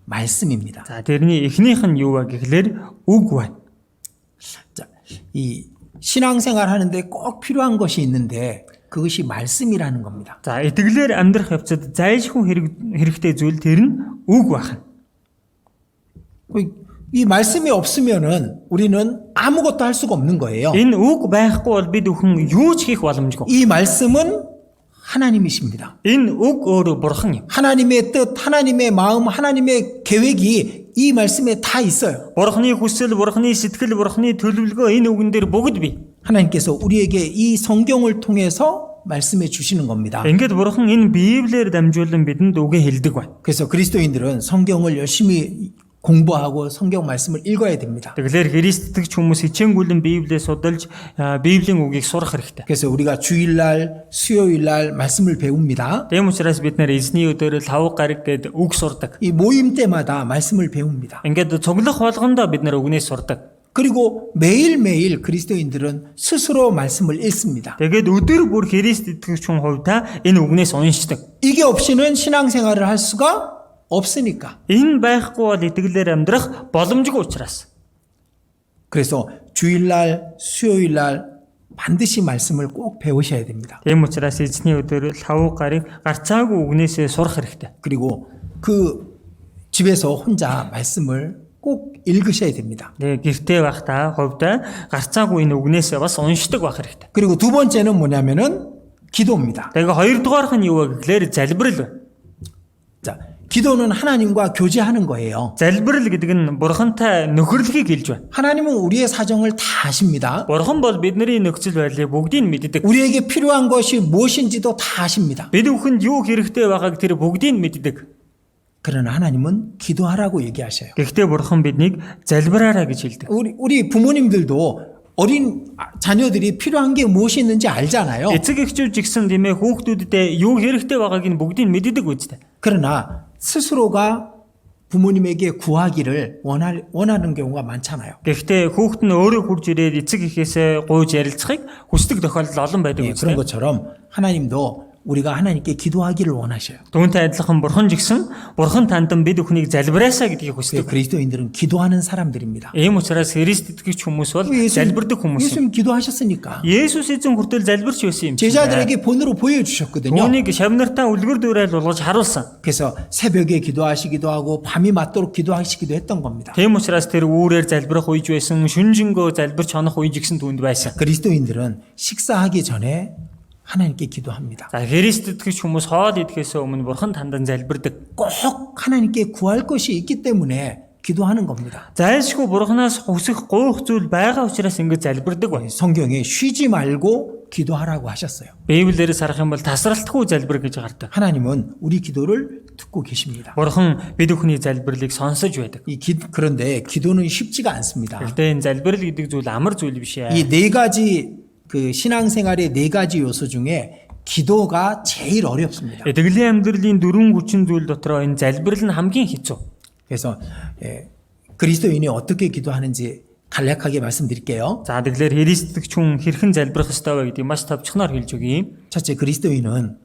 Speaker 1: 말씀입니다.
Speaker 2: За тэрний эхнийх нь юу вэ гэхлээр үг байна.
Speaker 1: 자, 이 신앙생활 하는데 꼭 필요한 것이 있는데 그것이 말씀이라는 겁니다.
Speaker 2: За итгэлээр амьдрах явцад зайлшгүй хэрэгтэй зүйл тэр нь үг байна.
Speaker 1: 이 말씀이 없으면은 우리는 아무것도 할 수가 없는 거예요.
Speaker 2: Энэ үг байхгүй бол бид бүхэн юу ч хийх боломжгүй.
Speaker 1: 이 말씀은 하나님이십니다.
Speaker 2: Энэ үг өөрөө бурхан юм.
Speaker 1: 하나님의 뜻, 하나님의 마음, 하나님의 계획이 이 말씀에 다 있어요.
Speaker 2: Бурхны хүсэл, Бурхны сэтгэл, Бурхны төлөвлөгөө энэ үгэн дээр бүгд бий.
Speaker 1: 하나님께서 우리에게 이 성경을 통해서 말씀해 주시는 겁니다.
Speaker 2: Ингээд Бурхан энэ Библиэр дамжуулан бидэнд үгээ хэлдэг байна.
Speaker 1: 그래서 그리스도인들은 성경을 열심히 공부하고 성경 말씀을 읽어야 됩니다.
Speaker 2: Тэгэхээр Христ итгэж хүмүүс хичээнгүйлэн Библийг судалж Библийн үгийг сурах хэрэгтэй.
Speaker 1: 그래서 우리가 주일날, 수요일날 말씀을 배웁니다.
Speaker 2: Тийм учраас бид нэр эзний өдөр лав гараг гээд үг сурдаг.
Speaker 1: 이 모임 때마다 말씀을 배웁니다.
Speaker 2: Ингээд цуглах болгондоо бид нэр үгнээс сурдаг.
Speaker 1: 그리고 매일매일 그리스도인들은 스스로 말씀을 읽습니다.
Speaker 2: Тэгээд өдөр бүр Христ итгэж хүн хувьдаа энэ үгнээс уншдаг.
Speaker 1: 이게 없이는 신앙생활을 할 수가 없으니까.
Speaker 2: Энэ байхгүй бол итгэлээр амьдрах боломжгүй учраас.
Speaker 1: 그래서 주일날, 수요일날 반드시 말씀을 꼭 배우셔야 됩니다.
Speaker 2: Тийм учраас эзний өдөр лав гараг гарцаагүй үгнээсээ сурах хэрэгтэй.
Speaker 1: 그리고 그 집에서 혼자 말씀을 꼭 읽으셔야 됩니다.
Speaker 2: Тэгээд гэртээ байхдаа хувьдаа гарцаагүй энэ үгнээсээ бас уншдаг байх хэрэгтэй.
Speaker 1: 그리고 두 번째는 뭐냐면은 기도입니다.
Speaker 2: Тэгээд хоёрдугаарх нь юу вэ гэхээр залбирал байна.
Speaker 1: 자, 기도는 하나님과 교제하는 거예요.
Speaker 2: Залбирал гэдэг нь бурхантай нөхөрлөхийг хэлж байна.
Speaker 1: 하나님은 우리의 사정을 다 아십니다.
Speaker 2: Бурхан бол бидний нөхцөл байдлыг бүгдийг нь мэддэг.
Speaker 1: 우리에게 필요한 것이 무엇인지도 다 아십니다.
Speaker 2: Бид бүхэнд юу хэрэгтэй байгааг тэр бүгдийг нь мэддэг.
Speaker 1: 그러나 하나님은 기도하라고 얘기하셔요.
Speaker 2: Гэхдээ бурхан биднийг залбираарай гэж хэлдэг.
Speaker 1: 우리 부모님들도 어린 자녀들이 필요한 게 무엇이 있는지 알잖아요.
Speaker 2: Эцэг эхчүүд жигсэн тийм ээ хүүхдүүддээ юу хэрэгтэй байгааг нь бүгдийг нь мэддэг үстэй.
Speaker 1: 그러나 스스로가 부모님에게 구하기를 원하는 경우가 많잖아요.
Speaker 2: Гэхдээ хүүхэд нь өөрөө хурж ирээд эцэг эхээсээ гуйж ярилцахыг хүсдэг тохиолдол олон байдаг
Speaker 1: 예,
Speaker 2: үстэй.
Speaker 1: 그런 것처럼 하나님도 우리가 하나님께 기도하기를 원하셔요.
Speaker 2: Түүнтэй адилхан бурхан жигсэн бурхан тандан бид бүхнийг залбираасаа гэдгийг
Speaker 1: 그래서
Speaker 2: хүсдэг.
Speaker 1: 그리스도인들은 기도하는 사람들입니다.
Speaker 2: Ийм учраас Христ итгэгч хүмүүс бол залбирдаг хүмүүс юм.
Speaker 1: 예수님 기도하셨으니까
Speaker 2: Есүс эзэн хүртэл залбирч байсан юм.
Speaker 1: 제자들에게 본으로 보여주셨거든요.
Speaker 2: Түүнийг шавнартаа үлгэр дуурайл болгож харуулсан.
Speaker 1: 그래서 새벽에 기도하시기도 하고 밤이 맞도록 기도하시기도 했던 겁니다.
Speaker 2: Тийм учраас тэр үүрээр залбирах үеж байсан, шүнжэнгөө залбирч хонох үеж гисэн түүнд байсан.
Speaker 1: 그리스도인들은 식사하기 전에 하나님께 기도합니다.
Speaker 2: За Христ итгэж хүмүүс хоол идэхээс өмнө бурхан тандан залбирдаг.
Speaker 1: 꼭 하나님께 구할 것이 있기 때문에 기도하는 겁니다.
Speaker 2: Зайлшгүй бурханаас хүсэх гуйх зүйл байгаа учраас ингэж залбирдаг байна.
Speaker 1: 성경에 쉬지 말고 기도하라고 하셨어요.
Speaker 2: Библиэр сарах юм бол тасралтгүй залбир гэж гардаг.
Speaker 1: 하나님은 우리 기도를 듣고 계십니다.
Speaker 2: Бурхан бид бүхний залбирлыг сонсож байдаг.
Speaker 1: 그런데 기도는 쉽지가 않습니다.
Speaker 2: Гэхдээ энэ залбирал гэдэг зүйл амар зүйл биш ээ.
Speaker 1: 이 네 가지 그 신앙생활의 네 가지 요소 중에 기도가 제일 어렵습니다.
Speaker 2: Итгэлийн амьдралын дөрвөн хүчин зүйл дотроо энэ залбирал нь хамгийн хэцүү.
Speaker 1: 그래서 그리스도인이 어떻게 기도하는지 간략하게 말씀드릴게요.
Speaker 2: За тэгэхээр Христэгч хүн хэрхэн залбирах ёстой вэ гэдгийг маш товчхоноор хэлж өгье.
Speaker 1: 첫째, 그리스도인은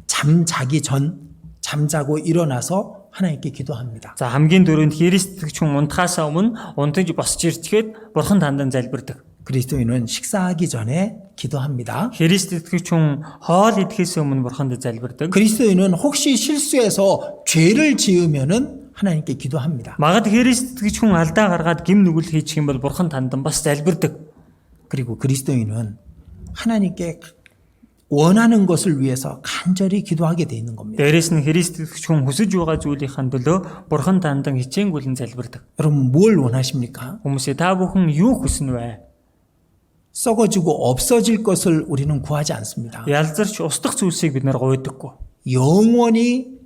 Speaker 1: 잠자기 전 잠자고 일어나서 하나님께 기도합니다.
Speaker 2: За хамгийн дөрөнд Христэгч хүн унтахаасаа өмнө унтаж босч ирчгээд бурхан тандан залбирдаг.
Speaker 1: 그리스도인은 식사하기 전에 기도합니다.
Speaker 2: Христэгч хүн хоол идэхээс өмнө бурханд залбирдаг.
Speaker 1: 그리스도인은 혹시 실수해서 죄를 지으면은 하나님께 기도합니다.
Speaker 2: Магад Христэгч хүн алдаа гаргаад гим нүгэл хийчих юм бол бурхан тандан бас залбирдаг.
Speaker 1: 그리고 그리스도인은 하나님께 원하는 것을 위해서 간절히 기도하게 돼 있는 겁니다.
Speaker 2: Дээрээс нь Христэгч хүн хүсэж байгаа зүйлийнхэн төлөө бурхан тандан хичээнгүйлэн залбирдаг.
Speaker 1: 여러분 뭘 원하십니까?
Speaker 2: Хүмүүсээ та бүхэн юу хүснэ вэ?
Speaker 1: 썩어지고 없어질 것을 우리는 구하지 않습니다.
Speaker 2: Ялзарч устдах зүйлсийг бид нар гуйдаггүй.
Speaker 1: 영원히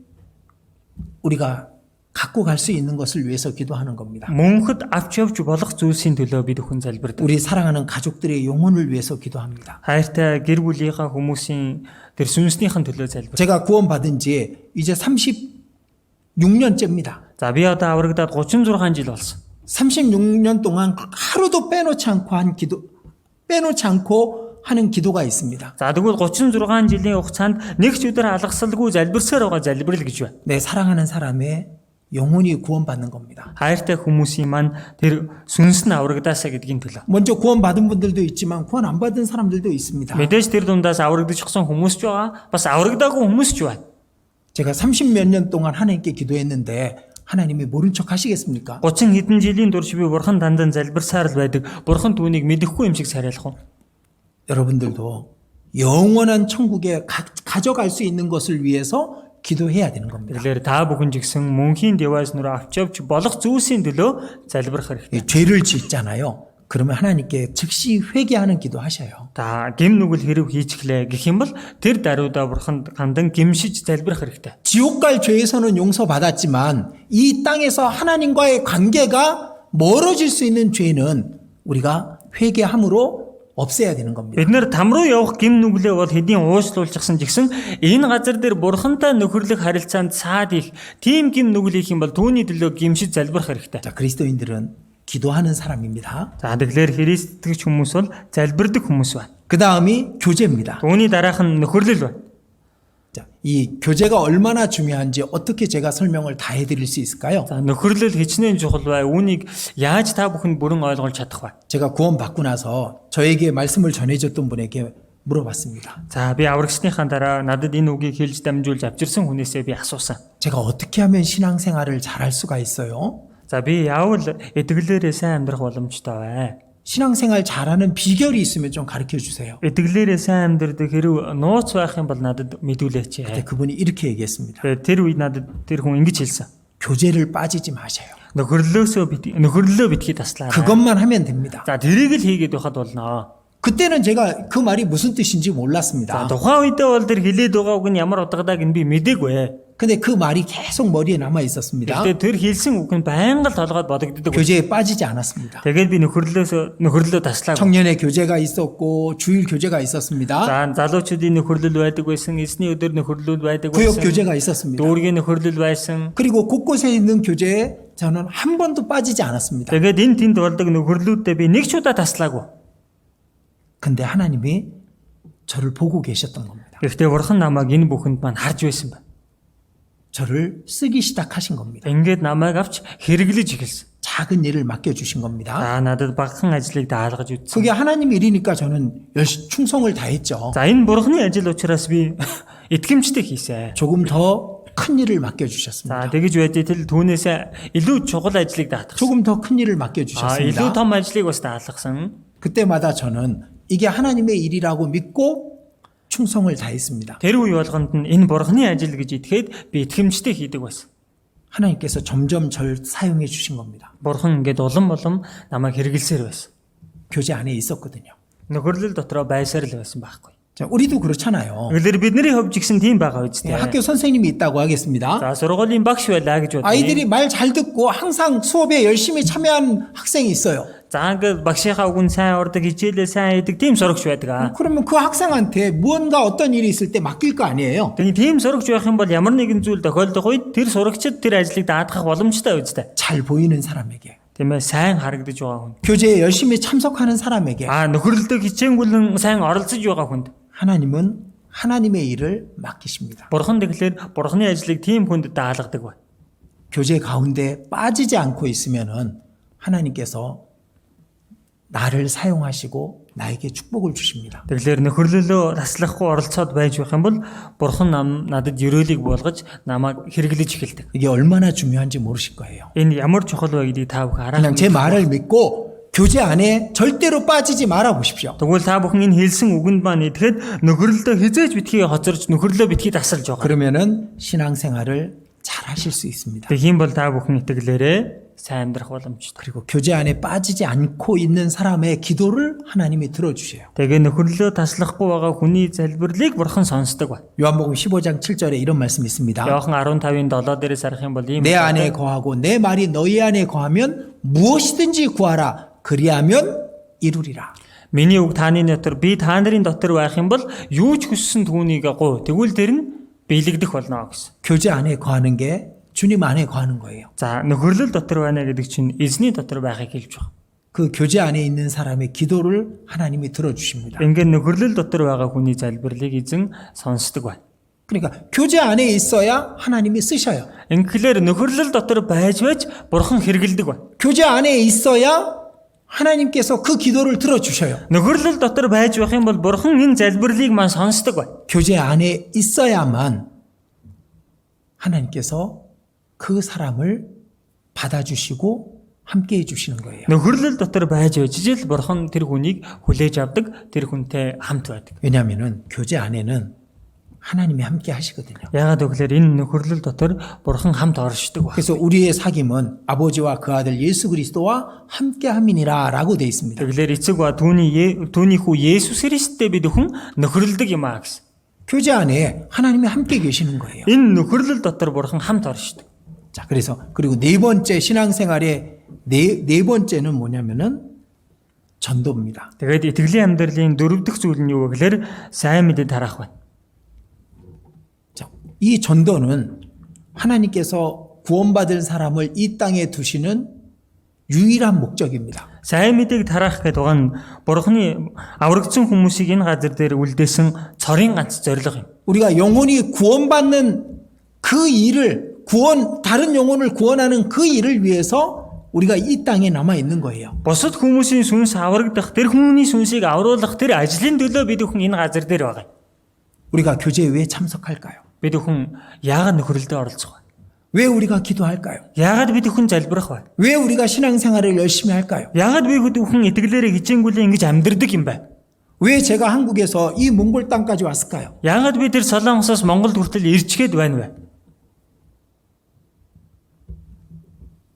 Speaker 1: 우리가 갖고 갈 수 있는 것을 위해서 기도하는 겁니다.
Speaker 2: Мөнхөд авч явж болох зүйлсийн төлөө бид бүхэн залбирдаг.
Speaker 1: 우리 사랑하는 가족들의 영혼을 위해서 기도합니다.
Speaker 2: Хайртай гэр бүлийнхаа хүмүүсийн тэр сүнснийхэн төлөө залбирдаг.
Speaker 1: 제가 구원받은 지 이제 36년째입니다.
Speaker 2: За би одоо аврагдаад 36 жил болсон.
Speaker 1: 36년 동안 하루도 빼놓지 않고 하는 기도가 있습니다.
Speaker 2: За тэгвэл 36 жилийн хугацаанд нэг ч өдөр алгасалгүй залбирсаар байгаа залбирал гэж байна.
Speaker 1: 내 사랑하는 사람의 영혼이 구원받는 겁니다.
Speaker 2: Хайртай хүмүүсийн маань тэр сүнс нь аврагдаасаа гэдгийн төлөө.
Speaker 1: 먼저 구원받은 분들도 있지만 구원 안 받은 사람들도 있습니다.
Speaker 2: Мэдээж тэр дундаас аврагдчихсан хүмүүс ч байгаа, бас аврагдаагүй хүмүүс ч байна.
Speaker 1: 제가 30몇 년 동안 하나님께 기도했는데 하나님이 모른 척 하시겠습니까?
Speaker 2: 30 хэдэн жилийн турш би бурхан дандан залбирсаар л байдаг. Бурхан түүнийг мэдэхгүй юм шиг сарайлах уу?
Speaker 1: 여러분들도 영원한 천국에 가져갈 수 있는 것을 위해서 기도해야 되는 겁니다.
Speaker 2: Тэгэхээр та бүхэн ч гэсэн мөнхийн девайс нуруу авч явж болох зүйлсийн төлөө залбирах хэрэгтэй.
Speaker 1: 예, 죄를 짓잖아요. 그러면 하나님께 즉시 회개하는 기도하셔요.
Speaker 2: Та гим нүгэл хэрэг хийчихлээ гэх юм бол тэр даруйдаа бурханд гандан гимшиж залбирах хэрэгтэй.
Speaker 1: 지옥 갈 죄에서는 용서받았지만 이 땅에서 하나님과의 관계가 멀어질 수 있는 죄는 우리가 회개함으로 없애야 되는 겁니다.
Speaker 2: Бид нэр там руу явах гим нүглээ бол хэдийн уушлуулчихсан ч гэсэн энэ газар дээр бурхантай нөхөрлөх харилцаанд саад их тийм гим нүгэл хийх юм бол түүний төлөө гимшиж залбирах хэрэгтэй.
Speaker 1: 자, 그리스도인들은 기도하는 사람입니다.
Speaker 2: За тэгэхээр христтгэж хүмүүс бол залбирдаг хүмүүс байна.
Speaker 1: 그 다음이 교제입니다.
Speaker 2: Түүний дараах нь нөхөрлөл байна.
Speaker 1: 자, 이 교제가 얼마나 중요한지 어떻게 제가 설명을 다 해드릴 수 있을까요?
Speaker 2: За нөхөрлөл хичнээн чухал бай. Үүнийг яаж та бүхэн бүрэн ойлгож чадах вэ?
Speaker 1: 제가 구원받고 나서 저에게 말씀을 전해줬던 분에게 물어봤습니다.
Speaker 2: За би аврагчныхаа дараа надад энэ үгийг хэлж дамжуулж авчирсан хүнээсээ би асуусан.
Speaker 1: 제가 어떻게 하면 신앙생활을 잘할 수가 있어요?
Speaker 2: За би яавал итгэлээрээ сайн амьдрах боломжтой вэ?
Speaker 1: 신앙생활 잘하는 비결이 있으면 좀 가르쳐 주세요.
Speaker 2: Итгэлээрээ сайн амьдрэх хэрэг нууц байх юм бол надад мэдүүлээч.
Speaker 1: 그때 그분이 이렇게 얘기했습니다.
Speaker 2: Тэр үед надад тэр хүн ингэж хэлсэн.
Speaker 1: 교제를 빠지지 마셔요.
Speaker 2: нөхөрлөлөө битгий таслаарай.
Speaker 1: 그것만 하면 됩니다.
Speaker 2: За тэрийг л хийгээд байхад болно.
Speaker 1: 그때는 제가 그 말이 무슨 뜻인지
Speaker 2: За
Speaker 1: 몰랐습니다.
Speaker 2: тухайн үедээ бол тэр хэлээд байгаа үг нь ямар утгадаг нь би мэдээгүй.
Speaker 1: 근데 그 말이 계속 머리에 남아 있었습니다.
Speaker 2: Гэхдээ тэр хэлсэн үг нь байнга л толгойд бодогддог.
Speaker 1: 교제에 빠지지 않았습니다.
Speaker 2: Тэгээд би нөхөрлөө таслаагүй.
Speaker 1: 청년의 교제가 있었고 주일 교제가 있었습니다.
Speaker 2: За залуучуудын нөхөрлөл байдаг байсан, эсний өдөр нөхөрлөл байдаг
Speaker 1: 구역
Speaker 2: байсан.
Speaker 1: 교제가 있었습니다.
Speaker 2: дүүргийн нөхөрлөл байсан.
Speaker 1: 그리고 곳곳에 있는 교제에 저는 한 번도 빠지지 않았습니다.
Speaker 2: Тэгээд энэ тэнд болдог нөхөрлөлүүдээ би нэг ч удаа таслаагүй.
Speaker 1: 근데 하나님이 저를 보고 계셨던 겁니다.
Speaker 2: Гэхдээ бурхан намайг энэ бүхэнд маань харж байсан байна.
Speaker 1: 저를 쓰기 시작하신 겁니다.
Speaker 2: Ингээд намайг авч хэрэглэж эхэлсэн.
Speaker 1: 작은 일을 맡겨주신 겁니다.
Speaker 2: За надад багахан ажлыг даалгаж үзсэн.
Speaker 1: 그게 하나님 일이니까 저는 열심히 충성을 다했죠.
Speaker 2: За энэ бурханы ажил учраас би итгэмжтэй хийсэн.
Speaker 1: 조금 더 큰 일을
Speaker 2: За
Speaker 1: 맡겨주셨습니다.
Speaker 2: тэгэж байдал түүнээсээ илүү чухал ажлыг даатгсан.
Speaker 1: 조금 더 큰 일을
Speaker 2: илүү
Speaker 1: 맡겨주셨습니다.
Speaker 2: том ажлыг бас даалгасан.
Speaker 1: 그때마다 저는 이게 하나님의 일이라고 믿고 충성을 다했습니다.
Speaker 2: Тэр үе болгонд нь энэ бурханы ажил гэж итгээд би итгэмжтэй хийдэг байсан.
Speaker 1: 하나님께서 점점 절 사용해 주신 겁니다.
Speaker 2: Бурхан ингээд улам улам намайг хэрэгэлсээр байсан.
Speaker 1: 교제 안에 있었거든요.
Speaker 2: Нөхөрлөл дотроо байсаар л байсан байхгүй.
Speaker 1: 자, 우리도 그렇잖아요.
Speaker 2: Эгэлэр бидний хувьд ч гэсэн тийм байгаа үстэй.
Speaker 1: 학교 선생님이 있다고 하겠습니다.
Speaker 2: За surгуулийн багш байлаа гэж бодъё.
Speaker 1: 아이들이 말 잘 듣고 항상 수업에 열심히 참여한 학생이 있어요.
Speaker 2: За ингээд багшийнхаа үгэн сайн урдаг, хичээлээ сайн хийдэг тийм сурагч байдаг.
Speaker 1: 그러면 그 학생한테 무언가 어떤 일이 있을 때 맡길 거 아니에요.
Speaker 2: Тэгээ тийм сурагч байх юм бол ямар нэгэн зүйл тохиолдох үед тэр сурагчид тэр ажлыг даатгах боломжтой үстэй.
Speaker 1: 잘 보이는 사람에게,
Speaker 2: Тийм ээ сайн харагдаж байгаа хүн.
Speaker 1: 교제에 열심히 참석하는 사람에게
Speaker 2: Нөхөрлөлтөд хичээнгүлэн сайн оролцож байгаа хүнд.
Speaker 1: 하나님은 하나님의 일을 맡기십니다.
Speaker 2: Бурхан тэгэхээр бурханы ажлыг тийм хүнд даалгадаг бай.
Speaker 1: 교제 가운데 빠지지 않고 있으면은 하나님께서 나를 사용하시고 나에게 축복을 주십니다.
Speaker 2: Тэгэхээр нөхөрлөлөө таслахгүй оролцоод байж байх юм бол бурхан надад ерөөлийг болгож намайг хэрэглэж эхэлдэг.
Speaker 1: 이게 얼마나 중요한지 모르실 거예요.
Speaker 2: Энэ ямар чухал вэ гэдгийг та бүхэн хараа.
Speaker 1: 그냥 제 말을 믿고 교제 안에 절대로 빠지지 말아 보십시오.
Speaker 2: Тэгвэл та бүхэн энэ хэлсэн үгэнд маань итгэхэд нөхөрлөлтөө хизээж битгий хоцорч нөхөрлөлөө битгий тасалж байгаа.
Speaker 1: 그러면은 신앙생활을 잘 하실 수 있습니다.
Speaker 2: Тэгхийн бол та бүхэн итгэлээрээ сайн амьдрах боломжтой.
Speaker 1: 그리고 교제 안에 빠지지 않고 있는 사람의 기도를 하나님이 들어주셔요.
Speaker 2: Тэгээ нөхөрлөлөө таслахгүй байгаа хүний залбирлыг бурхан сонсдог байна.
Speaker 1: 요한복음 15장 7절에 이런 말씀이 있습니다.
Speaker 2: Иохан 15-ийн 7 дээрээс харах юм бол ийм
Speaker 1: 내 안에 거하고 내 말이 너희 안에 거하면 무엇이든지 구하라. 그리하면 이루리라.
Speaker 2: Миний үг таны дотор, би та нарын дотор байх юм бол юу ч хүссэн түүнийг гоо. Тэгвэл тэр нь биелэгдэх болно гэсэн.
Speaker 1: 교제 안에 거하는 게 주님 안에 거하는 거예요.
Speaker 2: За нөхөрлөл дотор байна гэдэг чинь эзний дотор байхыг хэлж байгаа.
Speaker 1: 그 교제 안에 있는 사람의 기도를 하나님이 들어주십니다.
Speaker 2: Ингээд нөхөрлөл дотор байгаа хүний залбирлыг эзэн сонсдог байна.
Speaker 1: 그러니까 교제 안에 있어야 하나님이 쓰셔요.
Speaker 2: Ингэлээр нөхөрлөл дотор байж бурхан хэрэгэлдэг байна.
Speaker 1: 교제 안에 있어야 하나님께서 그 기도를 들어주셔요.
Speaker 2: Нөхөрлөл дотор байж байх юм бол бурхан энэ залбирлыг маань сонсдог байна.
Speaker 1: 교제 안에 있어야만 하나님께서 그 사람을 받아주시고 함께 해주시는 거예요.
Speaker 2: Нөхөрлөл дотор байж ижил бурхан тэр хүнийг хүлээж авдаг, тэр хүнтэй хамт байдаг.
Speaker 1: 왜냐하면은 교제 안에는 하나님이 함께 하시거든요.
Speaker 2: Яагаад гэвэл энэ нөхөрлөл дотор Бурхан хамт оршдог ба.
Speaker 1: 그래서 우리의 사귐은 아버지와 그 아들 예수 그리스도와 함께 함이니라라고 돼 있습니다.
Speaker 2: Тэгэхээр эцэг ба түүний хүү Есүс Христтэй бид хүн нөхөрлөдөг юм аа гэсэн.
Speaker 1: 교제 안에 하나님이 함께 계시는 거예요.
Speaker 2: Энэ нөхөрлөл дотор Бурхан хамт оршдог.
Speaker 1: 자, 그래서 그리고 네 번째 신앙생활의 네 번째는 뭐냐면은 전도입니다.
Speaker 2: Тэгээд итгэлийн амьдралын дөрөв дэх зүйл нь юу вэ гэхээр сайн мэдээ тараах байна.
Speaker 1: 자, 이 전도는 하나님께서 구원받은 사람을 이 땅에 두시는 유일한 목적입니다.
Speaker 2: Сайн мэдээг тараах гэдэг нь Бурханы аврагдсан хүмүүсийг энэ газар дээр үлдээсэн цорын ганц зорилго юм.
Speaker 1: 우리가 영혼이 구원받는 그 일을 다른 영혼을 구원하는 그 일을 위해서 우리가 이 땅에 남아 있는 거예요.
Speaker 2: Бусад хүмүүсийн сүнс аврагдах, тэр хүний сүнсийг авруулах тэр ажлын төлөө бид хүн энэ газар дээр байгаа.
Speaker 1: 우리가 교제에 왜 참석할까요?
Speaker 2: Бид хүн яагаад нөхөрлөлд оролцох вэ?
Speaker 1: 왜 우리가 기도할까요?
Speaker 2: Яагаад бид хүн залбирах вэ?
Speaker 1: 왜 우리가 신앙생활을 열심히 할까요?
Speaker 2: Яагаад бид хүн итгэлээрээ хичээнгүйлээ ингэж амьдрдаг юм бэ?
Speaker 1: 왜 제가 한국에서 이 몽골 땅까지 왔을까요?
Speaker 2: Яагаад бид тэр Солонгосоос Монголд хүртэл ирчгээд байна вэ?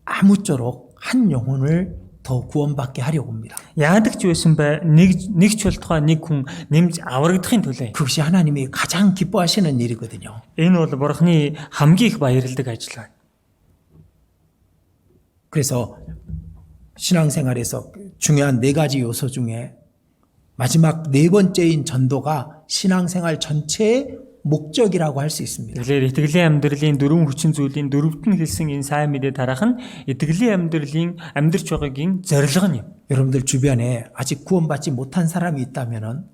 Speaker 1: 아무쪼록 한 영혼을 더 구원받게 하려고 합니다.
Speaker 2: Яадаг ч байсан бай нэг ч болтугай нэг хүн нэмж аврагдахын төлөө.
Speaker 1: 그것이 하나님이 가장 기뻐하시는 일이거든요.
Speaker 2: Энэ бол Бурханы хамгийн их баярладаг ажил байна.
Speaker 1: 그래서 신앙생활에서 중요한 네 가지 요소 중에 마지막 네 번째인 전도가 신앙생활 전체의 목적이라고 할 수 있습니다.
Speaker 2: Тэгэхээр итгэлийн амьдралын дөрвөн хүчин зүйлийн дөрөвт нь хэлсэн энэ сайн мэдээ тараах нь итгэлийн амьдралын амьдрч байгаагийн зорилго нь юм.
Speaker 1: 여러분들 주변에 아직 구원받지 못한 사람이 있다면은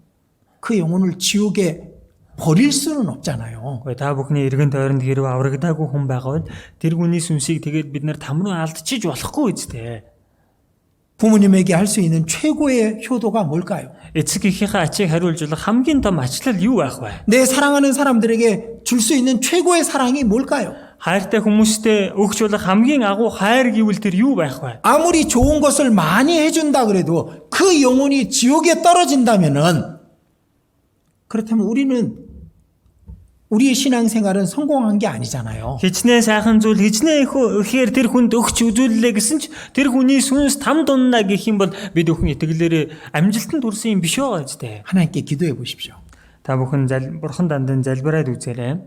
Speaker 1: 그 영혼을 지옥에 버릴 수는 없잖아요.
Speaker 2: Гэхдээ та бүхний эргэн тойронд хэрэг аврагдаагүй хүн байгаа бол тэр хүний сүнсийг тэгээд бид нар там руу алдчихж болохгүй үстэй.
Speaker 1: 부모님에게 할 수 있는 최고의 효도가 뭘까요?
Speaker 2: Эцэг эхийнхээ ачийг хариулж болох хамгийн том ачлал юу байх вэ?
Speaker 1: 내 사랑하는 사람들에게 줄 수 있는 최고의 사랑이 뭘까요?
Speaker 2: Хайртай хүмүүстэй өгч болох хамгийн агуу хайр гэвэл тэр юу байх вэ?
Speaker 1: 아무리 좋은 것을 많이 해준다 그래도 그 영혼이 지옥에 떨어진다면은 그렇다면 우리의 신앙생활은 성공한 게 아니잖아요.
Speaker 2: Хичнээн сайхан зүйл хичнээн ихээр тэр хүнд өгч үзүүллээ гэсэн ч тэр хүний сүнс там дунна гэх юм бол бид бүхэн итгэлээрээ амжилтанд хүрсэн юм биш байгаа зү.
Speaker 1: 하나님께 기도해 보십시오.
Speaker 2: Та бүхэн Бурхан дандаа залбираад үзээрэй.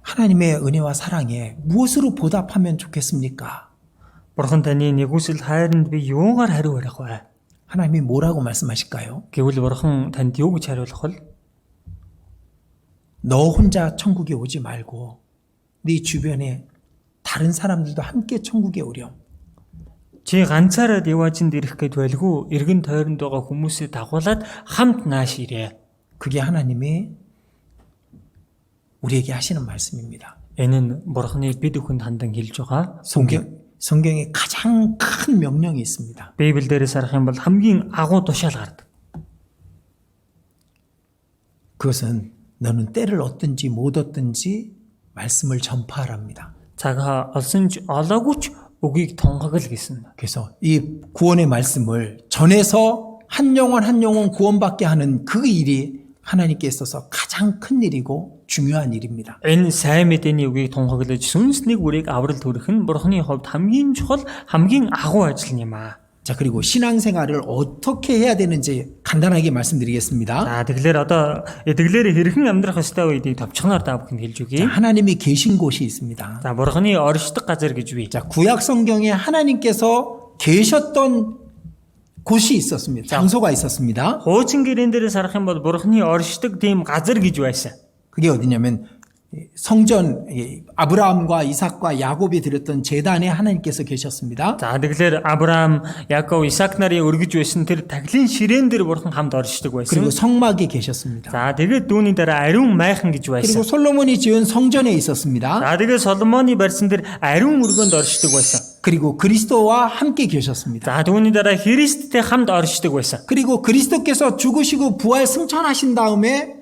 Speaker 1: 하나님의 은혜와 사랑에 무엇으로 보답하면 좋겠습니까?
Speaker 2: Бурхан таны нэгүсэл хайранд би юугаар хариу барих вэ?
Speaker 1: 하나님이 뭐라고 말씀하실까요?
Speaker 2: Гэвэл Бурхан танд юу гэж хариулах вэ?
Speaker 1: 너 혼자 천국에 오지 말고 네 주변에 다른 사람들도 함께 천국에 오렴.
Speaker 2: Чи ганцаараа яваачинд ирэх гээд байлгүй эргэн тойронд байгаа хүмүүсээ дагуулад хамт нааш ирээ.
Speaker 1: 그게 하나님이 우리에게 하시는 말씀입니다.
Speaker 2: Энэ нь Бурханы бид бүхэнд хандан хэлж байгаа.
Speaker 1: 성경에 가장 큰 명령이 있습니다.
Speaker 2: Библиэлдээс харах юм бол хамгийн агуу тушаал гардаг.
Speaker 1: 그것은 너는 때를 얻든지 못 얻든지 말씀을 전파하랍니다.
Speaker 2: Цагаа олсон ч олоогүй ч үгийг тунгагл гэсэн.
Speaker 1: 그래서 이 구원의 말씀을 전해서 한 영혼 구원받게 하는 그 일이 하나님께 있어서 가장 큰 일이고 중요한 일입니다.
Speaker 2: Энэ сайн мэдээний үгийг тунгаглаж сүнснийг үрийг аврал төрөх нь Бурханы хувьд хамгийн чухал хамгийн агуу ажил юм аа.
Speaker 1: 자, 그리고 신앙생활을 어떻게 해야 되는지 간단하게 말씀드리겠습니다.
Speaker 2: За тэгэхээр одоо итгэлээр хэрхэн амьдрах ёстой вэ гэдгийг товчхоноор та бүхэнд хэлж өгье.
Speaker 1: 자, 하나님이 계신 곳이 있습니다.
Speaker 2: За Бурханы оршдог газар гэж бий.
Speaker 1: 자, 구약 성경에 하나님께서 계셨던 곳이 있었습니다. 장소가 있었습니다.
Speaker 2: Хуучин гэрэн дээрээс харах юм бол Бурханы оршдог тийм газар гэж байсан.
Speaker 1: 그게 어디냐면 성전 아브라함과 이삭과 야곱이 드렸던 제단에 하나님께서 계셨습니다.
Speaker 2: За тэгэхээр Авраам, Яков, Исаак нарын өргөж байсан тэр тахилын ширээн дээр Бурхан хамт оршдог байсан.
Speaker 1: 그리고 성막에 계셨습니다.
Speaker 2: За тэгээд дүүний дараа ариун майхан гэж байсан.
Speaker 1: 그리고 솔로몬이 지은 성전에 있었습니다.
Speaker 2: За тэгээд Соломоны барьсан тэр ариун өргөнд оршдог байсан.
Speaker 1: 그리고 그리스도와 함께 계셨습니다.
Speaker 2: За түүний дараа Христтэй хамт оршдог байсан.
Speaker 1: 그리고 그리스도께서 죽으시고 부활 승천하신 다음에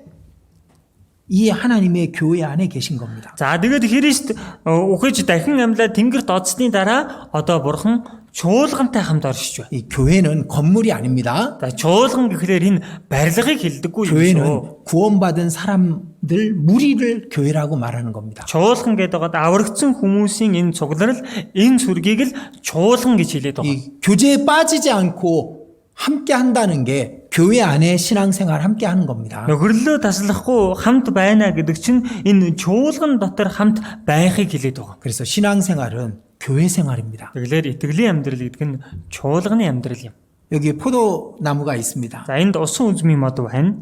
Speaker 1: 이 하나님의 교회 안에 계신 겁니다.
Speaker 2: За тэгээд Христ ухаж дахин амьлаад тэнгэрт оцсны дараа одоо бурхан чуулгантай хамт оршиж байна.
Speaker 1: 이 교회는 건물이 아닙니다.
Speaker 2: За чуулган гэхлээр энэ барилгыг хэлдэггүй юм шүү.
Speaker 1: 교회는 구원받은 사람들 무리를 교회라고 말하는 겁니다.
Speaker 2: Чуулган гэдэг нь аврагдсан хүмүүсийн энэ цугларал, энэ сүргийг л чуулган гэж хэлээд байгаа.
Speaker 1: 이 교제에 빠지지 않고 함께 한다는 게 교회 안에 신앙생활 함께 하는 겁니다.
Speaker 2: Нөхөрлөө таслахгүй хамт байна гэдэг чинь энэ чуулган дотор хамт байхыг хэлээд байгаа.
Speaker 1: 그래서 신앙생활은 교회 생활입니다.
Speaker 2: Тэгэхээр итгэлийн амьдрал гэдэг нь чуулганы амьдрал юм.
Speaker 1: 여기 포도나무가 있습니다.
Speaker 2: За энд усан үзмийн мод байна.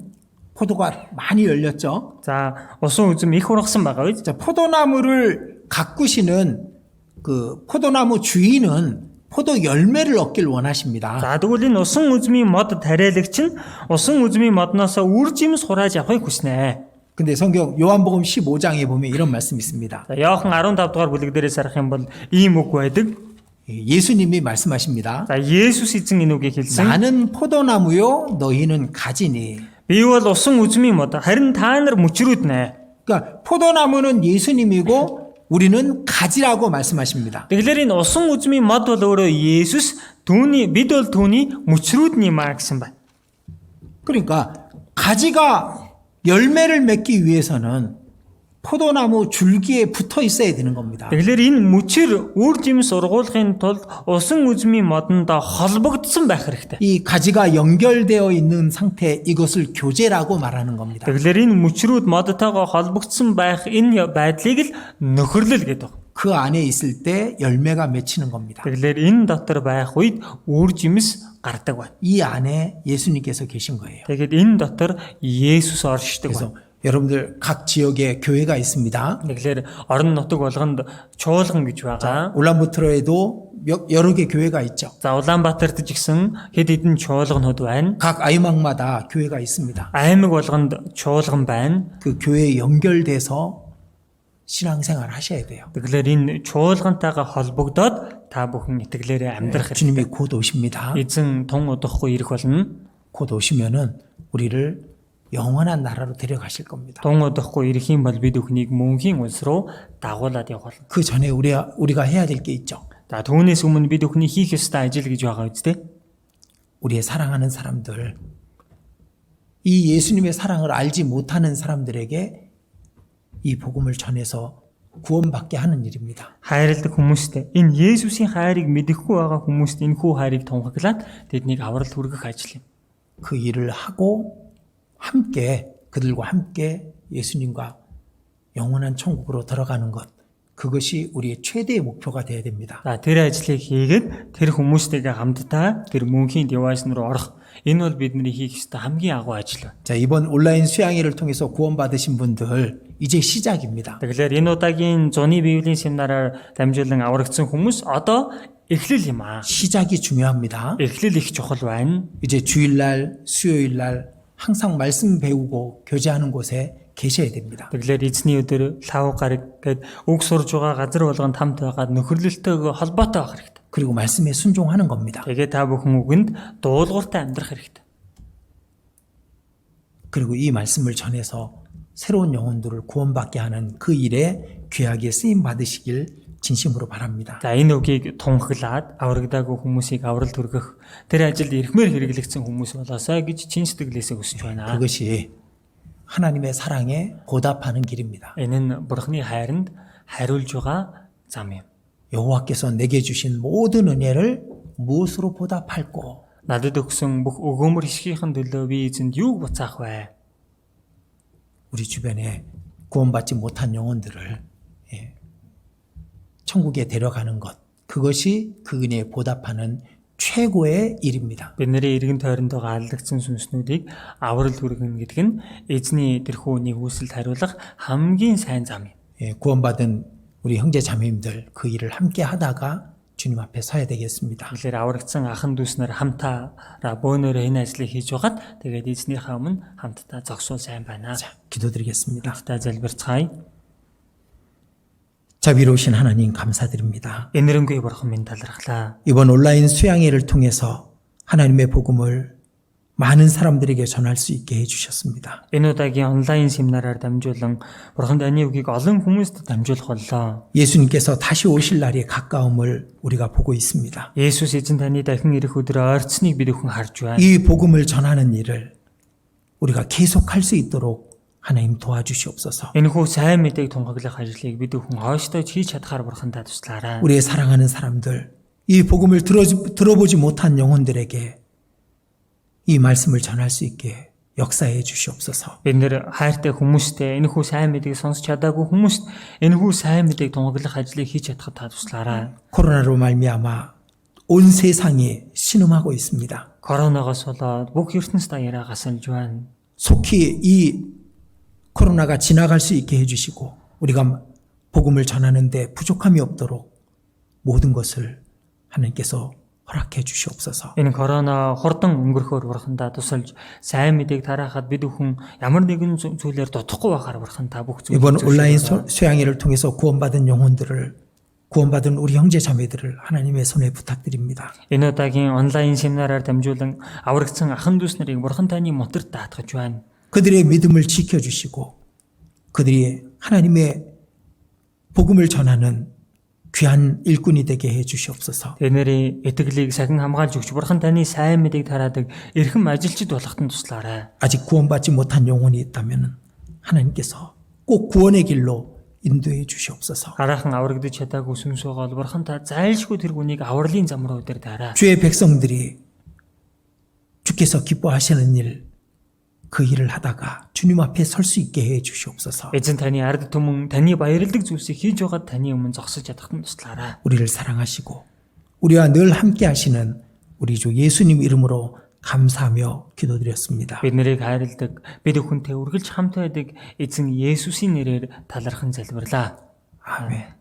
Speaker 1: 포도가 많이 열렸죠.
Speaker 2: За усан үзм их ургасан байгаа биз?
Speaker 1: 자, 포도나무를 가꾸시는 그 포도나무 주인은 포도 열매를 얻길 원하십니다.
Speaker 2: За тэгвэл энэ усан үзмийн мод тариалагч нь усан үзмийн модноос үр жимс хурааж авахыг хүснэ.
Speaker 1: 근데 성경 요한복음 15장에 보면 이런 말씀이 있습니다.
Speaker 2: За Иохан 15 дугаар бүлэг дээрээс харах юм бол ийм үг байдаг.
Speaker 1: 예수님이 말씀하십니다.
Speaker 2: За Есүс эзэн энэ үгийг хэлсэн.
Speaker 1: 나는 포도나무요 너희는 가지니.
Speaker 2: Би бол усан үзмийн мод, харин та нар мөчрүүд нэ.
Speaker 1: 그러니까 포도나무는 예수님이고 우리는 가지라고 말씀하십니다.
Speaker 2: Тэгэхээр энэ усан үзмийн мод бол өөрөө Есүс, бид бол түүний мөчрүүд нэмаа гэсэн байна.
Speaker 1: 그러니까 가지가 열매를 맺기 위해서는 포도나무 줄기에 붙어 있어야 되는 겁니다.
Speaker 2: Тэгэхээр энэ мөчр үр жимс ургуулахын тулд усан үзмийн модондоо холбогдсон байх хэрэгтэй.
Speaker 1: 이 가지가 연결되어 있는 상태 이것을 교제라고 말하는 겁니다.
Speaker 2: Тэгэхээр энэ мөчрүүд модтойгоо холбогдсон байх энэ байдлыг л нөхөрлөл гэдэг.
Speaker 1: 그 안에 있을 때 열매가 맺히는 겁니다.
Speaker 2: Тэгэхээр энэ дотор байх үед үр жимс гардаг байна.
Speaker 1: 이 안에 예수님께서 계신 거예요.
Speaker 2: Тэгээд энэ дотор Есүс оршдог байна.
Speaker 1: 그래서 여러분들 각 지역에 교회가 있습니다.
Speaker 2: Тэгэхээр орон нутаг болгонд чуулган гэж байгаа.
Speaker 1: 울란바토르에도 여러 개 교회가 있죠.
Speaker 2: За Улаанбаатарт ч гэсэн хэд хэдэн чуулганууд байна.
Speaker 1: 각 아이막마다 교회가 있습니다.
Speaker 2: Аймаг болгонд чуулган байна.
Speaker 1: 그 교회에 연결돼서 신앙생활 하셔야 돼요.
Speaker 2: Тэгэхээр энэ чуулгантайгаа холбогдоод та бүхэн итгэлээрээ амьдрах хэрэгтэй.
Speaker 1: 주님이 곧 오십니다.
Speaker 2: Эзэн тун удахгүй ирэх болно.
Speaker 1: 곧 오시면은 우리를 영원한 나라로 데려가실 겁니다.
Speaker 2: Тун удахгүй ирэх юм бол бид бүхнийг мөнхийн улс руу дагуулад явах.
Speaker 1: 그 전에 우리가 해야 될 게 있죠.
Speaker 2: За түүнээс өмнө бид бүхний хийх ёстой ажил гэж байгаа үстэй.
Speaker 1: 우리의 사랑하는 사람들, 이 예수님의 사랑을 알지 못하는 사람들에게 이 복음을 전해서 구원받게 하는 일입니다.
Speaker 2: Хайрладаг хүмүүстээ энэ Есүсийн хайрыг мэдэхгүй байгаа хүмүүст энэ хүү хайрыг тунхаглаад тэднийг авралт хүргэх ажил юм.
Speaker 1: 그 일을 하고 함께 그들과 함께 예수님과 영원한 천국으로 들어가는 것 그것이 우리의 최대의 목표가 되어야 됩니다.
Speaker 2: За тэр ажлыг хийгээд тэр хүмүүстэйгээ хамтдаа тэр мөнхийн девайс руу орох. Энэ бол бидний хийх ёстой хамгийн агуу ажил байна.
Speaker 1: 자, 이번 온라인 수양회를 통해서 구원받으신 분들 이제 시작입니다.
Speaker 2: Тэгэхээр энэ удаагийн зуны библийн семинараар дамжуулан аврагдсан хүмүүс одоо эхлэл юм аа.
Speaker 1: 시작이 중요합니다.
Speaker 2: Эхлэл их чухал байна.
Speaker 1: 이제 주일날, 수요일날 항상 말씀 배우고 교제하는 곳에 계셔야 됩니다.
Speaker 2: Тэгэхээр эзний өдөр лав гараг гээд үг сурж байгаа газар болгонд хамт байгаад нөхөрлөлтөйгөө холбоотой байх хэрэгтэй.
Speaker 1: 그리고 말씀에 순종하는 겁니다.
Speaker 2: Тэгээд та бүхэн үгэнд дуулууртай амьдрах хэрэгтэй.
Speaker 1: 그리고 이 말씀을 전해서 새로운 영혼들을 구원받게 하는 그 일에 귀하게 쓰임 받으시길 진심으로 바랍니다.
Speaker 2: За энэ үгийг тунхаглаад аврагдаагүй хүмүүсийг авралт хүргэх тэр ажилд эрхмээр хэрэглэгдсэн хүмүүс болоосаа гэж чин сэтгэлээсээ хүсэж байна.
Speaker 1: 그것이 하나님의 사랑에 보답하는 길입니다.
Speaker 2: Энэ нь Бурхны хайранд хариулж байгаа зам юм.
Speaker 1: 여호와께서 내게 주신 모든 은혜를 무엇으로 보답할꼬?
Speaker 2: Надад өгсөн бүх өгөөмөр хишгийнхэн төлөө би эзэнд юуг буцаах вэ?
Speaker 1: 우리 주변에 구원받지 못한 영혼들을 천국에 데려가는 것 그것이 그 은혜에 보답하는 최고의 일입니다.
Speaker 2: Бидний эргэн тойронд байгаа алдагдсан сүнснүүдийг аврал хүргэнэ гэдэг нь эзний тэрхүү нэг хүсэлд хариулах хамгийн сайн зам юм.
Speaker 1: 구원받은 우리 형제 자매님들 그 일을 함께 하다가 주님 앞에 서야 되겠습니다.
Speaker 2: Тэгэхээр аврагдсан ахын дүүснэр хамтаараа бөөнөрөө энэ ажлыг хийж байгаад тэгээд эзнийхээ өмнө хамтдаа зогсвол сайн байна.
Speaker 1: 자, 기도드리겠습니다.
Speaker 2: Хамтдаа залбирцгаая.
Speaker 1: 자비로우신 하나님 감사드립니다.
Speaker 2: Энэрэнгүй бурхан минь талархлаа.
Speaker 1: 이번 온라인 수양회를 통해서 하나님의 복음을 많은 사람들에게 전할 수 있게 해주셨습니다.
Speaker 2: Энэ удаагийн онлайн семинараар дамжуулан Бурхан таны үгийг олон хүмүүст дамжуулах боллоо.
Speaker 1: 예수님께서 다시 오실 날이 가까움을 우리가 보고 있습니다.
Speaker 2: Есүс эзэн таны дахин ирэх өдрөө ойрцсныг бид бүхэн харж байна.
Speaker 1: 이 복음을 전하는 일을 우리가 계속할 수 있도록 하나님 도와주시옵소서.
Speaker 2: Энэхүү сайн мэдээг тунгаглах ажлыг бид бүхэн хойштойч хийж чадхаар Бурхандаа туслаарай.
Speaker 1: 우리의 사랑하는 사람들, 이 복음을 들어보지 못한 영혼들에게 이 말씀을 전할 수 있게 역사해 주시옵소서.
Speaker 2: Бид нэр хайртай хүмүүстэй энэхүү сайн мэдээг сонсч чадаагүй хүмүүст энэхүү сайн мэдээг тунгаглах ажлыг хийж чадхад та туслаарай.
Speaker 1: 코로나로 말미암아 온 세상이 신음하고 있습니다.
Speaker 2: Коронавигоос болоод бүх ертөнцийн даяараа гасалж байна.
Speaker 1: 속히 이 코로나가 지나갈 수 있게 해주시고 우리가 복음을 전하는데 부족함이 없도록 모든 것을 하나님께서 허락해 주시옵소서.
Speaker 2: Энэ корона хурдан өнгөрөхөөр Бурхандаа тусалж сайн мэдээг тараахад бид бүхэн ямар нэгэн зүйлээр дутхгүй байхаар Бурхандаа бүх зүйлийг
Speaker 1: 이번 온라인
Speaker 2: зөвшөөрөөрэй.
Speaker 1: 수양회를 통해서 구원받은 영혼들을 구원받은 우리 형제 자매들을 하나님의 손에 부탁드립니다.
Speaker 2: Энэ удаагийн онлайн семинараар дамжуулан аврагдсан ахын дүүс нарыг Бурхан таны мотор даатгаж байна.
Speaker 1: 그들의 믿음을 지켜주시고 그들이 하나님의 복음을 전하는 귀한 일꾼이 되게 해주시옵소서.
Speaker 2: Тэдний итгэлийг сахин хамгаалж өгч Бурхан таны сайн мэдээг тараадаг эрхэм ажилчид болоход нь туслаарай.
Speaker 1: 아직 구원받지 못한 영혼이 있다면 하나님께서 꼭 구원의 길로 인도해 주시옵소서.
Speaker 2: Хараахан аврагдаж чадаагүй сүнс байгаа бол Бурхан та зайлшгүй тэр хүнийг авралын зам руу өдөр тараа.
Speaker 1: 주의 백성들이 주께서 기뻐하시는 일, 그 일을 하다가 주님 앞에 설 수 있게 해 주시옵소서.
Speaker 2: Эзэн таны ард түмэн таны баярладаг зүйлсийг хийж байгаад таны өмнө зогсож чадахад нь туслаарай.
Speaker 1: 우리를 사랑하시고 우리와 늘 함께 하시는 우리 주 예수님 이름으로 감사하며 기도드렸습니다.
Speaker 2: Бид нарыг хайрладаг, бид бүхэнтэй үргэлж хамт байдаг эзэн Есүсийн нэрээр талархан залбирлаа.
Speaker 1: 아멘.